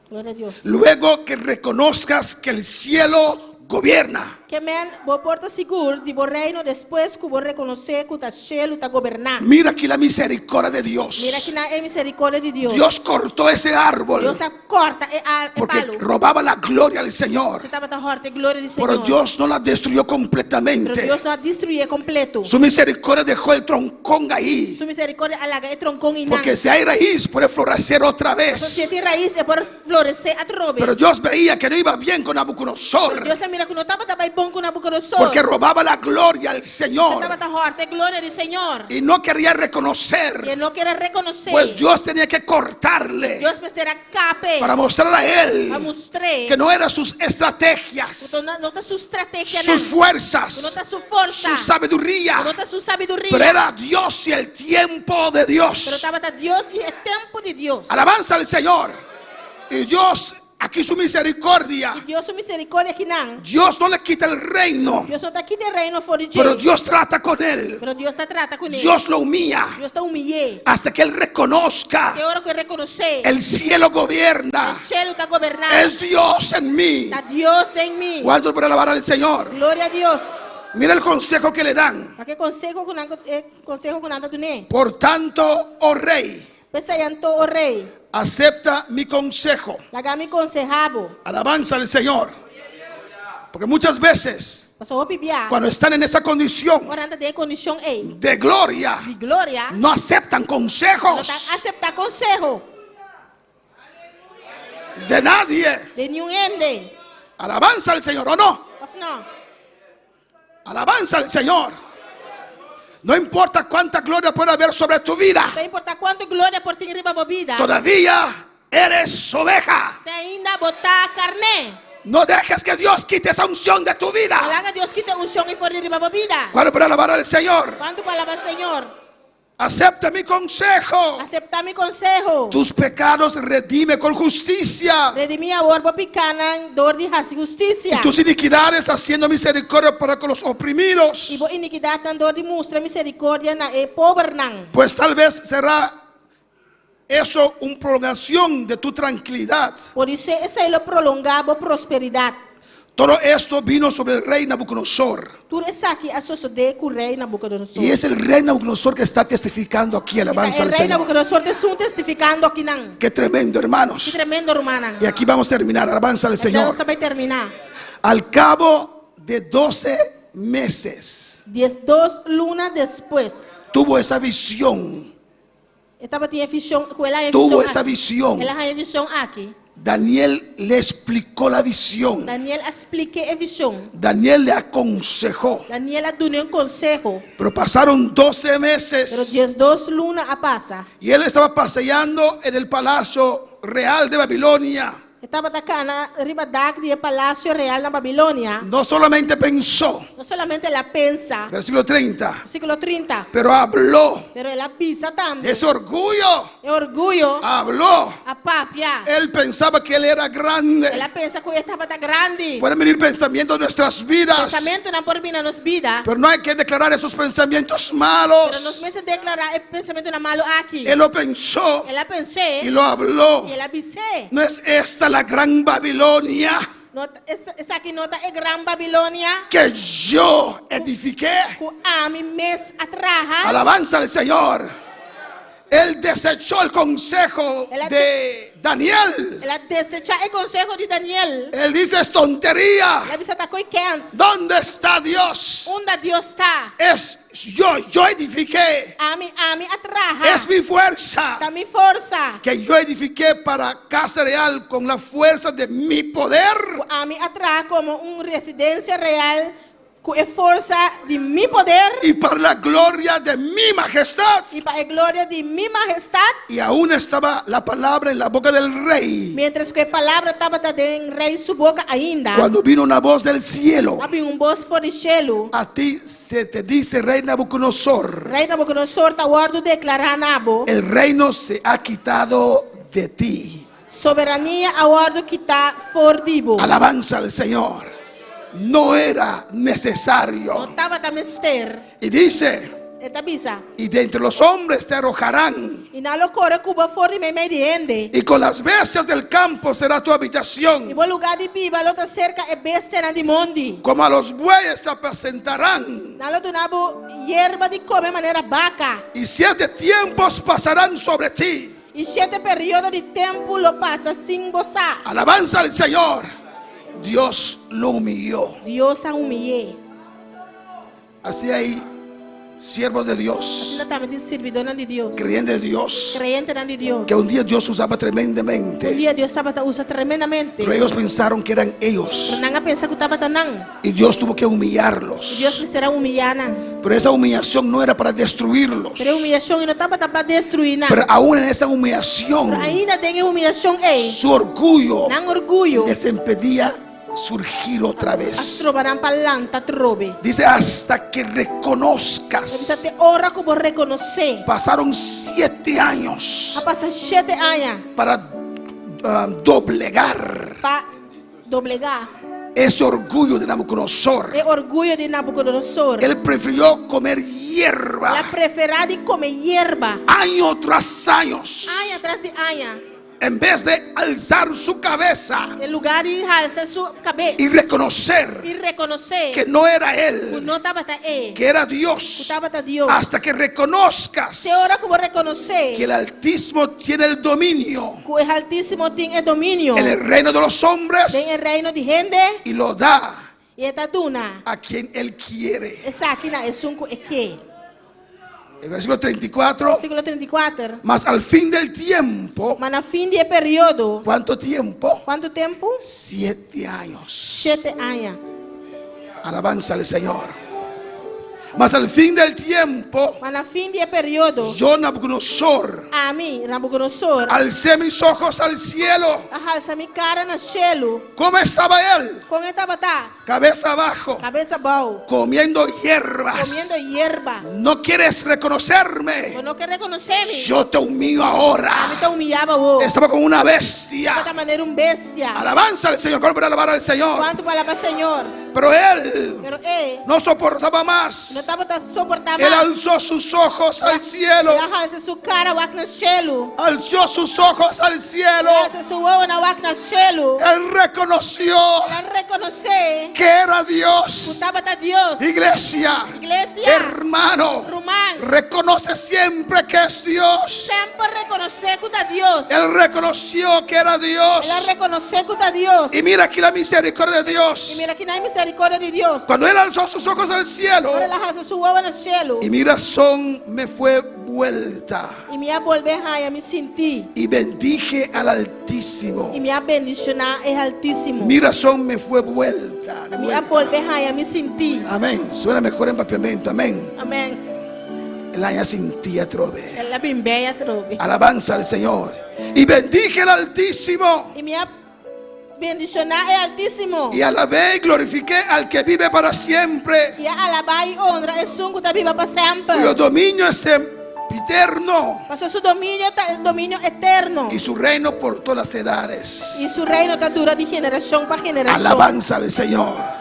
Gloria a Dios. luego que reconozcas que el cielo gobierna. Que men, bo porta seguro de bo reino después que bo reconocer que ta cielo ta gobernar. Mira aquí la misericordia de Dios. Mira que na misericordia de Dios. Dios cortó ese árbol Dios corta porque palo. robaba la gloria al Señor. Se estaba ta horta gloria del Pero Señor. Dios no la destruyó Pero completamente. Dios no destruye completo. Su misericordia dejó el troncón ahí. Su misericordia alaga el troncón y Porque si hay raíz puede florecer otra vez. Si tiene raíz es por florecer a trobe. Pero Dios veía que no iba bien con Nabucodonosor. Dios se mira que no estaba bon con Nabucodonosor. Porque robaba la gloria al Señor. Estaba ta horta gloria del Señor. Y no quería Y reconocer. él no quiere reconocer. Pues Dios tenía que cortarle. Dios me será cape. Para mostrar a él A mostrar. que no eran sus estrategias, No está su estrategia. sus No fuerzas, está su fuerza. su sabiduría, No está su sabiduría. pero era Dios y el tiempo de Pero Dios. estaba Dios y el tiempo de Dios. Alabanza al Señor. Y Dios, aquí su misericordia. Dios su misericordia aquí nan. Dios no le quita el reino, Dios no está aquí de reino for the pero jail. Dios trata con él. Pero Dios está trata con él. Dios lo humilla Dios está humillé. hasta que él reconozca. Que ahora que reconocer. El cielo gobierna. El cielo está gobernando. Es Dios en mí. Está Dios en mí. ¿Cuántos para alabar al Señor? Gloria a Dios. Mira el consejo que le dan. ¿Para qué consejo con anda tu ne? Por tanto, oh rey, Pesa yanto o rey. acepta mi consejo. Laga mi consejabo. Alabanza al Señor. Porque muchas veces, Pasó a pipia. cuando están en esa condición Ahora anda de condición A. de gloria, De gloria. no aceptan No consejos acepta consejo. de nadie. De ni un ende. Alabanza al Señor, ¿o no? Of no. Alabanza al Señor. No importa cuánta gloria pueda haber sobre tu vida, No importa cuánto gloria por ti arriba vida. todavía eres oveja. Te ainda botar carne. No dejes que Dios quite esa unción de tu vida. Alaga Dios quita unción y for arriba vida. ¿Cuándo para alabar al Señor? ¿Cuánto palabra Señor? Acepta mi consejo. Acepta mi consejo. Tus pecados redime con justicia. Redimí a borbo picanan dor de justicia. Y tus iniquidades haciendo misericordia para con los oprimidos. Y bo iniquidad tan dor de mustra misericordia na pobre nan. Pues tal vez será eso una prolongación de tu tranquilidad. Por eso ese es lo prolongado prosperidad. Todo esto vino sobre el rey Nabucodonosor. Tú eres aquí asociado con el rey Nabucodonosor. Y es el rey Nabucodonosor que está testificando aquí. Alabanza El al rey Señor. Nabucodonosor te está testificando aquí nan. Qué tremendo, Qué hermanos. tremendo hermana. Y aquí vamos a terminar. Alabanza al Señor. Está para terminar. Al cabo de 12 meses 2 lunas después. tuvo esa visión. Estaba tiene visión, Tuvo esa visión. Ela hay visión aquí. Daniel le explicó la visión. Daniel explique a visión. Daniel le aconsejó. Daniel dio un consejo. Pero pasaron 12 Pero meses 2 lunas a pasa. y él estaba paseando en el palacio real de Babilonia. Estaba atacando arriba del palacio real de Babilonia. No solamente pensó, No solamente la pensa. versículo 30, Versículo 30. pero habló. Pero él pisa también. Ese orgullo, El orgullo. habló. A papia. Él pensaba que él era grande. Él pensa que estaba tan grande. Pueden venir pensamientos en nuestras vidas, Pensamento no por vida nos vida. pero no hay que declarar esos pensamientos Pero nos malos. meses declarar el pensamiento no malo aquí. Él lo pensó Él pensé. y lo habló. Y él avisé. ¿No es esta la gran Babilonia Esa aquí nota es gran Babilonia. que yo edifiqué? Que a mi mes atrás. Alabanza al Señor. Él desechó el consejo de Daniel. Él desecha el consejo de Daniel. Él dice: es tontería. Él avisa atacó y cans. ¿Dónde está Dios? Donde Dios está. Es yo edifiqué. A mi atrás. Es mi fuerza Está mi fuerza. que yo edifiqué para casa real con la fuerza de mi poder A mi atrás como una residencia real. Con fuerza de mi poder. y para la gloria de mi majestad. Y para la gloria de mi majestad. Y aún estaba la palabra en la boca del rey Mientras que la palabra estaba en rey su boca ainda. cuando vino una voz del cielo. Había un voz por el cielo. A ti se te dice, rey Nabucodonosor, Rey Nabucodonosor está guardo declarar nabo. el reino se ha quitado de ti. Soberanía a guardo quitar for dibo. Alabanza al Señor. No era No necesario. estaba tan mister. Y dice, Eta bisa. y de entre los hombres te arrojarán, Inalo kore kuba fori me di ende. y con las bestias del campo será tu habitación. Ibo lugar di biba lota cerca e bestia na di mondi. Como a los bueyes te apacentarán, Nalo dunabo hierba di come manera vaca. y 7 tiempos pasarán sobre ti. E 7 periodo di tempo lo passa sin gozar. Alabanza al Señor. Dios lo humilló. Dios a humillé. Así hay siervos de Dios, Exatamente servidor de Dios. creyentes de Dios, Creyente de Dios. que un día Dios usaba Un tremendamente, dia Deus estava usa tremendamente. pero ellos pensaron que eran ellos, Nanga pensa que estava tanang. y Dios tuvo que humillarlos. Deus precisará humilhar. Pero esa humillación no era para destruirlos, Pero humilhação não estava para destruir pero nada. aún en esa humillación Ainda tem humilhação ei. su orgullo Nang orgulho. les impedía surgir otra As vez. trobarão palanta trobe. Dice hasta que Então reconozcas. te ora como reconhecer. Pasaron 7 años A passar 7 anos para doblegar para doblegar. ese orgullo de Nabucodonosor. É orgulho de Nabucodonosor. Él prefirió comer Ela hierba preferia de comer hierba. año tras año Anos atrás de anos. en vez de alzar su cabeza Em lugar de alçar sua cabeça. y reconocer E reconhecer. que no era Que él, não estava ele. que era Que Dios. estava Deus. Hasta que reconozcas Se ora como reconhecer que el Altísimo tiene el dominio que o Altíssimo tem domínio en el reino de los tem hombres o reino de gente y lo da e esta duna a quien él quiere. essa aqui na é sunco é que El versículo 34. versículo 34 Mas al fin del tiempo, mas na fim de período ¿cuánto tiempo? quanto tempo 7 años. 7 anos Alabanza al Señor. Mas al fin del tiempo, mas na fim de período yo Nabucodonosor a mim Nabucodonosor alcé mis ojos al cielo. alça minha cara no cielo ¿Cómo estaba él? como estava tá Cabeza abajo, cabeça bau comiendo hierbas. comendo hierba ¿No quieres reconocerme? eu não quero reconhecer-me Yo te humillo a mim ahora. tá humilhava o Estaba como una de bestia. maneira bestia Alabanza al Señor. ¿Cuál para alabar al Señor? quanto palavra Senhor Pero él pero no soportaba não más. estava soportando Él mais. alzó sus ojos al cielo. Ela alça sua cara wak na cielo. Alzó sus ojos al cielo. Ela alça sua olho na wak na cielo. Él reconoció Ela reconhecer que era que Dios. estava da Deus. Iglesia, Iglesia, hermano, Román, reconoce siempre que es Dios. sempre reconhecer que está Deus. Él reconoció que era Dios. Ela reconhecer que está Deus. Y mira aquí la misericordia de E Dios. mira que na misericórdia de Deus. Cuando él alzó sus ojos al cielo, Agora ela alça sua olho no cielo. y mi razón me fue vuelta. E me volver raia, me senti. Y bendije al Altísimo. E me bendicionar é altíssimo. Mi razón me fue vuelta. de Me vuelta. volver raia, me senti. Amén. Suena mejor en papiamento. Amén. Amém. El año sin ti trove. Ela bimbeia trobe. Alabanza al Señor. Y bendije al Altísimo. E me bendicionar é altíssimo. Y alabé y glorifiqué al que vive para siempre. E alabar e honra é sungo da viva para sempre. Cuyo dominio es eterno. Passou seu domínio, domínio eterno. Y su reino por todas las edades. E seu reino está dura de geração para geração. Alabanza al Señor.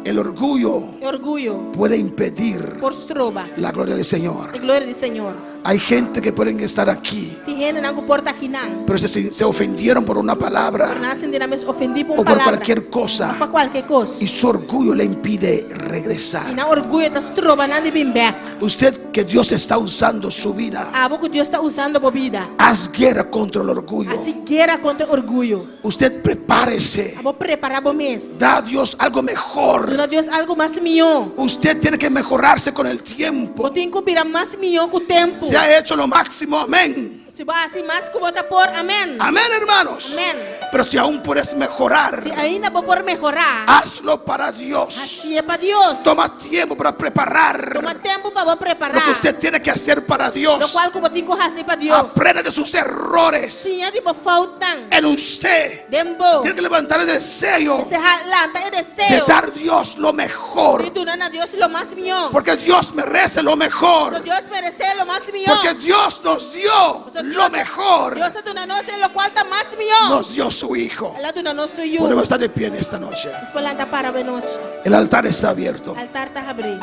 El orgullo E orgulho puede impedir por trova. la gloria del Señor. E glória do Senhor. Hay gente que pueden estar aquí, Tem gente não porta aqui não. pero se ofendieron por una palabra Nascem de mes ofendi por o por palavra. cualquier cosa, Para qualquer coisa. y su orgullo le impide E regresar. na orgulho está trova não de bem back. Usted, que Dios está usando su vida, A boca Deus está usando a vida. haz guerra contra el orgullo. Assim guerra contra o orgulho. Usted prepárese, A vou preparar o mês. da a Dios algo mejor. Dona Deus algo mais melhor. Usted tiene que mejorarse con el tiempo. Vou ter que virar mais melhor com o tempo. Se ha hecho lo máximo, amén. Se vai assim mais que botar por amém. Amén, hermanos. Amém. Pero si aún puedes mejorar, Se ainda vou por melhorar. hazlo para Dios. Assim é para Deus. Toma tiempo para preparar Toma tempo para vou preparar. lo que usted tiene que hacer para Lo Dios. qual que vou ter que fazer para Deus. Aprenda de sus errores. Sim, é tipo faltam. En usted Dembo. tiene que levantar el deseo Esse lanta é de desejo. dar a Dios lo mejor. E donar a Deus lo mais melhor. Porque Dios merece lo mejor. Deus merece lo mais melhor. Porque Dios nos dio lo mejor. Deus dona nós lo qual está mais melhor. Nos dio su Hijo. Ela dona nós suyo. Podemos estar de pie en esta noche. Espolanta para a noite. El altar está abierto. Altar está abrido.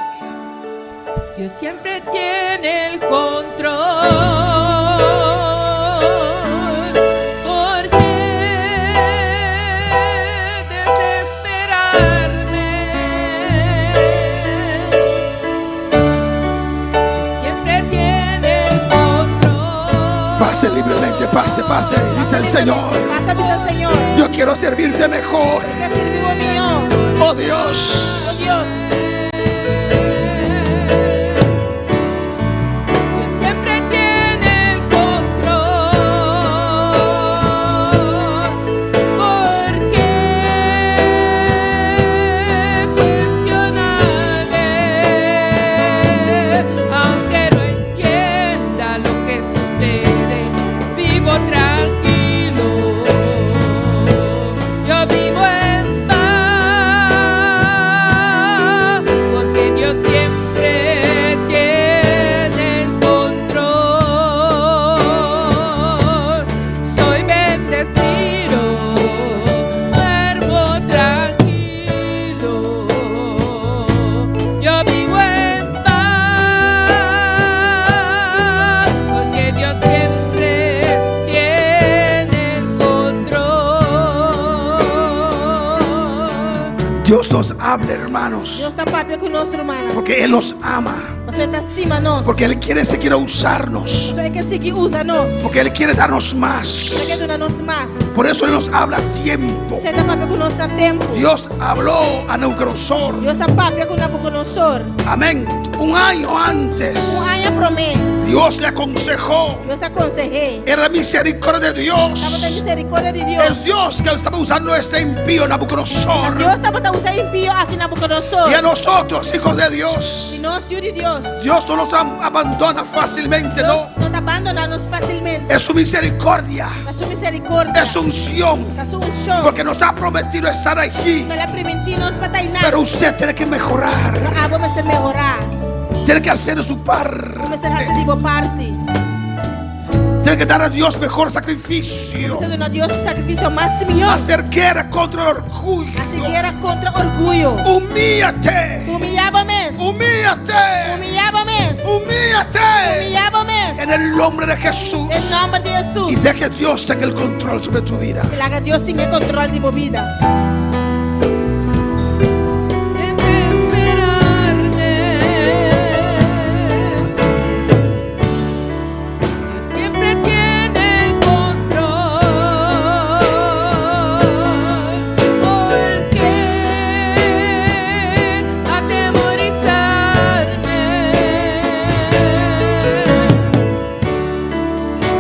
Dios siempre tiene el control. ¿Por qué desesperarme? Dios siempre tiene el control. Pase libremente, pase, pase. Dice el Señor, Pasa, dice el Señor. yo quiero servirte mejor. Que sirvió mío. Oh Dios. Oh Dios. Dios siempre tiene el control. ¿Por qué cuestionarle? Aunque no entienda lo que sucede, vivo tranquilo. Yo vivo en paz, porque Dios siempre tiene el control. Soy bendecido, duermo tranquilo. Yo vivo en paz, porque Dios siempre tiene el control. Dios nos habla, hermanos, Dios está papi con nuestro hermano. porque Él nos ama, Você está estima nós. porque Él quiere seguir a usarnos, Você quer seguir usa nós. porque Él quiere darnos Você más. quer dar nós mais. Por eso Él nos habla a tiempo. Você está papi com nós a tempo. Dios habló a Nabucodonosor, Deus está papi com Nabucodonosor. amén, un año antes. Ano promete. Dios le aconsejó, Deus aconsejei. era misericordia de Estava da Dios. misericórdia de Deus. Es Dios que estaba usando este impío Nabucodonosor. Deus estava usando impio aqui Nabucodonosor. Y a nosotros, hijos de E Dios, nós, filhos de Deus. Dios no nos abandona fácilmente, Deus no. não abandona-nos facilmente. Es su misericordia, Da sua misericórdia. es unción, Da sua unção. porque nos ha prometido estar allí. Se lhe permitiu-nos para treinar. Pero usted tiene que mejorar, Vamos a melhorar. tiene que hacer su parte, Vamos a fazer tipo parte. tiene que dar a Dios mejor sacrificio, Você dá a Deus o sacrifício máximo. hacer guerra contra el orgullo. A guerra contra orgulho. Humíllate, Humilhava mesmo. humíllate, Humilhava mesmo. humíllate Humilhava mesmo. en el nombre de Jesús Em nome de y Jesus. deje que Dios tenga el control sobre tu vida. Que haga Deus tenha controle de tua vida. Dios siempre tiene el control. ¿Por qué atemorizarme?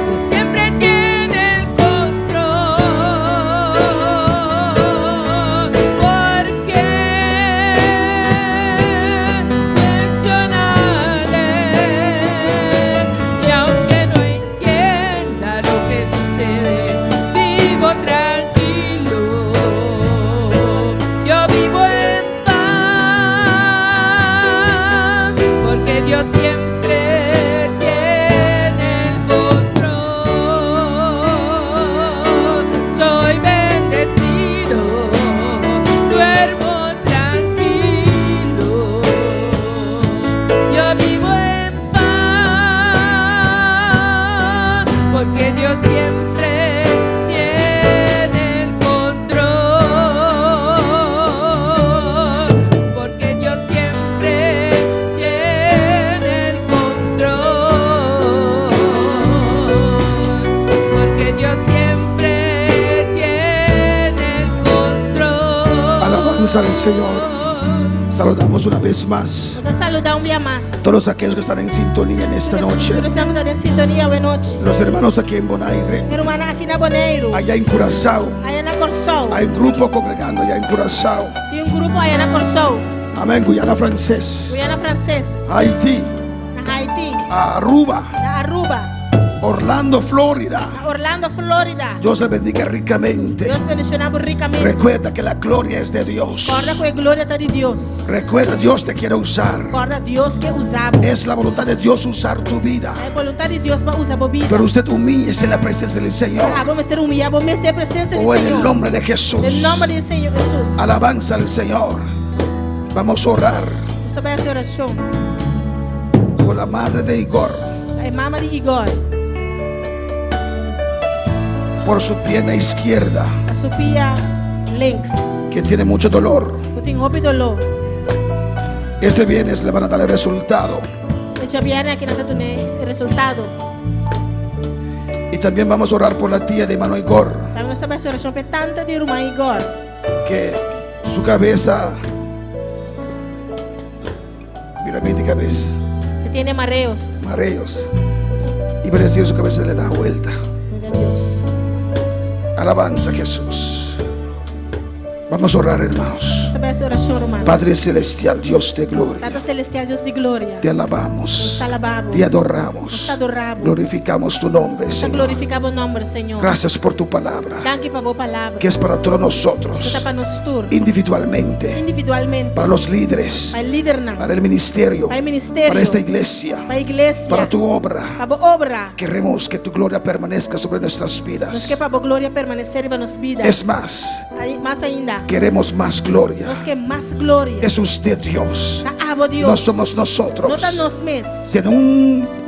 Dios siempre tiene el control. ¿Por qué cuestionarle? Y aunque no entienda lo que sucede, vivo tranquilo. Yo vivo en paz, porque Dios siempre tiene el control. Soy bendecido, duermo tranquilo. Yo vivo en paz, porque Dios siempre tiene el control. Porque Dios siempre tiene el control. Porque Dios siempre tiene el control. Alabanza al Señor. Saludamos una vez más Vamos a saludar dia mais. todos aquellos que están en sintonía en esta noche. Nós estamos em sintonia hoje noite. Los hermanos aquí en Bonaire, Minha irmã aqui na Boneiro. allá en Curazao, Aí na Corsol. hay un grupo congregando allá en Curazao. Tem grupo aí na Corsol. Amén, Guyana francés, Guiana Francês. Haití, Na Haiti. Aruba, Na Aruba. Orlando, Florida. Na Orlando, Flórida. Dios les bendiga ricamente. Deus bendicionamos ricamente. Recuerda que la gloria es de Dios. Acorda com a glória tá de Deus. Recuerda, Dios te quiere usar. Acorda Deus que usava. Es la voluntad de Dios usar tu vida. É a vontade de Deus para usar a vida. Pero usted humíllese en la presencia del Señor. Vamos ser humilhados, vamos ser a presença do O en el Senhor. nombre de Jesús. Em nome do Senhor Jesus. Alabanza al Señor. Vamos a orar. Vamos fazer essa oração. por la madre de Igor, Ay mama di Igor. por su pierna izquierda, A Sophia links. que tiene mucho dolor. Puting hopi dolo. Este viernes le van a dar el resultado. Echa viene aquí no tune el resultado. Y también vamos a orar por la tía de hermano Igor, También no sabe oración petante di rumah Igor. que su cabeza, mira mi cabeza, Que tiene mareos. mareos, y va a decir su cabeza le da vuelta. Gloria a Dios. Alabanza a Jesús. Vamos a orar, hermanos. Sabe oración hermano. Padre celestial, Dios de gloria, Tata celestial Dios de gloria. te alabamos, Nos alabamos. te adoramos, Nos adoramos. glorificamos tu nombre, Nos Señor. glorificamos el nombre Señor. Gracias por tu palabra, Danke para vos palabra. que es para todos nosotros, Kita para nosotros. individualmente, Individualmente. para los líderes, Para el líder na. para el ministerio, Para el ministerio. para esta iglesia, Para la iglesia. para tu obra. Para vos obra. Queremos que tu gloria permanezca sobre nuestras Nos vidas. que para vos gloria permanecer en nuestras vidas. Es más, Más ainda. queremos más gloria. Nos que más gloria. Es usted, Dios. Ta abo Dios. No somos nosotros. No tan nos mes. Sino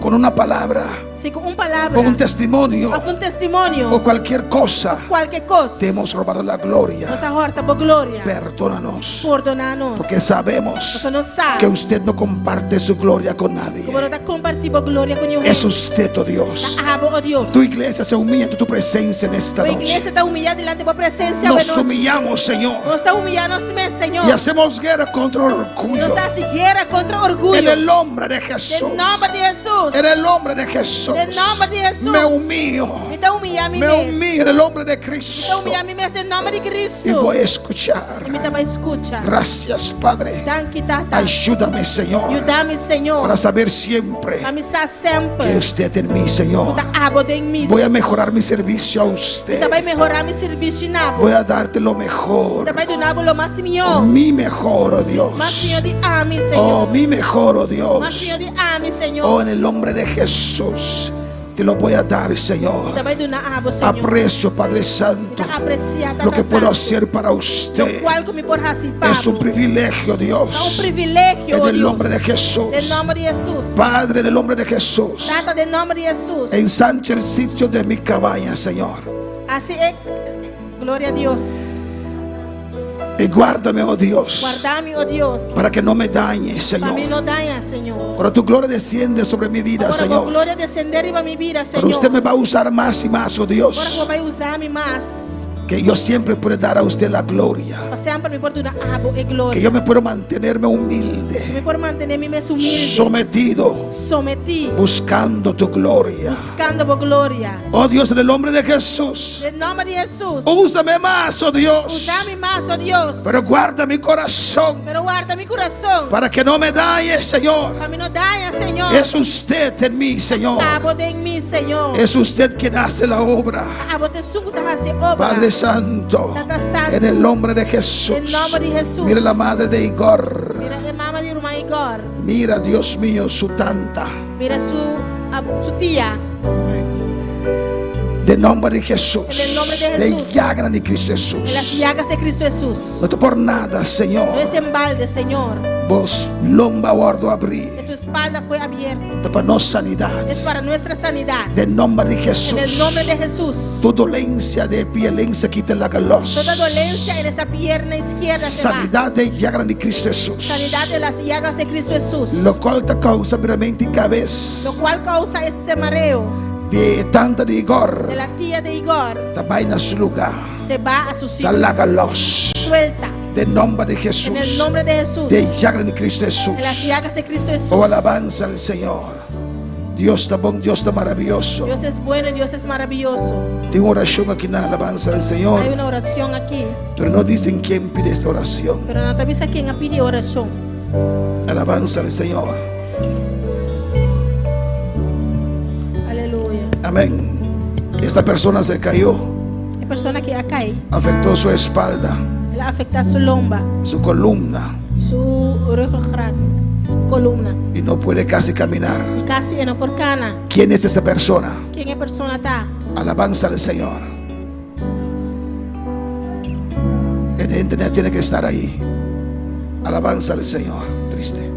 con una palabra, Si con un palabra. o un testimonio, O un testimonio. o cualquier cosa, Cualquier cosa. te hemos robado la gloria. Nos ahorta por gloria. Perdónanos, Perdonanos. porque sabemos Eso no sabe. que usted no comparte su gloria con nadie. Como no te compartimos gloria con Es usted, oh Dios. Ta abo, oh Dios. Tu iglesia se humilla ante tu presencia en esta Tu noche. iglesia está humillada delante de tu presencia. Nos buenos. humillamos, Señor, Nos está humillando, Señor. y hacemos guerra contra el Nos orgullo. está haciendo guerra contra orgullo. En el nombre de Jesús. En nombre de Jesús. En el nombre de Jesús. En nombre de Jesús. Me humillo. Me está humillando a mí Me mesmo. humillo en el nombre de Me está Cristo. humillando a mí mesmo en nombre de Cristo. Y voy a escuchar. Y me está escucha. Gracias, Padre. Danke, tata. Ayúdame, Señor, Ayúdame, Señor. para saber siempre Para mí estar que sempre. usted en mí, Señor. Está abo de mí. Voy a mejorar mi servicio a usted. Está vai mejorar mi serviço na Voy a darte lo mejor. Está vai donar lo más mío. Mi mejor, oh Dios. Más mío de ami, Oh, Señor. mi mejor, oh Más Dios. mío de ami, Señor. Oh, en el nombre de Jesús, te lo voy a dar, Está Señor. vai donar abo, Señor. Aprecio, Padre Santo, Está apreciada lo que puedo Lo hacer para usted. cual que me por participar. Es un privilegio, É Dios. privilégio, En oh el Deus. nombre de Jesús. Em nome de Jesus. Padre, en el nombre de Jesús. Trata de nome de Jesus. Ensancha el sitio de mi cabaña, Señor. Assim é. Glória a Deus. Y guárdame, oh Dios, Guardar-me, oh Deus. para que no me dañe, Para mim Señor. não danha, Senhor. Cuando tu gloria desciende sobre mi vida, Agora, Señor. glória descender para minha vida, Pero Senhor. usted me va a usar más y más, oh Agora, Dios. vai usar-me mais. Que yo siempre pueda dar a usted la gloria. Para sempre me por donar abo e Que glória. yo me puedo mantenerme humilde, Me por manter-me mais humilde. sometido, Sometido. buscando tu gloria. Buscando a glória. Oh Dios, en el nombre de Jesús. Em nome de Jesus. Úsame más, oh Dios. Usar-me mais, oh Deus. Pero guarda mi corazón Pero guarda meu coração. para que no me dañe, Señor. Para mim não danha, Senhor. Es usted en mí, Señor. Abo de mim, Senhor. Es usted quien hace la obra. Abo te sugo da hacer obra. Padre Santo, Tata Santo. en el nombre de Jesús. En nombre de Jesús. Mira la madre de Igor. Mira a mamá de irmã Igor. Mira, Dios mío, su tanta. Mira su tía. De nombre de Jesús. En el nombre de Jesús. De llaga de Cristo En las Jesús. llagas de Cristo Jesús. No te por nada, No Señor. es en balde, Señor. Vos lomba guardo Que abrir. tu espalda fue abierta. Para no sanidad. Es para nuestra sanidad. De nombre de En Jesús. el nombre de Jesús. Tu dolencia de violencia quita la galos. Toda dolencia en esa pierna izquierda se va. Sanidad de llaga de Cristo Jesús. Sanidad de las llagas de Cristo Jesús. Lo cual te causa veramente Lo cabeza cual causa este mareo de tanta de Igor. de la tía de Igor. Ta vaina su lugar. Se va a su Da sitio. la galos. Suelta. De nombre de En el Jesús. nombre de Jesús. De llaga de Cristo Jesús. En las llagas de Cristo Jesús. Oh, alabanza al Señor. Dios está bon, Dios está maravilloso. Dios es bueno y Dios es maravilloso. Tengo oración aquí en la alabanza al Hay Señor. una oración aquí, Pero no dicen quién pide esta oración. pero no te avisa quién pide oración. Alabanza al Señor. Aleluya. Amén. Esta persona se cayó. Hay persona que acá Afectó su espalda, le afecta su lomba, su columna. su ruggengraat, columna. Y no puede casi caminar. Y casi no por cana. ¿Quién es esta persona? ¿Quién es persona está? Alabanza al Señor. En internet tiene que estar ahí. Alabanza al Señor. Triste.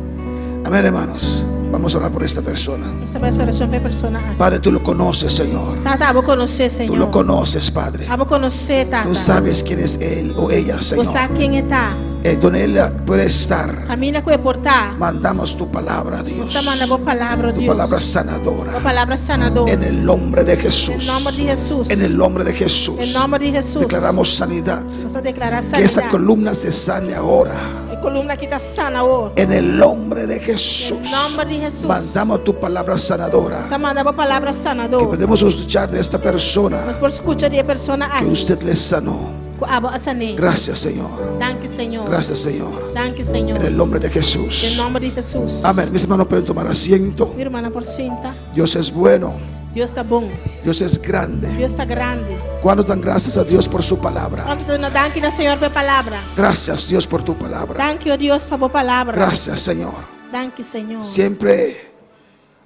Amén, hermanos. Vamos a orar por esta persona. Essa vai ser oração para persona. Padre, tú lo conoces, Señor. Tata, abo conhecer, Tú lo Senhor. conoces, Padre. Abo conhecer, Tata. Tú sabes quién es él o ella, Señor. Você sabe quem está. Donde él puede estar. Caminha com portar. Mandamos tu palabra, Dios. Você manda boa palavra, Tu Deus. palabra sanadora. Boa palavra sanadora. En el nombre de Em Jesús. nome de Jesus. En el nombre de Jesús. Em nome de Jesus. Declaramos sanidad. Você declarar Que esa sanidade. columna se sane ahora. A coluna aqui está sana hoje. En el nombre de Jesús. Em nome de Jesus. Mandamos tu palabra sanadora. Você manda boa palavra Que sanadora. podemos escuchar de esta persona Mas por escuta de persona que aí. usted le sanó. Abo asane. Gracias, Señor. Danke, Senhor. Gracias, Señor. Danke, Senhor. En el nombre de Em Jesús. nome de Jesus. Amén. Mis hermanos pueden tomar asiento. Minha irmã por cinta. Dios es bueno. Deus está bom. Dios es grande. Deus está grande. ¿Cuántos dan gracias a Dios por su palabra? Quanto dona danke na Senhor pela palavra. Gracias, Dios, por tu palabra. Danke, oh Deus, por boa palavra. Gracias, Señor. Danke, Senhor. Siempre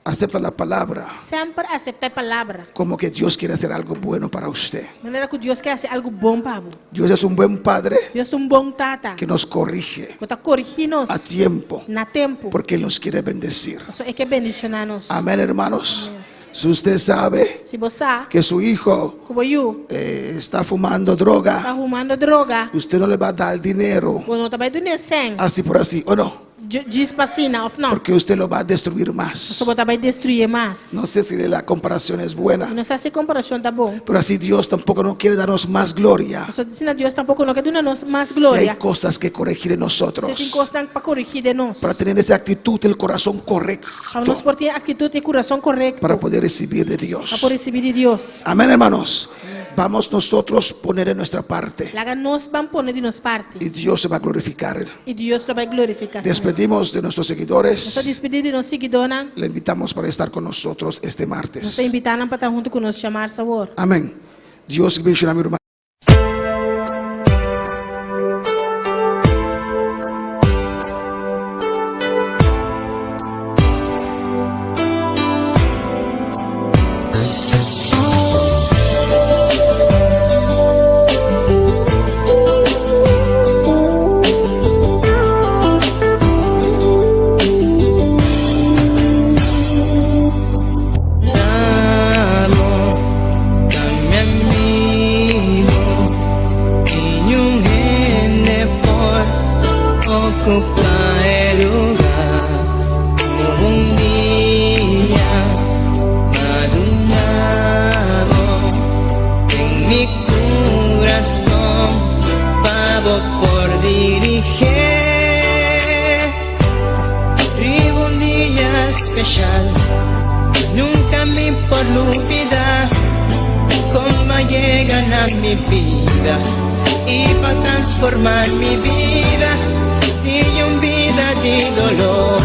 acepta la palabra Sempre acepta a palavra. como que Dios quiere hacer algo bueno para usted. De maneira que Deus quer fazer algo bom para você. Dios es un buen padre Deus é bom tata. que nos corrige Que está corrigindo a tiempo na tempo. porque Él nos quiere bendecir. Isso é que bendicionar-nos. Amén, hermanos. Si usted sabe Se você sabe, que su hijo como eu, está fumando está droga, arrumando droga, usted no le va a dar dinero ou não está bem do sem, así por así, ¿o no? diz para cima, ou não. Porque usted lo va a destruir más. Você vai também destruir mais. No sé si la comparación es buena, Não sei se a comparação está bom. pero así Dios tampoco no quiere darnos más gloria. Você diz a Deus tampouco não quer dar-nos mais Si hay glória. cosas que corregir en Você tem nosotros, coisas para corrigir de nós. para tener esa actitud del corazón correcto, Para nós por ter atitude e coração correto. para poder recibir de Para Dios. poder receber de Deus. Amén, hermanos. Vamos nosotros poner en nuestra parte Laga nós vamos pôr de nossa parte. y Dios se va a glorificar. E Deus vai glorificar. Despedimos de nuestros Nós seguidores. despedir de nossos seguidores. Le invitamos para estar con nosotros este Nós martes. invitamos para estar junto conosco, chamar sabor. Amén. Dios bendiga a mi hermano. Ocupa el lugar como un día madrugado en mi corazón, pavo por dirigir. Vivo un día especial, nunca me por olvidar cómo llegan a mi vida y para transformar mi vida. Y un vida de dolor